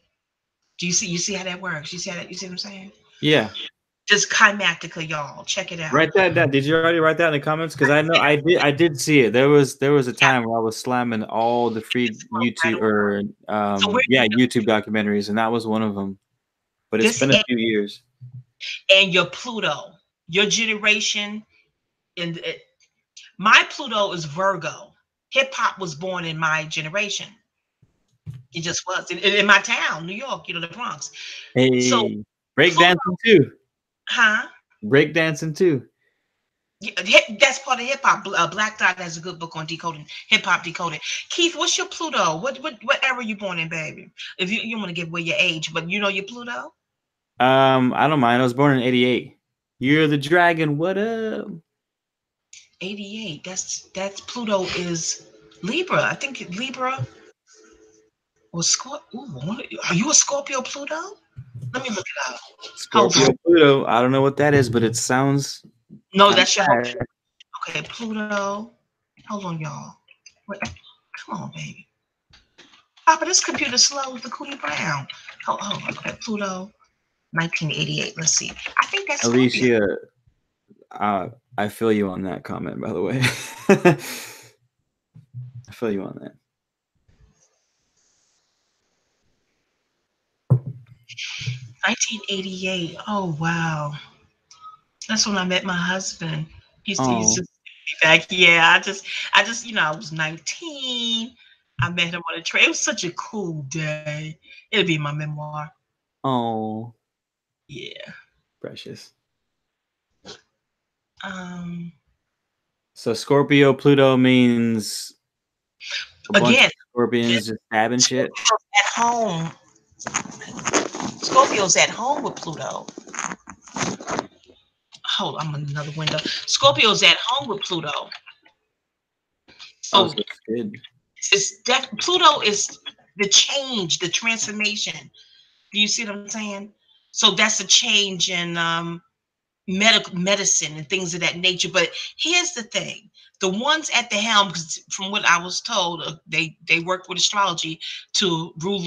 Do you see? You see how that works? You see how that? You see what I'm saying? Yeah. Just climactica, y'all. Check it out. Write that down. Did you already write that in the comments? Because I know I did see it. There was a time where I was slamming all the free YouTube or So we're YouTube documentaries, and that was one of them. But it's this been a few years. and your Pluto, your generation, and my Pluto is Virgo. Hip hop was born in my generation. It just was in my town, New York. The Bronx. So Hey, Pluto, breakdancing too. huh? Breakdancing too. Yeah, that's part of hip hop. Black Dot has a good book on decoding hip hop decoded. Keith, what's your Pluto? What era you born in, baby? If you want to give away your age, but you know your Pluto. I don't mind. I was born in '88. You're the dragon. What up? 88. That's Pluto is Libra. I think Libra or Scorpio. Are you a Scorpio Pluto? Let me look it up. Hold Scorpio on. Pluto. I don't know what that is, but it sounds. No, that's your whole. Okay, Pluto. Hold on, y'all. Wait, come on, baby. Papa, this computer slow with the Cootie Brown. Hold on. Okay, Pluto, 1988. Let's see. I think that's Scorpio. Alicia, I feel you on that comment, by the way. I feel you on that. 1988. Oh wow. That's when I met my husband. He's Oh, just back. Yeah, I just, I was 19. I met him on a train. It was such a cool day. It'll be my memoir. oh, Yeah. precious. Um. So Scorpio Pluto means a bunch Again, of scorpions just stabbing shit. Scorpio's at home. Scorpio's at home with Pluto. Hold on, I'm in another window. Scorpio's at home with Pluto. Oh, So so it's good. Pluto is the change, the transformation. Do you see what I'm saying? So that's a change in medical medicine and things of that nature. But here's the thing: the ones at the helm, 'cause from what I was told, they work with astrology to rule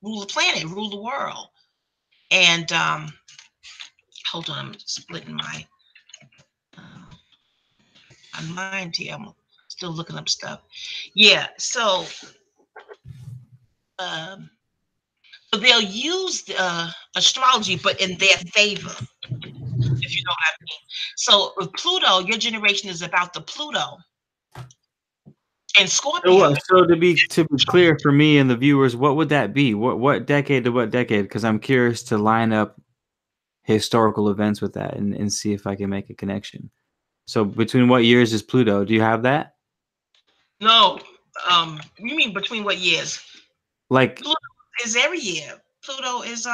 the planet, rule the world. And hold on, I'm splitting my mind here. I'm still looking up stuff. Yeah, so um, so they'll use astrology, but in their favor, if you know what I mean. So with Pluto, your generation is about the Pluto and So Scorpio. what? So to be clear for me and the viewers, what would that be? What decade to what decade? Because I'm curious to line up historical events with that and see if I can make a connection. So between what years is Pluto? Do you have that? No, you mean between what years? Like, Pluto is every year. Pluto's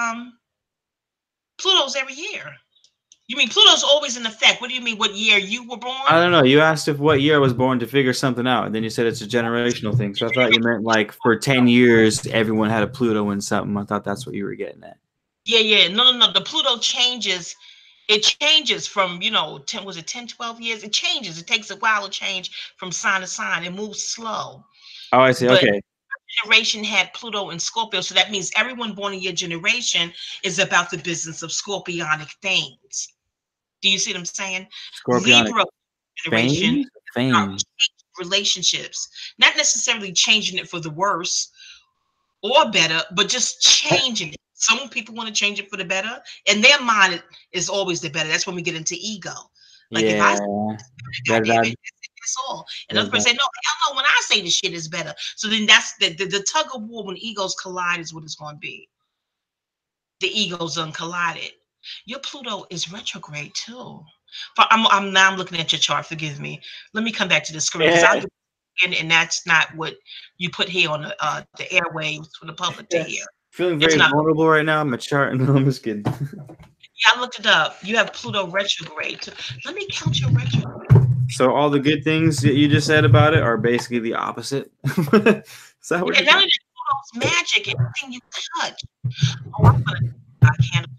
every year. You mean Pluto's always in effect? What do you mean? What year you were born? I don't know. You asked if what year I was born to figure something out, and then you said it's a generational thing. So I thought you meant like for 10 years, everyone had a Pluto in something. I thought that's what you were getting at. Yeah. No. The Pluto changes. It changes from, 10, was it 10, 12 years? It changes. It takes a while to change from sign to sign. It moves slow. Oh, I see. But Okay. generation had Pluto and Scorpio. So that means everyone born in your generation is about the business of scorpionic things. Do you see what I'm saying? Scorpionic Libra generation fame. relationships, not necessarily changing it for the worse or better, but just changing it. Some people want to change it for the better. In their mind, is always the better. That's when we get into ego. Like if I Yeah. say God damn it, that's all. And the other person say, no, hell no, when I say the shit is better. So then that's the tug of war when egos collide is what it's going to be. The egos uncollided. Your Pluto is retrograde too. But I'm now looking at your chart. Forgive me. Let me come back to the screen because I'll do it again, and that's not what you put here on the airwaves for the public to hear. Feeling very vulnerable right now. I'm a chart. No, I'm just kidding. Yeah, I looked it up. You have Pluto retrograde. So let me count your retrograde. So all the good things that you just said about it are basically the opposite. Is that what And now that Pluto's magic, everything you touch. Oh, I'm gonna candle.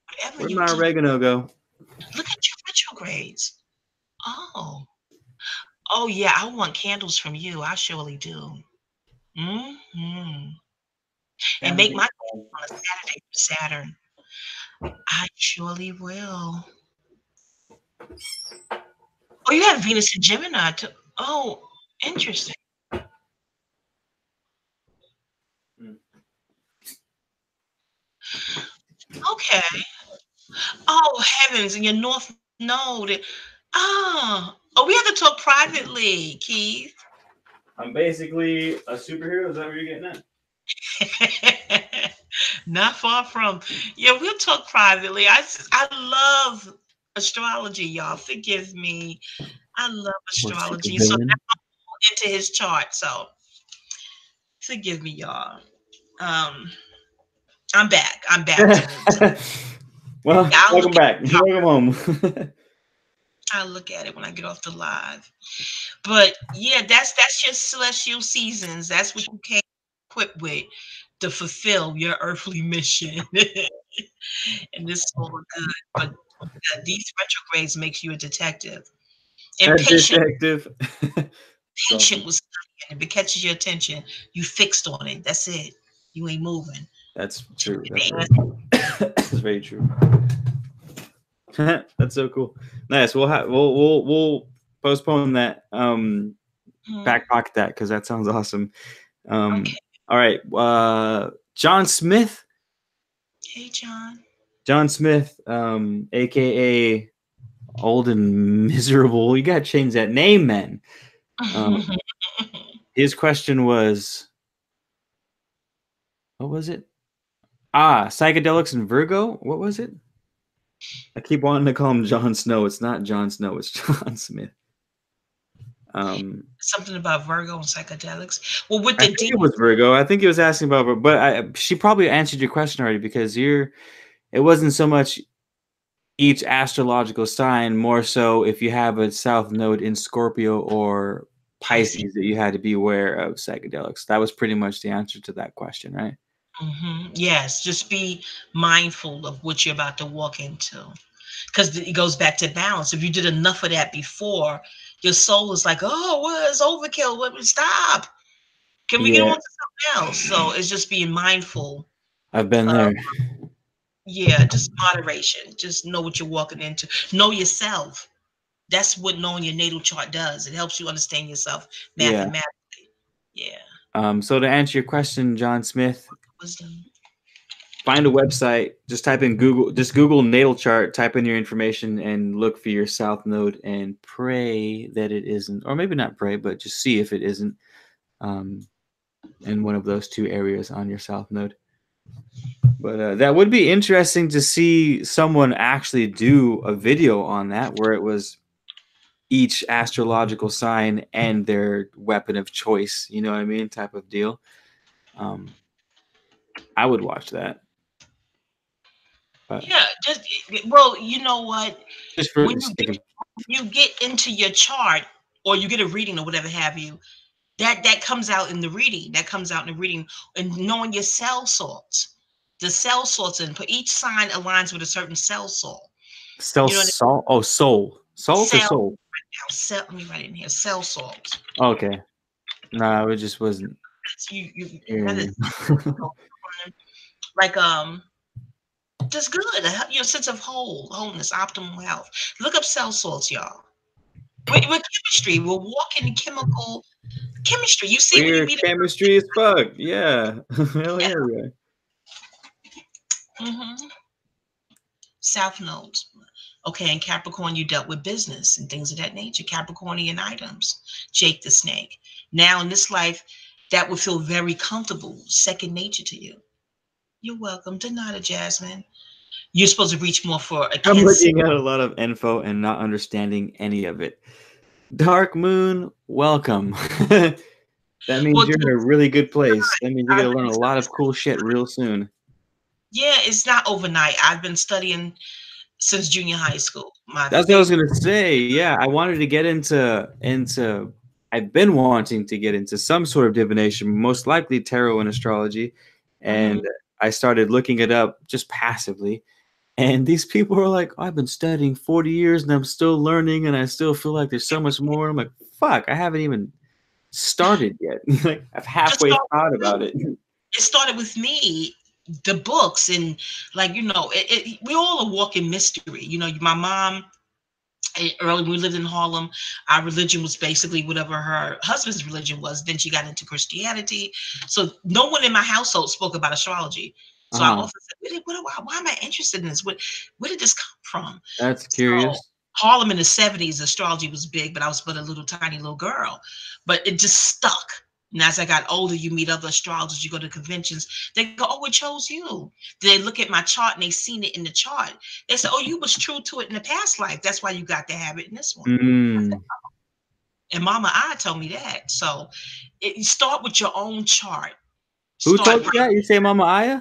Whatever Where'd you my touch. oregano go? Look at your retrogrades. Oh yeah, I want candles from you. I surely do. And make my candles on a Saturday for Saturn. I surely will. Oh, you have Venus and Gemini too. Oh, interesting. Okay. Oh heavens, and your North Node. Oh, we have to talk privately, Keith. I'm basically a superhero. Is that what you're getting at? Not far from. Yeah, we'll talk privately. I love astrology, y'all. Forgive me. I love astrology. So now I'm into his chart. So forgive me, y'all. I'm back. I'm back to Well, welcome back. Welcome home. I'll look at it when I get off the live. But yeah, that's your celestial seasons. That's what you came equipped with to fulfill your earthly mission. And this is all good, but these retrogrades makes you a detective. A And detective. It's patient awesome. with studying. If it catches your attention, you fixed on it. That's it. You ain't moving. That's true. That's And that's very true. That's so cool. Nice. We'll postpone that. mhm. Back pocket that because that sounds awesome. Okay. All right. John Smith. Hey, John. John Smith, aka Old and Miserable. You gotta change that name, man. His question was, what was it? Psychedelics and Virgo. What was it? I keep wanting to call him Jon Snow. It's not Jon Snow. It's John Smith. Something about Virgo and psychedelics. Well, with I the think D, it was Virgo. I think he was asking about, but she probably answered your question already because it wasn't so much each astrological sign, more so if you have a south node in Scorpio or Pisces. Pisces that you had to be aware of psychedelics. That was pretty much the answer to that question, right? Yes, just be mindful of what you're about to walk into. Because it goes back to balance. If you did enough of that before, your soul is like, oh, well, it's overkill. Stop. Can we get on Yeah, to something else? So it's just being mindful. I've been Of, there. yeah, just moderation. Just know what you're walking into. Know yourself. That's what knowing your natal chart does. It helps you understand yourself Yeah. mathematically. Yeah. So to answer your question, John Smith, Wisdom. find a website. Just type in Google. Just Google natal chart. Type in your information and look for your south node and pray that it isn't, or maybe not pray, but just see if it isn't um, in one of those two areas on your south node. But that would be interesting to see someone actually do a video on that where it was each astrological sign and their weapon of choice, you know what I mean, type of deal. Um, I would watch that. But Yeah, just well, you know what? just for When the sake of you get into your chart or you get a reading or whatever have you, that comes out in the reading. That comes out in the reading and knowing your cell sorts. The cell sorts and put each sign aligns with a certain cell sort. cell You know what I mean? salt. Oh, soul. Salt or Cell soul? now, cell let me write it in here. Cell salt. Okay. No, it just wasn't That's you that is hearing you. like just good. Your sense of wholeness, optimal health. Look up cell salts, y'all. With chemistry, we're walking in chemistry. You see when you Weird meet chemistry as fuck. Yeah. Hell a yeah. Right. South nodes. Okay, in Capricorn, you dealt with business and things of that nature, Capricornian items, Jake the snake. Now, in this life, that would feel very comfortable, second nature to you. You're welcome. Donata Jasmine. You're supposed to reach more for a I'm Cancer. looking at a lot of info and not understanding any of it. Dark Moon, welcome. That means Well, you're in a really good place. That means you're I've gonna learn been a lot of cool shit real soon. yeah, it's not overnight. I've been studying since junior high school. My That's what I fifth, was gonna say. Yeah, I wanted to get into. I've been wanting to get into some sort of divination, most likely tarot and astrology, and mhm. I started looking it up just passively. And these people are like, oh, I've been studying 40 years and I'm still learning, and I still feel like there's so much more. I'm like, fuck, I haven't even started yet. Like I've Just halfway start thought with about you. it. It started with me, the books, and like we all are walking mystery. My mom. Early when we lived in Harlem, our religion was basically whatever her husband's religion was. Then she got into Christianity. So no one in my household spoke about astrology. So I Uh-huh. often said, why am I interested in this? Where did this come from? That's So curious. Harlem in the 70s, astrology was big, but I was but a little tiny little girl. But it just stuck. And as I got older, you meet other astrologers, you go to conventions, they go, oh, it chose you. They look at my chart and they seen it in the chart. They say, oh, you was true to it in the past life. That's why you got to have it in this one. Mm. And Mama I told me that. So you start with your own chart. Who Start told you that? You say Mama Aya?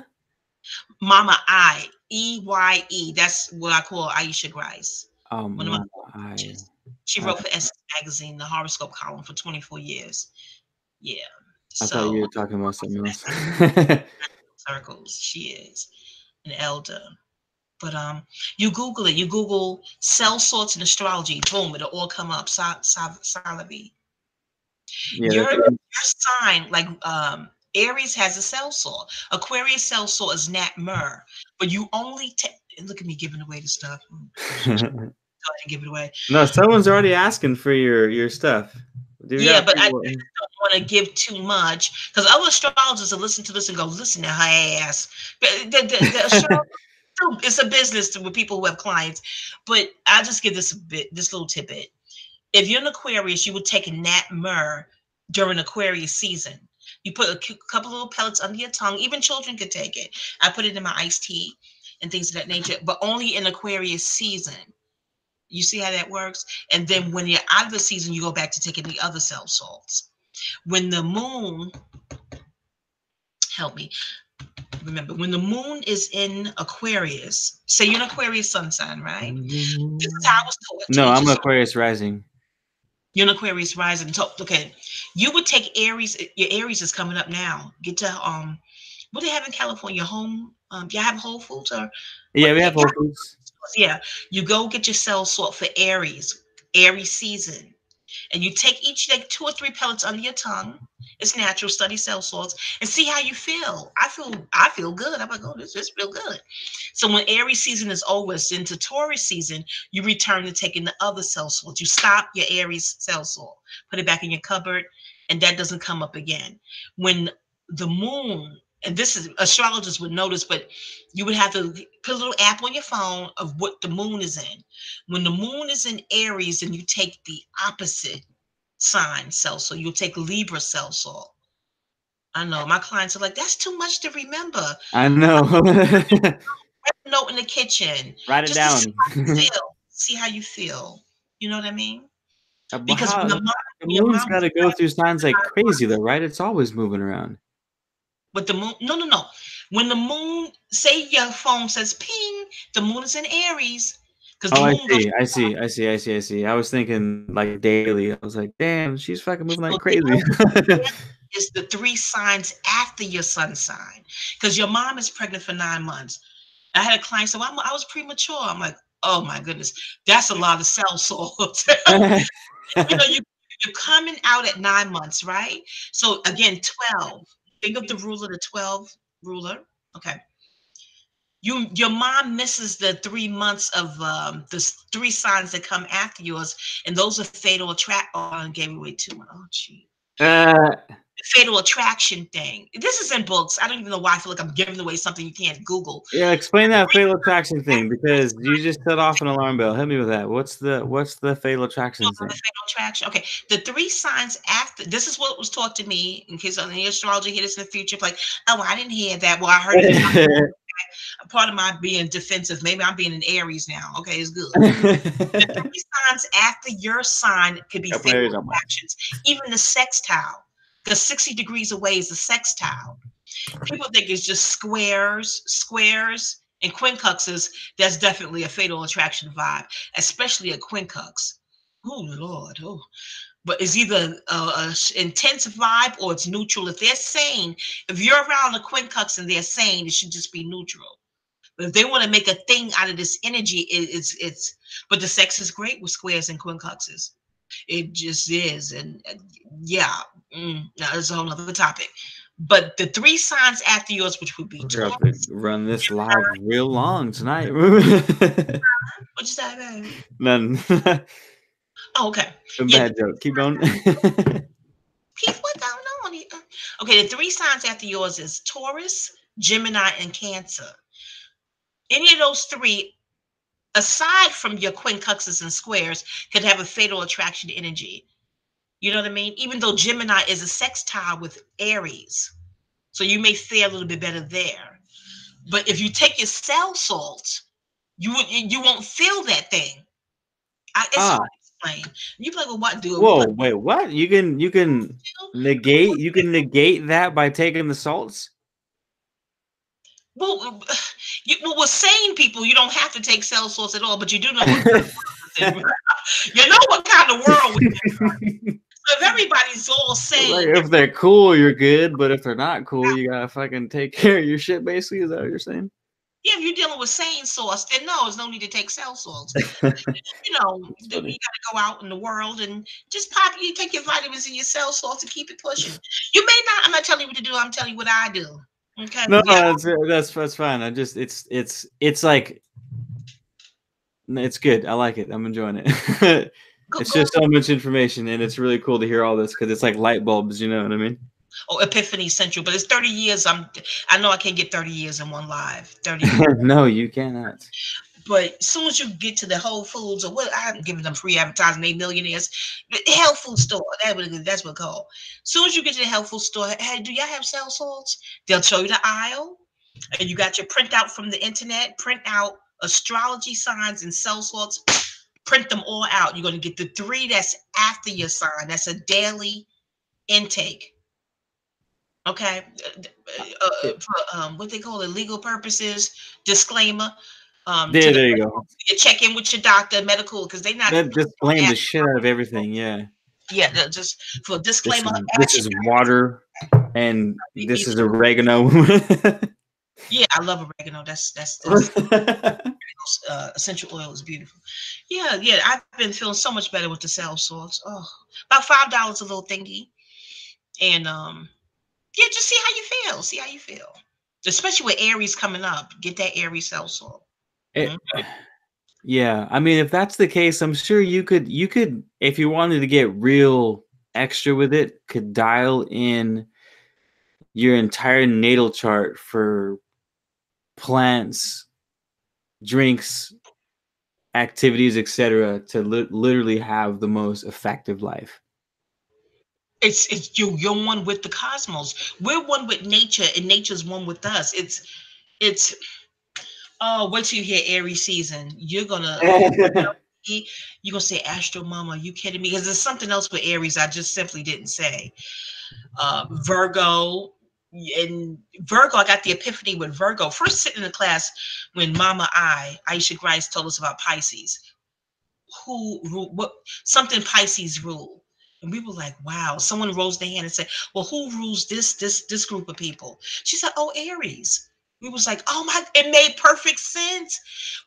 Mama I, EYE. That's what I call Aisha Grice. Oh, One of my Mama Aya. teachers. She I, wrote for Essence Magazine, the horoscope column for 24 years. Yeah. I thought you So were talking about something else. circles, she is an elder. But you Google it. You Google cell sorts and astrology. Boom, it'll all come up. Salabi. Yeah, Your sign, like Aries has a cell sort. Aquarius cell sort is Nat Mer. But you only look at me giving away the stuff. Go ahead and give it away. no, someone's already asking for your stuff. Do we Yeah, got but I people? don't want to give too much because other astrologers will listen to this and go, listen to her ass. But the astrologer, it's a business with people who have clients. But I'll just give this little tidbit. If you're an Aquarius, you would take a Nat Mer during Aquarius season. You put a couple little pellets under your tongue. Even children could take it. I put it in my iced tea and things of that nature, but only in Aquarius season. You see how that works? And then when you're out of the season, you go back to taking the other cell salts. When the moon, help me, remember, when the moon is in Aquarius, say you're an Aquarius sun sign, right? This is how I was taught. No, I'm Aquarius rising. You're an Aquarius rising. So, okay, you would take Aries. Your Aries is coming up now. Get to what do they have in California? Home. Do you have Whole Foods or? Yeah, we have Whole Foods. Yeah, you go get your cell sort for Aries season, and you take each like 2 or 3 pellets under your tongue. It's natural. Study cell sorts and see how you feel. I feel good. I'm like, oh, this feel good. So when Aries season is over, it's into Taurus season, you return to taking the other cell sorts. You stop your Aries cell sort, put it back in your cupboard, and that doesn't come up again. When the moon, and this is astrologers would notice, but you would have to put a little app on your phone of what the moon is in. When the moon is in Aries, then you take the opposite sign cell salt. You'll take Libra cell salt. I know my clients are like, that's too much to remember. I know. Write a note in the kitchen. Write it down. See how you feel. You know what I mean? Because the moon's got to go through signs like crazy, though, right? It's always moving around. But the moon, no. When the moon, say your phone says ping, the moon is in Aries. Oh, I see. I was thinking like daily. I was like, damn, she's fucking moving like crazy. Is the 3 signs after your sun sign. Because your mom is pregnant for 9 months. I had a client say, well, I was premature. I'm like, oh my goodness, that's a lot of cell salts. You're coming out at 9 months, right? So again, 12. Think of the ruler, the 12 ruler. Okay. Your mom misses the 3 months of the 3 signs that come after yours, and those are fatal attract. Oh, I gave away too much. Oh, gee. Fatal attraction thing. This is in books. I don't even know why I feel like I'm giving away something you can't Google. Yeah, explain that fatal attraction thing, because you just set off an alarm bell. Hit me with that. What's the fatal attraction thing? Fatal attraction. Okay, the 3 signs after. This is what was taught to me. In case any astrology hear this in the future, like, oh, I didn't hear that. Well, I heard it. Part of my being defensive. Maybe I'm being an Aries now. Okay, it's good. The 3 signs after your sign could be fatal attractions. Even the sextile. Because 60 degrees away is the sextile. People think it's just squares, and quincunxes. That's definitely a fatal attraction vibe, especially a quincunx. Oh, Lord. Oh. But it's either an intense vibe or it's neutral. If they're sane, if you're around a quincunx and they're sane, it should just be neutral. But if they want to make a thing out of this energy, it's. But the sex is great with squares and quincunxes. It just is, and yeah, that's a whole other topic. But the 3 signs after yours, which would be Taurus, run this live real long tonight. What'd you say, baby? None. Oh, okay. Bad joke. Keep going. Keith, what's going on here? Okay, the 3 signs after yours is Taurus, Gemini, and Cancer. Any of those 3, aside from your quincunxes and squares, could have a fatal attraction energy. You know what I mean? Even though Gemini is a sextile with Aries. So you may fare a little bit better there. But if you take your cell salt, you won't feel that thing. It's hard to explain. You be like, well, what do it? Whoa, wait, what? You can negate that by taking the salts? Well, with sane people, you don't have to take cell salts at all, but you do know what you know what kind of world we live in. So if everybody's all sane, like if they're cool, you're good, but if they're not cool, you gotta fucking take care of your shit. Basically, is that what you're saying? Yeah, if you're dealing with sane source, then no, there's no need to take cell salts. You know, That's you funny. got to go out in the world and just pop. You take your vitamins and your cell salts and keep it pushing. You may not. I'm not telling you what to do. I'm telling you what I do. Okay. No, Yeah. that's fine. I just it's like it's good. I like it. I'm enjoying it. Go, It's go. just so much information, and it's really cool to hear all this because it's like light bulbs. You know what I mean? Oh, Epiphany Central, but it's 30 years. I know I can't get 30 years in one live. 30 years. No, you cannot. But as soon as you get to the Whole Foods or what, I'm giving them free advertising. They millionaires. The health food store. That's what it's called. As soon as you get to the health food store, hey, do y'all have cell salts? They'll show you the aisle, and you got your printout from the internet. Print out astrology signs and cell salts. Print them all out. You're going to get the 3 that's after your sign. That's a daily intake. Okay. It, What they call it, legal purposes, disclaimer. To there the you medical, go. you check in with your doctor, medical, because they not That disclaimed the ask. shit out of everything. Yeah. Yeah, just for disclaimer, This ask your is doctor. water, and Me this is too. oregano. Yeah, I love oregano. That's essential oil is beautiful. Yeah, yeah. I've been feeling so much better with the cell salts. Oh, about $5 a little thingy, and yeah, just see how you feel. See how you feel, especially with Aries coming up. Get that Aries cell salt. It, Mhm. yeah, I mean, if that's the case, I'm sure you could, if you wanted to get real extra with it, could dial in your entire natal chart for plants, drinks, activities, etc., to literally have the most effective life. It's you're one with the cosmos. We're one with nature, and nature's one with us. It's oh, wait till you hear Aries season. You're gonna say Astro Mama. You kidding me? Because there's something else with Aries I just simply didn't say. Virgo. And Virgo, I got the epiphany with Virgo. First sitting in the class when Mama Aisha Grice told us about Pisces. Who rule what something Pisces rule. And we were like, wow. Someone rose their hand and said, well, who rules this group of people? She said, oh, Aries. We was like, oh my, it made perfect sense.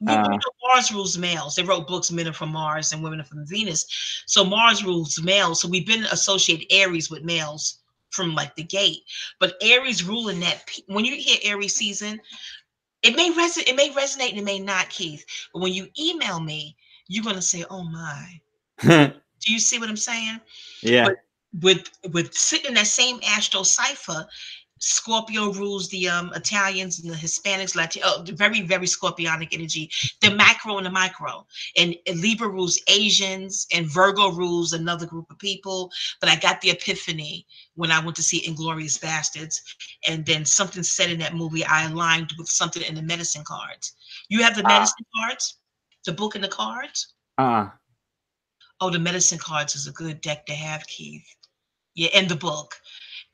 Uh, Mars rules males. They wrote books, Men Are From Mars and Women Are From Venus. So Mars rules males. So we've been associated Aries with males from like the gate. But Aries ruling that, when you hear Aries season, it may resonate and it may not, Keith. But when you email me, you're gonna say, "Oh my." Do you see what I'm saying? But yeah. with sitting in that same Astro cipher, Scorpio rules the Italians and the Hispanics, the very, very scorpionic energy, the macro and the micro. And Libra rules Asians, and Virgo rules another group of people. But I got the epiphany when I went to see Inglorious Bastards. And then something said in that movie, I aligned with something in the medicine cards. You have the Uh, medicine cards, the book and the cards. uh, Oh, the medicine cards is a good deck to have, Keith. Yeah, in the book.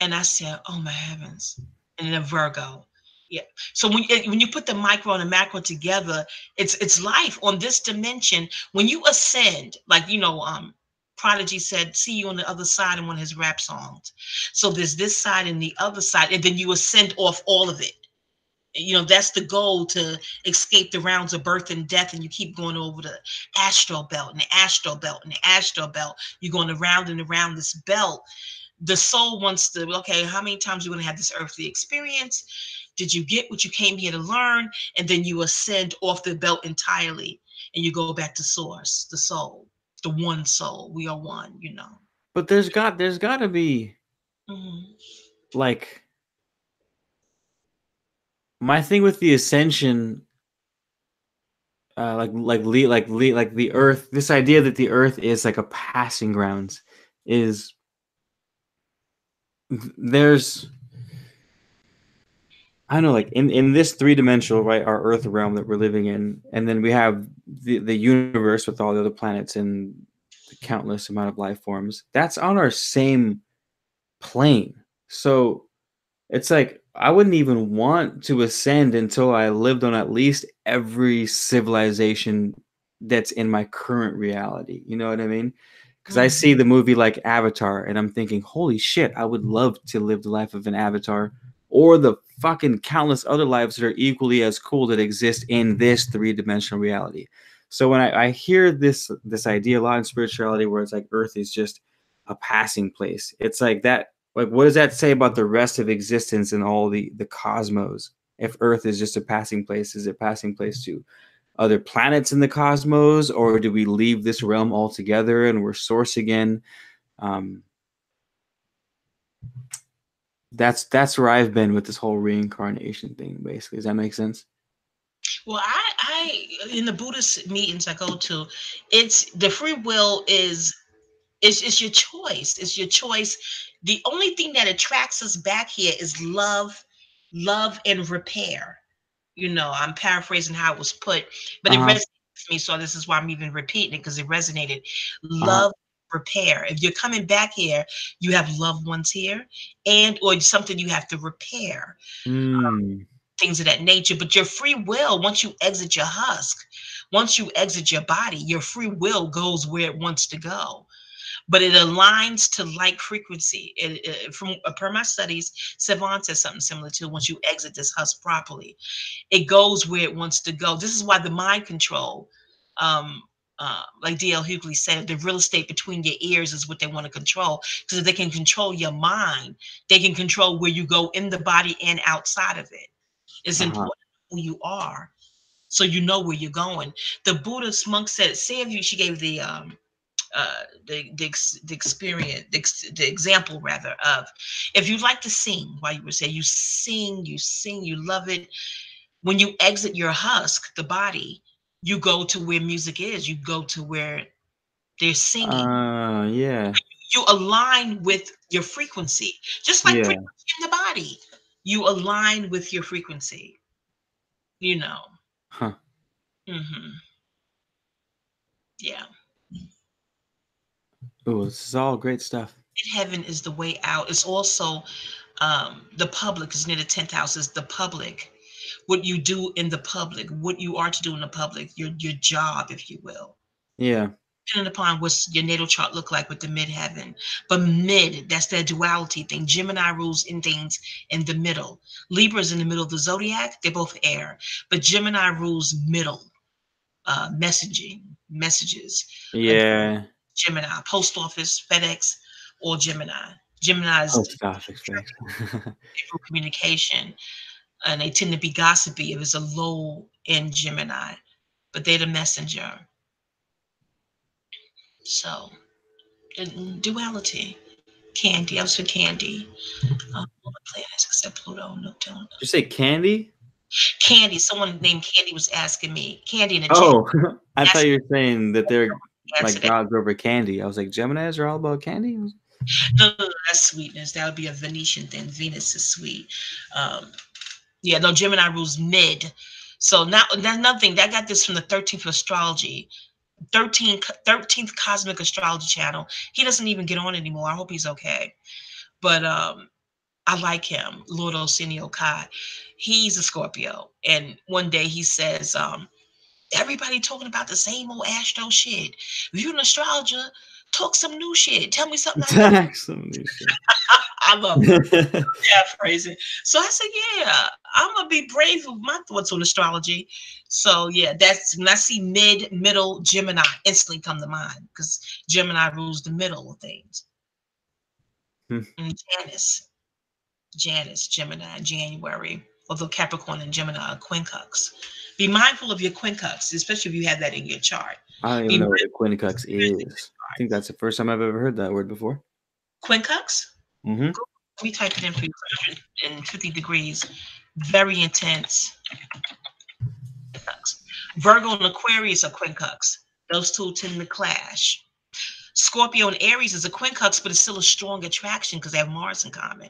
And I said, "Oh my heavens!" And then Virgo, yeah. So when you put the micro and the macro together, it's life on this dimension. When you ascend, like Prodigy said, "See you on the other side" in one of his rap songs. So there's this side and the other side, and then you ascend off all of it. That's the goal, to escape the rounds of birth and death, and you keep going over the astral belt and the astral belt and the astral belt. You're going around and around this belt. The soul wants to, okay, how many times are you going to have this earthly experience? Did you get what you came here to learn? And then you ascend off the belt entirely, and you go back to source, the soul, the one soul. We are one. but there's got to be Mhm. like my thing with the ascension, like the Earth. This idea that the Earth is like a passing grounds is there's I don't know, like in this three-dimensional, right, our Earth realm that we're living in, and then we have the universe with all the other planets and the countless amount of life forms. That's on our same plane. So it's like I wouldn't even want to ascend until I lived on at least every civilization that's in my current reality. You know what I mean? Because I Mhm. see the movie like Avatar, and I'm thinking, holy shit, I would love to live the life of an Avatar or the fucking countless other lives that are equally as cool that exist in this three-dimensional reality. So when I hear this idea a lot in spirituality, where it's like Earth is just a passing place, it's like that. Like, what does that say about the rest of existence and all the cosmos? If Earth is just a passing place, is it passing place to other planets in the cosmos, or do we leave this realm altogether and we're source again? That's where I've been with this whole reincarnation thing, basically. Does that make sense? Well, I in the Buddhist meetings I go to, it's the free will is it's your choice. It's your choice. The only thing that attracts us back here is love and repair. I'm paraphrasing how it was put, but it Uh-huh. resonates with me. So this is why I'm even repeating it, because it resonated. Uh-huh. Love, repair. If you're coming back here, you have loved ones here, and or something you have to repair, Mm. things of that nature. But your free will, once you exit your husk, once you exit your body, your free will goes where it wants to go, but it aligns to like frequency. From per my studies, Savant says something similar to, once you exit this husk properly, it goes where it wants to go. This is why the mind control, like DL Hughley said, the real estate between your ears is what they want to control. Because if they can control your mind, they can control where you go in the body and outside of it. It's Uh-huh. important who you are, so you know where you're going. The Buddhist monk said, say if you, she gave the experience, the example rather, of, if you like to sing, while you were saying, you sing, you love it. When you exit your husk, the body, you go to where music is. You go to where they're singing. Yeah. You align with your frequency, just like Yeah. frequency in the body. You align with your frequency. You know. Huh. Hmm. Yeah. Oh, this is all great stuff. Heaven is the way out. It's also the public is near the 10th house, is the public. What you do in the public, what you are to do in the public, your job, if you will. Yeah. Depending upon what's your natal chart look like with the midheaven. But mid, that's that duality thing. Gemini rules in things in the middle. Libra's in the middle of the zodiac. They're both air. But Gemini rules middle, messages. Yeah. Gemini, post office, FedEx, or Gemini. Gemini is Post office, thanks. communication, and they tend to be gossipy if it's a low in Gemini, but they're the messenger. So, duality. Candy, I was for Candy. All the planets except Pluto, Neptune. Did you say candy? Candy, someone named Candy was asking me. Candy in the chat. Oh, I thought Asked you were saying that they're like answered it. gods over candy. I was like, Geminis are all about candy? No, that's sweetness. That would be a Venetian thing. Venus is sweet. Um, yeah, no, Gemini rules mid. So now that's nothing. That got this from the 13th astrology. 13th Cosmic Astrology channel. He doesn't even get on anymore. I hope he's okay. But I like him, Lord Arsenio Kai. He's a Scorpio. And one day he says, everybody talking about the same old Astro shit. If you're an astrologer, talk some new shit. Tell me something I don't. Some new shit. I love it. Paraphrasing. So I said, yeah, I'm gonna be brave with my thoughts on astrology. So yeah, that's when I see middle Gemini, instantly come to mind, because Gemini rules the middle of things. And Janice, Gemini, January, although Capricorn and Gemini are quincux. Be mindful of your quincux, especially if you have that in your chart. I don't Be even know what a quincux is. I think that's the first time I've ever heard that word before. quincux. Mm-hmm. We type it in for you, 150 degrees, very intense. Virgo and Aquarius are quincux. Those two tend to clash. Scorpio and Aries is a quincux, but it's still a strong attraction because they have Mars in common.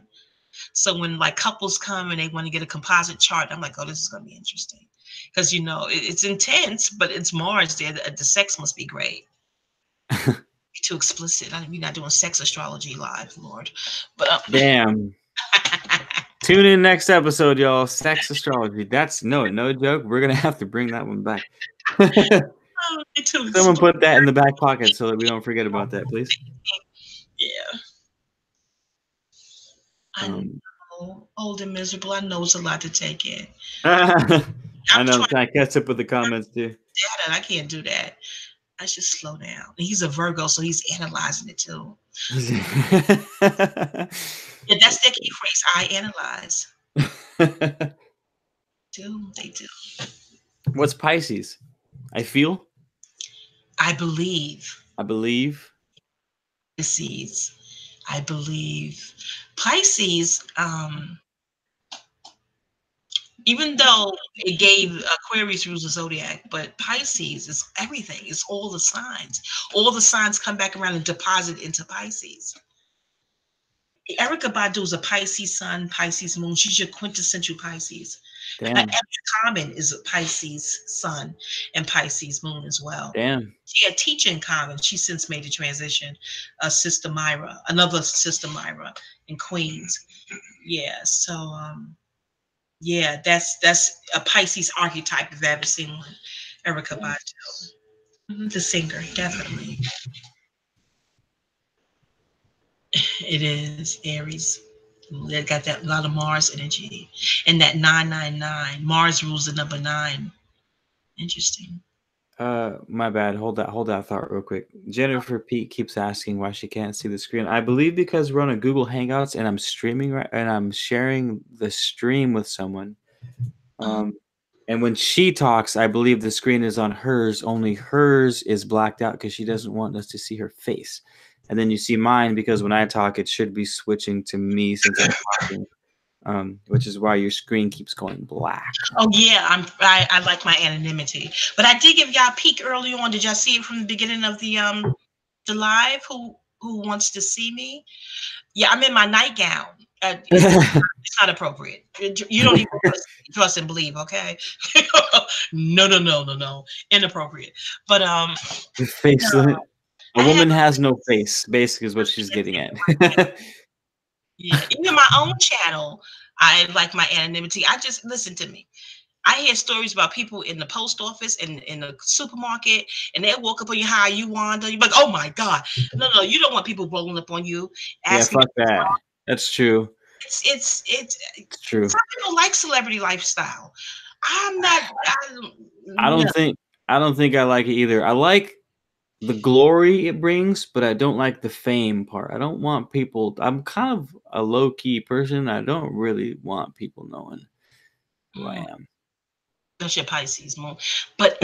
So when like couples come and they want to get a composite chart, I'm like, oh, this is going to be interesting. Because, it's intense, but it's Mars there. The sex must be great. Too explicit. We're not doing sex astrology live, Lord. But Damn. Tune in next episode, y'all. Sex astrology. That's no joke. We're gonna have to bring that one back. Someone put that in the back pocket so that we don't forget about that, please. Yeah. I know. Oh, old and miserable. I know it's a lot to take in. I I'm know. I'm trying trying to catch up with the comments too. that, and I can't do that. I should slow down. And he's a Virgo, so he's analyzing it too. Yeah, that's their key phrase. I analyze. They do. What's Pisces? I feel. I believe. I believe. Pisces. I believe. Pisces, even though it gave Aquarius rules the zodiac, but Pisces is everything. It's all the signs. All the signs come back around and deposit into Pisces. Erica Badu is a Pisces sun, Pisces moon. She's your quintessential Pisces. Damn. Common is a Pisces sun and Pisces moon as well. Damn. She had teaching common. She's since made the transition. Sister Myra, another Sister Myra in Queens. Yeah. So yeah, that's a Pisces archetype if I've ever seen one. Erica Badu. The singer, definitely. It is Aries. They got that lot of Mars energy. And that 999. Mars rules the number 9. Interesting. My bad. Hold that thought real quick. Jennifer Pete keeps asking why she can't see the screen. I believe because we're on a Google Hangouts and I'm streaming and I'm sharing the stream with someone. And when she talks, I believe the screen is on hers. Only hers is blacked out because she doesn't want us to see her face. And then you see mine because when I talk, it should be switching to me since I'm talking, which is why your screen keeps going black. Oh yeah, I like my anonymity, but I did give y'all a peek early on. Did y'all see it from the beginning of the live? Who wants to see me? Yeah, I'm in my nightgown. It's not appropriate. You don't even trust and believe, okay? No, inappropriate. But the face. No. A woman has no face, basically, is what she's getting at. Yeah, even my own channel, I like my anonymity. I just listen to me. I hear stories about people in the post office and in the supermarket, and they walk up on you, "How you Wanda?" You're like, "Oh my God, no, you don't want people rolling up on you." Yeah, fuck that. That's true. It's true. Some people like celebrity lifestyle. I'm not. I don't think I like it either. I like the glory it brings, but I don't like the fame part. I don't want people. I'm kind of a low key person. I don't really want people knowing who I am. That's your Pisces moon, but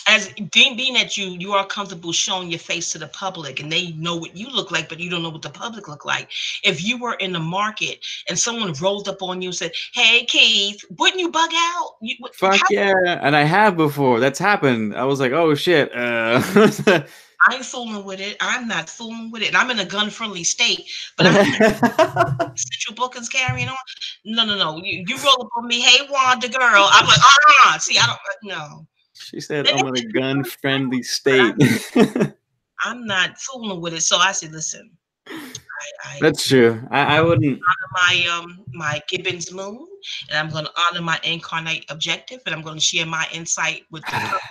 as being that you are comfortable showing your face to the public and they know what you look like, but you don't know what the public look like. If you were in the market and someone rolled up on you and said, "Hey Keith," wouldn't you bug out? Fuck yeah. And I have before. That's happened. I was like, oh shit. I ain't fooling with it. I'm not fooling with it. And I'm in a gun-friendly state, but I'm central bookings carrying on. No. You roll up on me, "Hey Wanda girl." I'm like, see, I don't know. She said, "I'm in a gun-friendly state." I'm not fooling with it. So I said, listen. That's true. I wouldn't honor my Gibbons moon, and I'm going to honor my incarnate objective, and I'm going to share my insight with the public.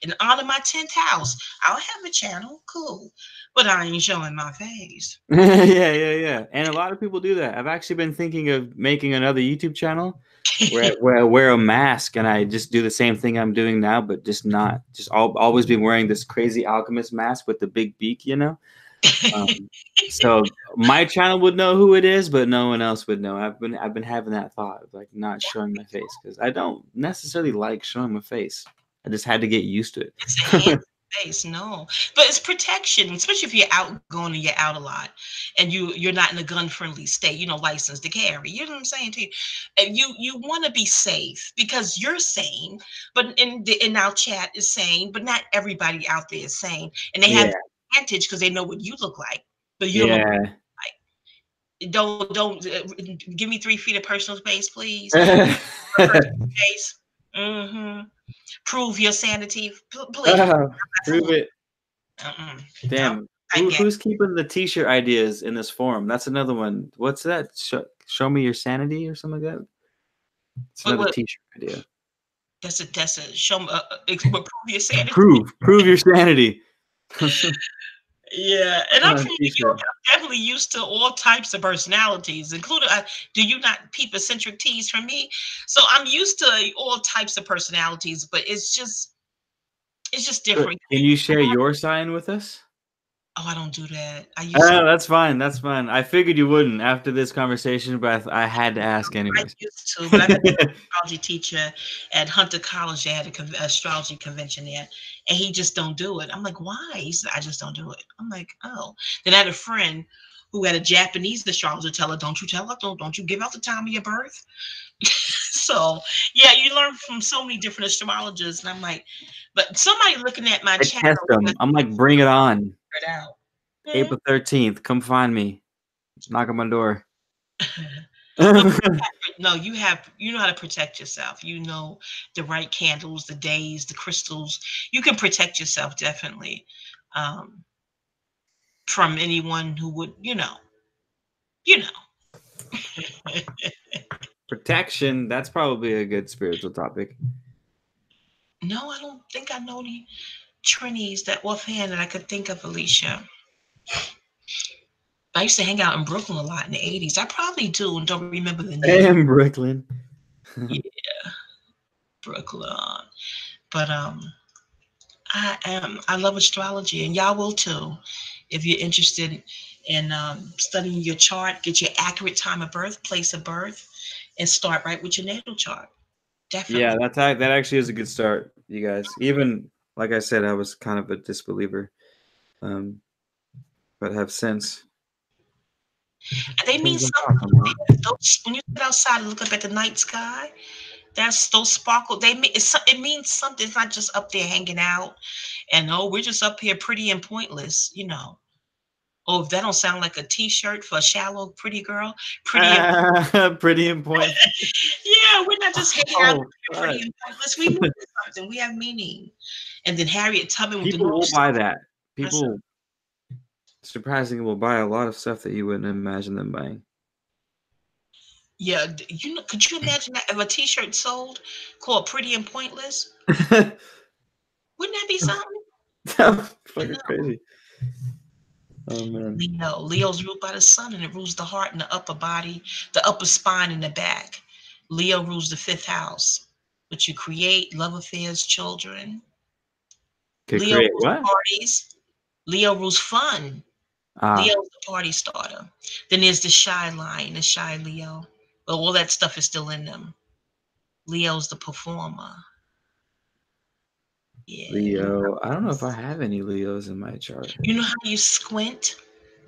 And honor my 10th house. I'll have a channel, cool, but I ain't showing my face. Yeah. And a lot of people do that. I've actually been thinking of making another YouTube channel where I wear a mask and I just do the same thing I'm doing now, but just always be wearing this crazy alchemist mask with the big beak, you know? So my channel would know who it is, but no one else would know. I've been having that thought of like not showing my face because I don't necessarily like showing my face. I just had to get used to it. It's a handsome face, no, but it's protection, especially if you're outgoing and you're out a lot, and you're not in a gun-friendly state, licensed to carry. You know what I'm saying to you? And you want to be safe because you're sane, but in our chat is sane, but not everybody out there is sane, and they have advantage because they know what you look like, but you don't know what you look like. Don't give me 3 feet of personal space, please. Space. Prove your sanity, please. Prove it. Damn. Who's keeping the t-shirt ideas in this forum? That's another one. What's that? Show me your sanity or something like that. It's another t-shirt idea. That's a show me. Prove your sanity. Prove your sanity. Yeah, and I'm from New York. T-shirt. I'm definitely used to all types of personalities, including. Do you not peep eccentric teas from me? So I'm used to all types of personalities, but it's just different. Can you share your sign with us? Oh, I don't do that. I used to. That's fine. That's fine. I figured you wouldn't after this conversation, but I had to ask I anyways. used to, but I met an astrology teacher at Hunter College. They had a astrology convention there, and he just don't do it. I'm like, why? He said, I just don't do it. I'm like, oh. Then I had a friend who had a Japanese astrologer tell her, don't you tell her, don't you give out the time of your birth. So yeah, you learn from so many different astrologers, and I'm like, but somebody looking at my I channel test them. I'm like, bring it on. figured it out. Hmm. April 13th. Come find me. Knock on my door. But no, you know how to protect yourself. You know the right candles, the days, the crystals. You can protect yourself definitely um, from anyone who would, you know. Protection. That's probably a good spiritual topic. No, I don't think I know any Trinis that offhand that I could think of, Alicia. I used to hang out in Brooklyn a lot in the 80s. I probably do and don't remember the name. Damn, Brooklyn. Yeah, Brooklyn. But I love astrology, and y'all will too. If you're interested in studying your chart, get your accurate time of birth, place of birth, and start right with your natal chart. Yeah, Definitely. that actually is a good start, you guys. Even like I said, I was kind of a disbeliever, um, but have since. They mean Depends on something. top on that. Those, when you sit outside and look up at the night sky, that's those sparkle. They mean it means something. It's not just up there hanging out, and oh, we're just up here pretty and pointless, you know. Oh, if that don't sound like a T-shirt for a shallow, pretty girl, pretty and Pretty important. yeah, we're not just hanging out Oh, here God. pretty and pointless. We mean something. We have meaning. And then Harriet Tubman with the People North will buy Star. that. That's People surprisingly will buy a lot of stuff that you wouldn't imagine them buying. yeah. You know, could you imagine that if a T-shirt sold called "Pretty and Pointless"? Wouldn't that be something? You Fucking know, crazy. Oh man. Leo's ruled by the sun, and it rules the heart and the upper body, the upper spine and the back. Leo rules the fifth house, which you create, love affairs, children. Could Leo create rules what? parties. Leo rules fun. Ah, Leo's the party starter. Then there's the shy lion, the shy Leo. But all that stuff is still in them. Leo's the performer. Yeah. Leo. I don't know if I have any Leos in my chart. You know how you squint?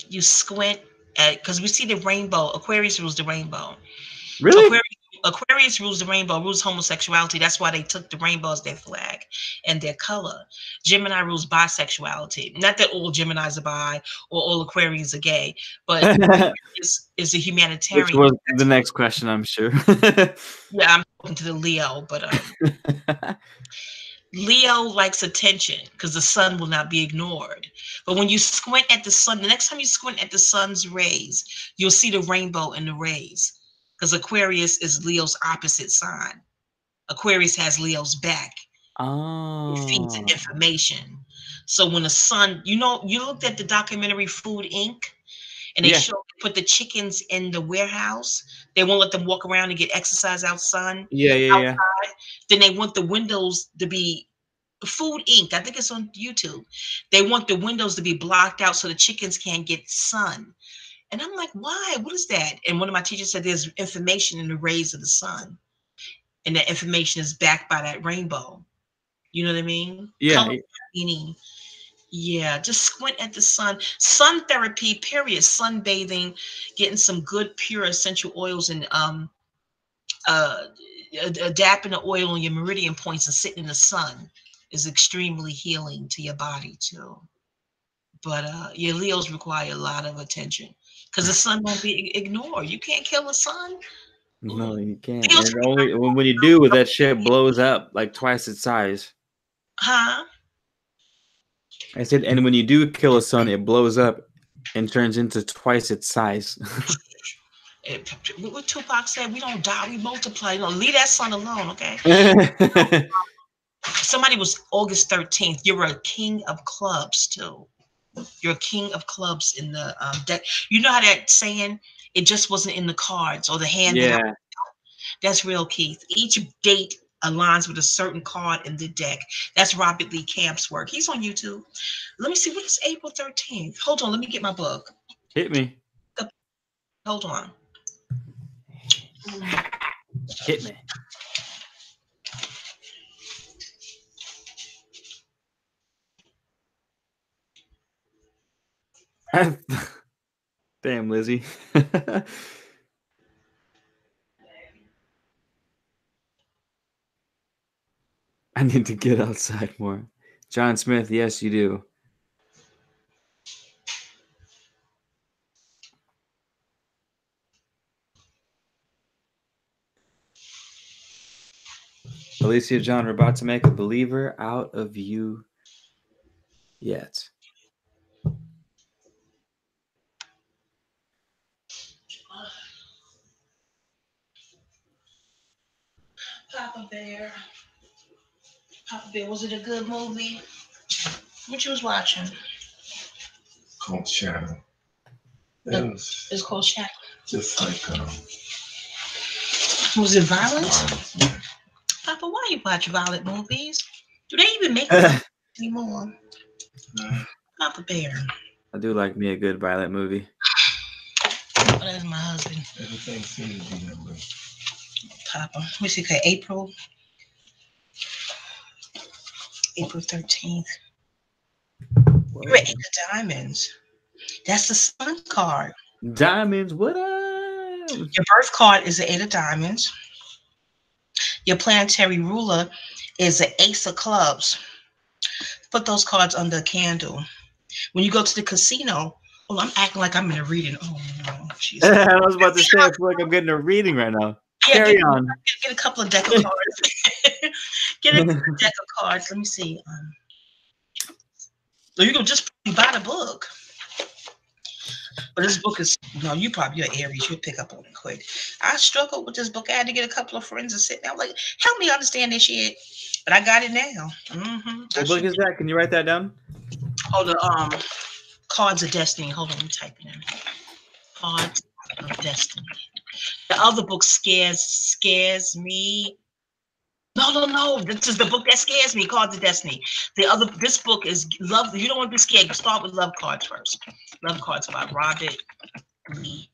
You squint at because we see the rainbow. Aquarius rules the rainbow. Really? Aquarius, Aquarius rules the rainbow, rules homosexuality. That's why they took the rainbow as their flag and their color. Gemini rules bisexuality. Not that all Geminis are bi or all Aquarians are gay, but is a Which humanitarian. was the next question, I'm sure. Yeah, I'm talking to the Leo, but Leo likes attention because the sun will not be ignored. But when you squint at the sun, the next time you squint at the sun's rays, you'll see the rainbow in the rays. Because Aquarius is Leo's opposite sign. Aquarius has Leo's back. It feeds Oh. information. So when the sun, you looked at the documentary Food Inc. and they Yeah. put the chickens in the warehouse. They won't let them walk around and get exercise outside. Yeah. Then they want the windows to be Food Inc. I think it's on YouTube. They want the windows to be blocked out so the chickens can't get sun. And I'm like, why? What is that? And one of my teachers said there's information in the rays of the sun. And that information is backed by that rainbow. You know what I mean? Yeah. Color meaning. Yeah, just squint at the sun. Sun therapy, period. Sunbathing, getting some good pure essential oils and uh adapting the oil on your meridian points and sitting in the sun is extremely healing to your body too. But your Leos require a lot of attention because the sun won't be ignored. You can't kill the sun. No, Mm. you can't. Leos, And only when you do, that shit blows up like twice its size. huh? I said, and when you do kill a sun, it blows up and turns into twice its size. What Tupac said, we don't die, we multiply. Leave that sun alone, okay? Somebody was August 13th. You're a king of clubs too. You're a king of clubs in the deck. You know how that saying, it just wasn't in the cards or the hand that I, Yeah. that's real, Keith. Each date aligns with a certain card in the deck. That's Robert Lee Camp's work. He's on YouTube. Let me see, what is April 13th? Hold on, let me get my book. Hit me. Hold on. Hit me. Damn, Lizzie. I need to get outside more. John Smith, yes, you do. Alicia John, we're about to make a believer out of you yet. Papa Bear. Papa Bear, was it a good movie? What you was watching? Called Shadow. It's called Shadow. Just like Was it violent? Papa, why you watch violent movies? Do they even make them anymore? Papa Bear. I do like me a good violent movie. Oh, that's my husband. Everything seems to be that way. Papa. Let me see. Okay, April 13th. You're at 8 of Diamonds. That's the Sun card. Diamonds, what up? Your birth card is the 8 of Diamonds. Your planetary ruler is the Ace of Clubs. Put those cards under a candle. When you go to the casino, oh, I'm acting like I'm in a reading. Oh no, Jesus. I was about to say, I feel like I'm getting a reading right now. Yeah, Carry on. Get a couple of deck of cards. Get a deck of cards. Let me see. You can just buy the book. But this book is, no, you're Aries. You'll pick up on it quick. I struggled with this book. I had to get a couple of friends to sit down. Like, help me understand this shit. But I got it now. What book is that? Can you write that down? Oh, the Cards of Destiny. Hold on, let me type it in. Cards of Destiny. The other book scares me. No. This is the book that scares me, Cards of Destiny. This book is love. You don't want to be scared. You start with Love Cards first. Love Cards by Robert Lee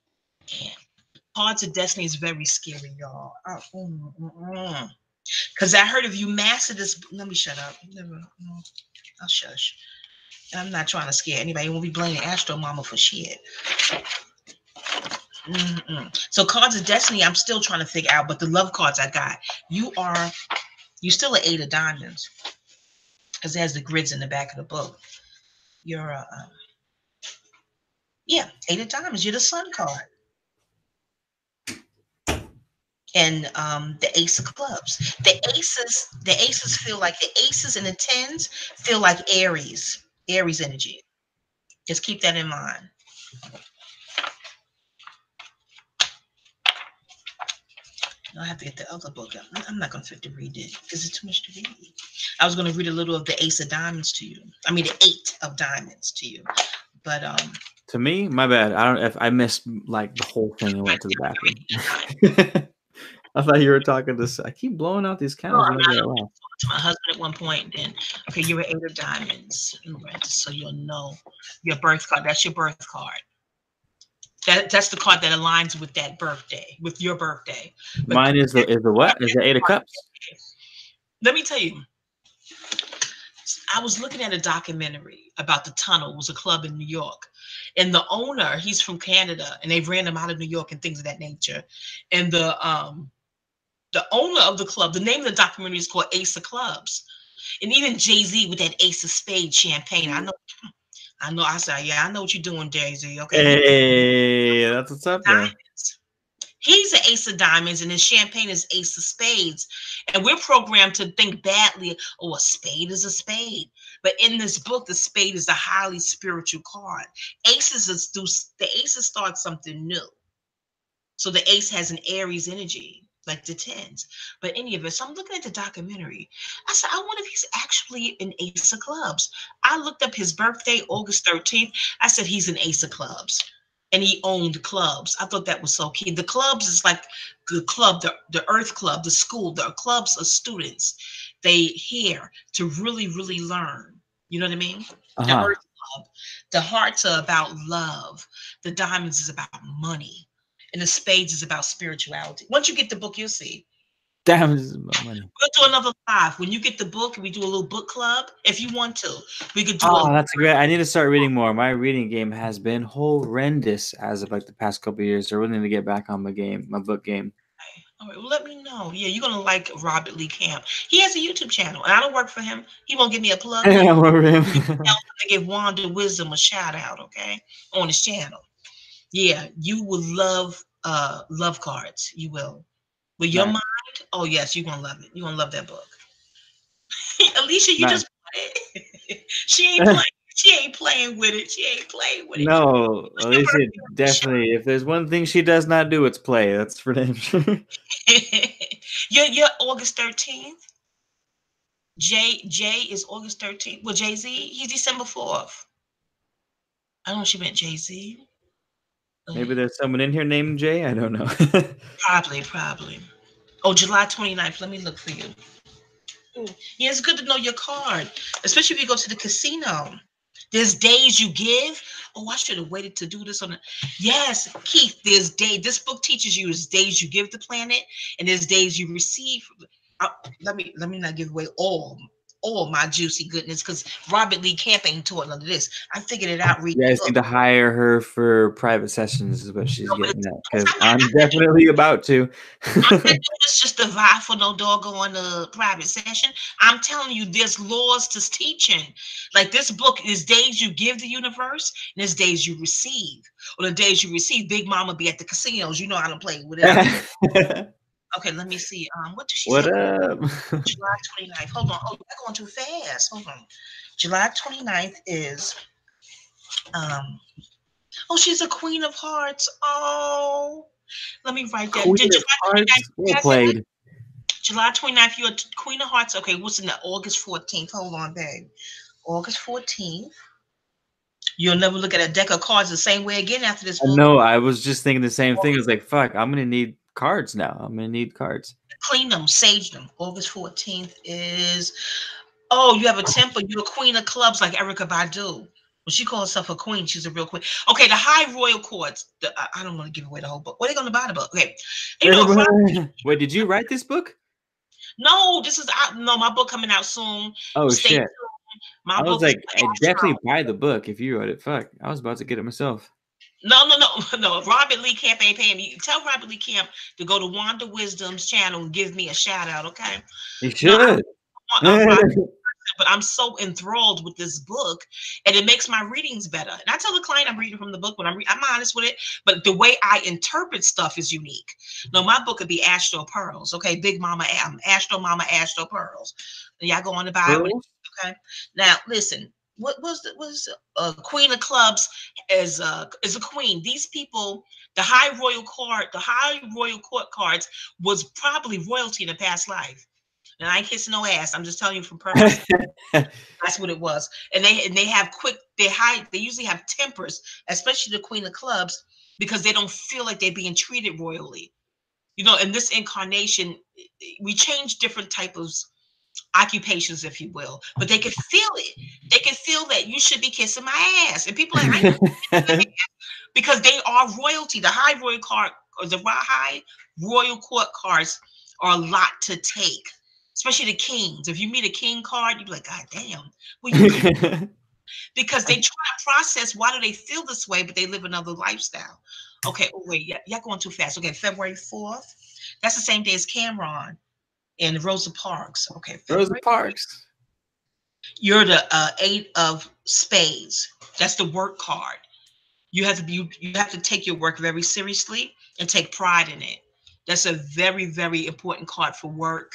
Camp. Cards of Destiny is very scary, y'all. Because I heard if you master this, let me shut up. I'll shush. And I'm not trying to scare anybody. Won't be blaming AstroMama for shit. So Cards of Destiny, I'm still trying to figure out, but the love cards I got, you still an 8 of Diamonds, because it has the grids in the back of the book. You're yeah, 8 of Diamonds. You're the Sun card, and the Ace of Clubs. The aces feel like the aces and the tens feel like Aries energy. Just keep that in mind. I have to get the other book up. I'm not going to fit to read it because it's too much to read. I was going to read a little of the Ace of Diamonds to you. I mean, the 8 of Diamonds to you. But to me, my bad. I don't. If I missed like the whole thing and went to the bathroom. I thought you were talking to. I keep blowing out these candles. I talked to my husband at one point. Then, okay, you're an 8 of Diamonds, so you'll know your birth card. That's your birth card. That's the card that aligns with that birthday, with your birthday. But mine is the what? Is the 8 of Cups? Let me tell you. I was looking at a documentary about the tunnel. It was a club in New York. And the owner, he's from Canada, and they ran him out of New York and things of that nature. And the owner of the club, the name of the documentary is called Ace of Clubs. And even Jay-Z with that Ace of Spades champagne. I know. I said, yeah, I know what you're doing, Jay-Z. Okay. Hey, that's what's up there. He's an Ace of Diamonds, and his champagne is Ace of Spades. And we're programmed to think badly, oh, a spade is a spade. But in this book, the spade is a highly spiritual card. The aces start something new. So the ace has an Aries energy. like the tens. But any of it. So I'm looking at the documentary. I said, I wonder if he's actually an ace of clubs. I looked up his birthday, August 13th. I said he's an ace of clubs. And he owned clubs. I thought that was so key. The clubs is like the club, the Earth Club, the school, the clubs of students. They here to really, really learn. You know what I mean? The Earth Club. The hearts are about love. The diamonds is about money. And the spades is about spirituality. Once you get the book, you'll see. Damn, this is about money. We'll do another live. When you get the book, we do a little book club. If you want to, we could do Oh, that's great. I need to start reading more. My reading game has been horrendous as of like the past couple of years. So I really need to get back on my book game. All right, well, let me know. Yeah, you're gonna like Robert Lee Camp. He has a YouTube channel, and I don't work for him. He won't give me a plug. I remember him. Tell him to give Wanda Wisdom a shout out, okay, on his channel. Yeah, you will love love cards. You will. With your Nice. mind, oh yes, you're gonna love it. You're gonna love that book. Alicia, you Nice. just bought it. She ain't playing. She ain't playing with it. She ain't playing with it. No, Alicia, definitely. If there's one thing she does not do, it's play. That's for damn sure. You're August 13th. Jay is August 13th. Well, Jay-Z, he's December 4th. I don't know if she meant Jay-Z. Maybe there's someone in here named Jay. I don't know. Probably. Oh, July 29th. Let me look for you. Ooh. Yeah, it's good to know your card, especially if you go to the casino. There's days you give. Oh, I should have waited to do this on the. Yes, Keith. There's day. This book teaches you is days you give the planet, and there's days you receive. Let me not give away all my juicy goodness because Robert Lee Camp ain't taught none of this. I figured it out. You guys need to hire her for private sessions, is what she's getting at. Because I'm definitely about to. I'm not doing this just to vie for no doggone private session. I'm telling you, there's laws to teaching. Like this book is days you give the universe, and there's days you receive. Or the days you receive, Big Mama be at the casinos. You know how to play with it. Okay, let me see. What does she say? What up? July 29th. Hold on. Oh, you're going too fast. Hold on. July 29th is oh, she's a Queen of Hearts. Oh, let me write that. Queen of Hearts. Well played. July 29th, you're a Queen of Hearts. Okay, what's in the August 14th? Hold on, babe. August 14th. You'll never look at a deck of cards the same way again after this. No, I was just thinking the same thing. I was like, fuck, I'm going to need cards now. I'm going to need cards. Clean them, sage them. August 14th is, oh, you have a temper. You're a queen of clubs like Erykah Badu. When she calls herself a queen, she's a real queen. Okay, the high royal courts. I don't want to give away the whole book. What are they going to buy the book? Okay. You know, wait, did you write this book? No, this is out. No, my book coming out soon. Oh, shit. Tuned. I was like, I definitely buy the book if you wrote it. Fuck, I was about to get it myself. No. Robert Lee Camp ain't paying me. Tell Robert Lee Camp to go to Wanda Wisdom's channel and give me a shout out, okay? He should. But I'm so enthralled with this book, and it makes my readings better. And I tell the client I'm reading from the book when I'm honest with it, but the way I interpret stuff is unique. No, my book would be Astro Pearls, okay? Big Mama, AstroMama, Astro Pearls. Y'all go on to buy it, okay? Now, listen. What was Queen of Clubs is a queen. These people, the high royal court cards was probably royalty in a past life. And I ain't kissing no ass. I'm just telling you from purpose. That's what it was. And they have they usually have tempers, especially the Queen of Clubs, because they don't feel like they're being treated royally. You know, in this incarnation, we change different types of occupations, if you will, but they can feel it. They can feel that you should be kissing my ass. And people are like, because they are royalty. The high royal card or the high royal court cards are a lot to take. Especially the kings. If you meet a king card, you'd be like, God damn. Well, because they try to process why do they feel this way, but they live another lifestyle. Okay, oh wait, y'all going too fast. Okay, February 4th. That's the same day as Cameron and Rosa Parks. Okay, Rosa Parks. You're the 8 of spades. That's the work card. You have to take your work very seriously and take pride in it. That's a very, very important card for work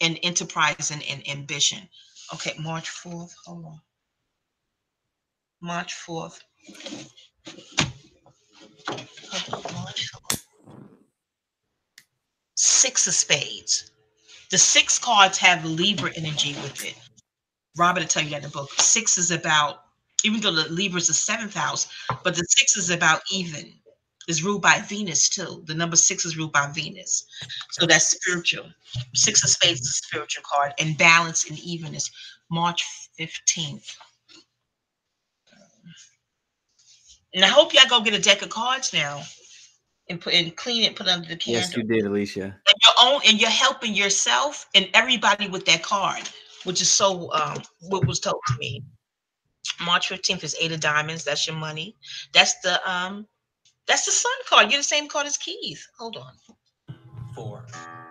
and enterprise and ambition. Okay, March 4th. Hold on. March 4th. March 4th. Six of spades. The six cards have Libra energy with it. Robert will tell you that in the book. Six is about, even though the Libra is the seventh house, but the six is about even. It's ruled by Venus too. The number six is ruled by Venus. So that's spiritual. Six of spades is a spiritual card. And balance and evenness. March 15th. And I hope y'all go get a deck of cards now and put and clean it, put under the candle. Yes, you did, Alicia. And your own, and you're helping yourself and everybody with that card, which is so what was told to me. March 15th is 8 of diamonds. That's your money. That's the sun card. You're the same card as Keith. Hold on. 4,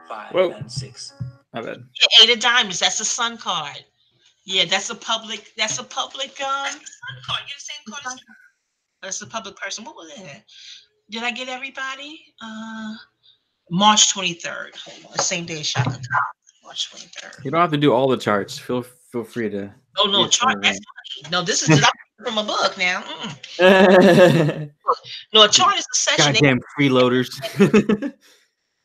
5, Whoa. and 6. My bad. Yeah, 8 of diamonds. That's the sun card. Yeah, that's a public sun card. You're the same card as that's a public person. What was it? Did I get everybody? March 23rd. Hold on. Same day as Shaka Khan. March 23rd. You don't have to do all the charts. Feel free to. Oh no, chart. That's no. This is from a book now. No, a chart is a session. Goddamn freeloaders.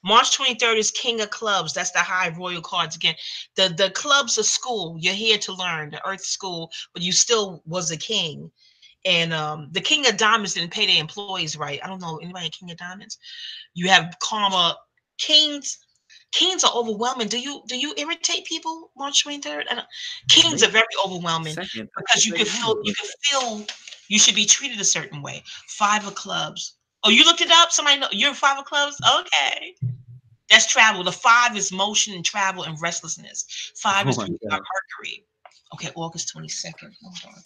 March 23rd is King of Clubs. That's the high royal cards again. The clubs are school. You're here to learn the Earth school, but you still was a king. And the King of Diamonds didn't pay their employees right. I don't know anybody King of Diamonds. You have karma. Kings are overwhelming. Do you irritate people? March 23rd. Kings are very overwhelming because you can feel you should be treated a certain way. 5 of clubs. Oh, you looked it up? Somebody know you're 5 of clubs? Okay. That's travel. The 5 is motion and travel and restlessness. 5 is Mercury. Okay, August 22nd. Hold on.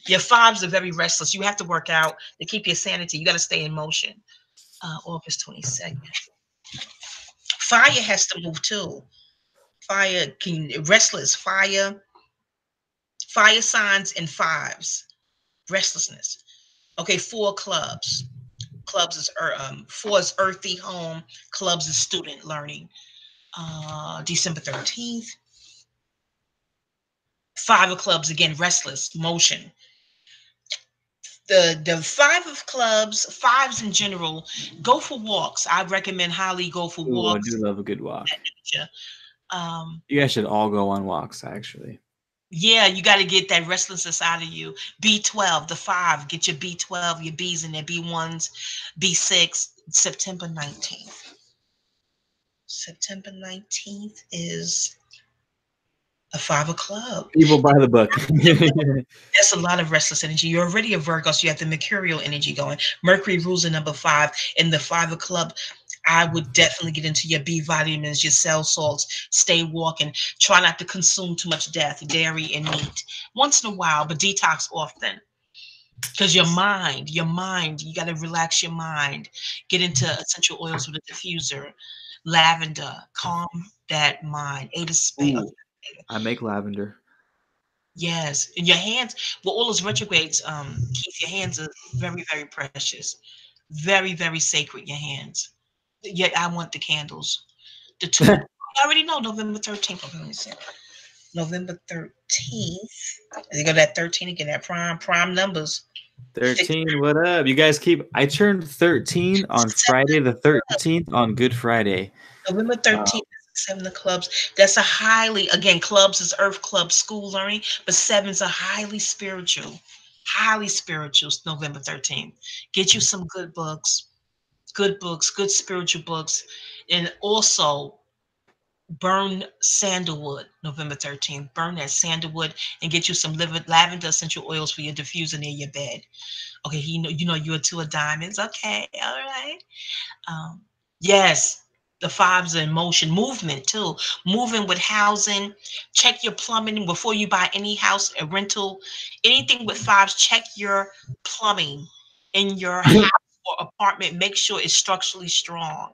Your 5s are very restless. You have to work out to keep your sanity. You got to stay in motion. August 22nd. Fire has to move too. Fire can restless. Fire signs and 5s. Restlessness. Okay, 4 clubs. Clubs is 4 is earthy home. Clubs is student learning. December 13th. 5 of clubs again, restless, motion. The 5 of clubs, 5s in general, go for walks. I recommend highly go for walks. I do love a good walk. You guys should all go on walks, actually. Yeah, you got to get that restlessness out of you. B12, the 5, get your B12, your Bs in there, B1s, B6, September 19th. September 19th is a 5 of club. People buy the book. That's a lot of restless energy. You're already a Virgo, so you have the mercurial energy going. Mercury rules the number 5. In the 5 of club, I would definitely get into your B vitamins, your cell salts, stay walking. Try not to consume too much dairy and meat. Once in a while, but detox often. Because your mind, you got to relax your mind. Get into essential oils with a diffuser. Lavender, calm that mind. 8 of spades. I make lavender. Yes, and your hands. Well, all those retrogrades, Keith, your hands are very, very precious, very, very sacred. Your hands. Yet I want the candles. The 2. I already know November 13th. Okay, let me see. November 13th. They got that 13 again. That prime numbers. 13. What up? You guys keep. I turned 13 on Friday the 13th on Good Friday. November 13th. 7 of clubs. That's a highly, again, clubs is earth club, school learning, but 7s are highly spiritual. Highly spiritual. November 13th. Get you some good books, good spiritual books. And also burn sandalwood. November 13th. Burn that sandalwood and get you some lavender essential oils for your diffuser near your bed. Okay, you know you're 2 of diamonds. Okay, all right. Yes. The 5s are in motion, movement too. Moving with housing. Check your plumbing before you buy any house, a rental, anything with 5s. Check your plumbing in your house or apartment. Make sure it's structurally strong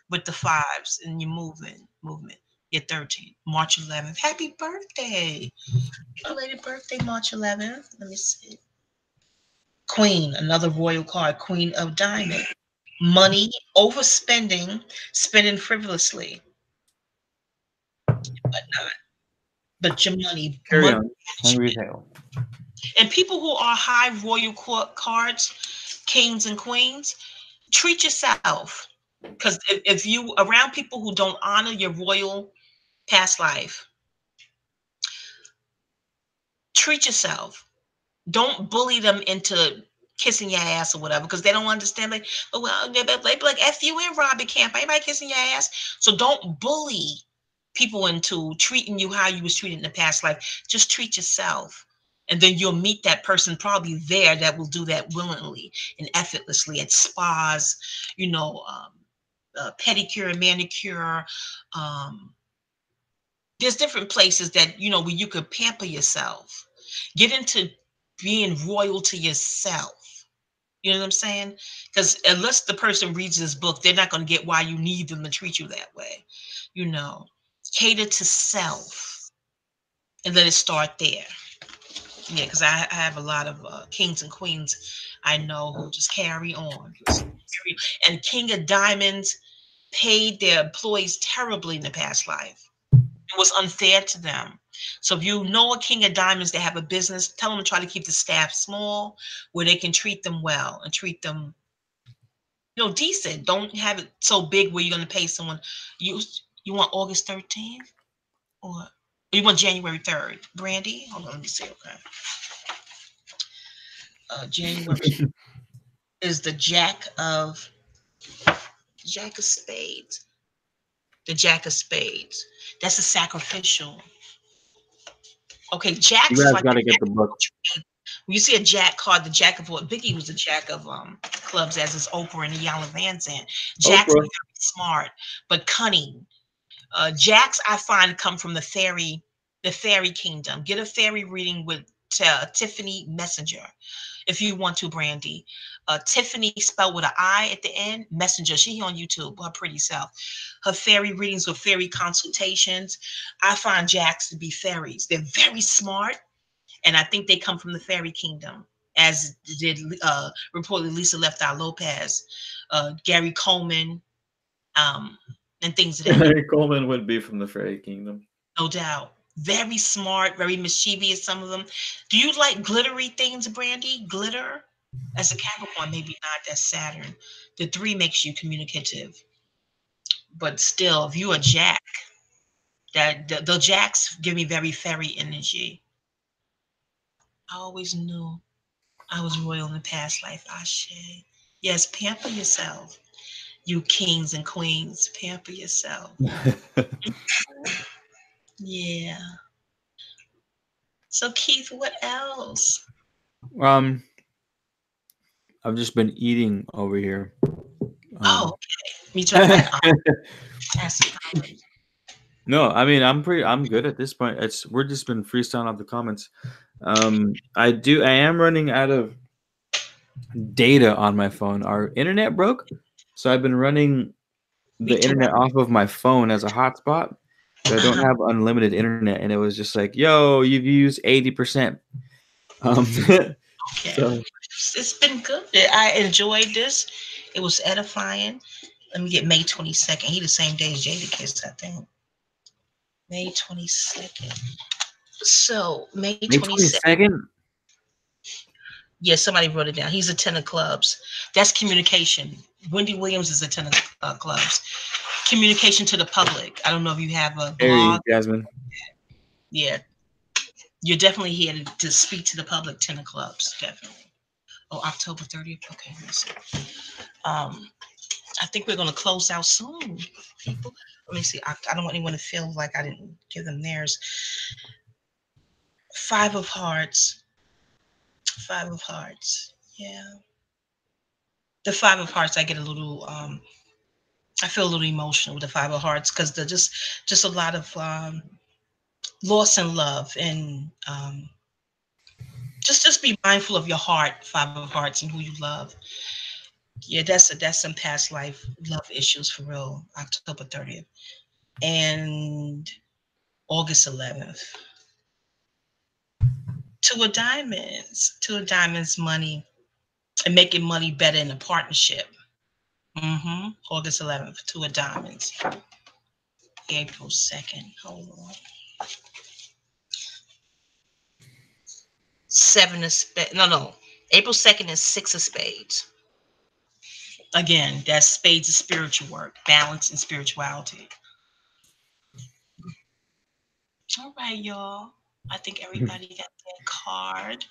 with the 5s and your movement. You're 13, March 11th. Happy birthday! Belated birthday, March 11th. Let me see. Queen, another royal card. Queen of Diamonds. Money, overspending, spending frivolously, but your money. Carry on. Hungry hell. And people who are high royal cards, kings and queens, treat yourself. Because if you around people who don't honor your royal past life, treat yourself. Don't bully them into kissing your ass or whatever, because they don't understand. Like, oh, well, they be like, F you in Robbie Camp. Anybody kissing your ass? So don't bully people into treating you how you was treated in the past life. Just treat yourself. And then you'll meet that person probably there that will do that willingly and effortlessly at spas, you know, pedicure and manicure. There's different places that, you know, where you could pamper yourself. Get into being royal to yourself. You know what I'm saying? Because unless the person reads this book, they're not going to get why you need them to treat you that way. You know, cater to self and let it start there. Yeah, because I have a lot of kings and queens I know who just carry on. And King of Diamonds paid their employees terribly in the past life. It was unfair to them. So if you know a King of Diamonds, they have a business, tell them to try to keep the staff small where they can treat them well and treat them, you know, decent. Don't have it so big where you're going to pay someone. You want August 13th or you want January 3rd? Brandy? Hold on, let me see. Okay. January is the Jack of Spades. The Jack of Spades. That's a sacrificial. Okay, You Jacks is guys like got the to get the book. when you see a Jack card, the Jack of what Biggie was the Jack of clubs, as is Oprah and Iyanla Vanzant. Jacks are Oprah. very smart but cunning. Jacks I find come from the fairy kingdom. Get a fairy reading with Tiffany Messenger if you want to, Brandy. Tiffany spelled with an I at the end. Messenger. She on YouTube. Her pretty self. Her fairy readings or fairy consultations. I find Jacks to be fairies. They're very smart, and I think they come from the fairy kingdom, as did reportedly Lisa Left Eye Lopez, Gary Coleman, and things of that nature. Harry Coleman would be from the Fairy Kingdom. No doubt. Very smart, very mischievous, some of them. Do you like glittery things, Brandy? Glitter? As a Capricorn, maybe not. That's Saturn. The 3 makes you communicative. But still, if you a Jack, that the Jacks give me very fairy energy. I always knew I was royal in the past life. Ashe. Yes, pamper yourself. You kings and queens, pamper yourself. Yeah. So Keith, what else? Um, I've just been eating over here. Oh, okay. Me too. That's No, I mean I'm good at this point. We're just been freestyling off the comments. I am running out of data on my phone. Our internet broke, so I've been running the internet off of my phone as a hotspot. So I don't have unlimited internet, and it was just like, yo, you've used 80%. Okay. So It's been good. I enjoyed this. It was edifying. Let me get May 22nd. He the same day as Jadakiss, I think. May 22nd. So May May 22nd. 22nd. Yeah, somebody wrote it down. He's a 10 of clubs. That's communication. Wendy Williams is a 10 of clubs. Communication to the public. I don't know if you have a There you blog. go, Jasmine. Yeah. You're definitely here to speak to the public, 10 of clubs, definitely. Oh, October 30th. Okay, let me see. I think we're going to close out soon, people. Let me see. I don't want anyone to feel like I didn't give them theirs. 5 of Hearts. 5 of Hearts. Yeah. The 5 of Hearts, I get a little, I feel a little emotional with the 5 of Hearts because they're just a lot of loss and love, and just be mindful of your heart, 5 of Hearts, and who you love. Yeah, that's some past life love issues for real. October 30th and August 11th. 2 of Diamonds. 2 of Diamonds, money and making money better in a partnership. August 11th, 2 of Diamonds. April 2nd. Hold on. 7 of Spades. No. April 2nd is 6 of Spades. Again, that's spades of spiritual work, balance and spirituality. All right, y'all. I think everybody got their card.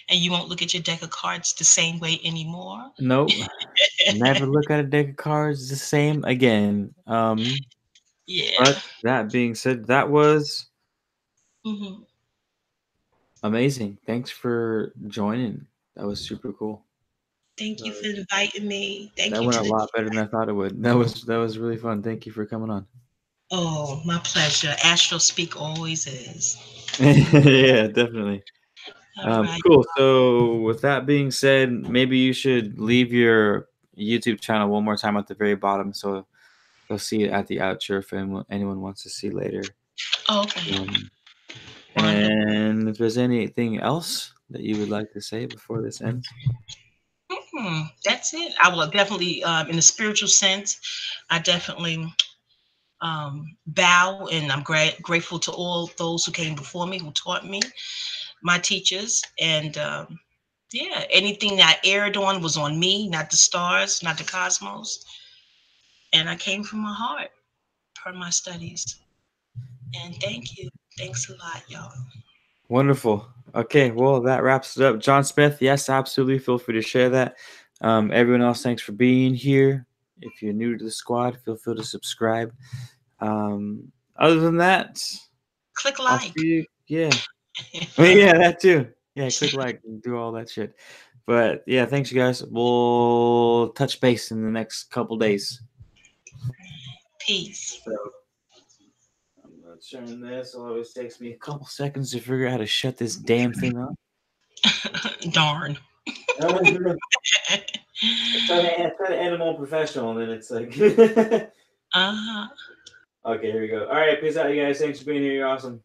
And you won't look at your deck of cards the same way anymore. Nope. Never look at a deck of cards the same again. Yeah. But that being said, that was Mm-hmm. amazing. Thanks for joining. That was super cool. Thank you for inviting me. Thank That you went to a the lot better than I thought it would. That was really fun. Thank you for coming on. Oh, my pleasure. Astro Speak always is. Yeah, definitely. All right. Cool. So with that being said, maybe you should leave your YouTube channel one more time at the very bottom, so they'll see it at the outro if anyone wants to see later. Okay. Wonderful. And if there's anything else that you would like to say before this ends. That's it. I will definitely, in the spiritual sense, I definitely bow, and I'm grateful to all those who came before me, who taught me, my teachers, and yeah, anything that I aired on was on me, not the stars, not the cosmos, and I came from my heart per my studies. And thank you. Thanks a lot, y'all. Wonderful. Okay, well, that wraps it up. John Smith, yes, absolutely. Feel free to share that. Everyone else, thanks for being here. If you're new to the squad, feel free to subscribe. Other than that, Click I'll like. see you. Yeah. Yeah, that too. Yeah, click like and do all that shit. But yeah, thanks, you guys. We'll touch base in the next couple days. Peace. So, I'm gonna turn this. It always takes me a couple seconds to figure out how to shut this damn thing off. Darn. I try to animal professional, and then it's like. Uh-huh. Okay, here we go. All right, peace out, you guys. Thanks for being here. You're awesome.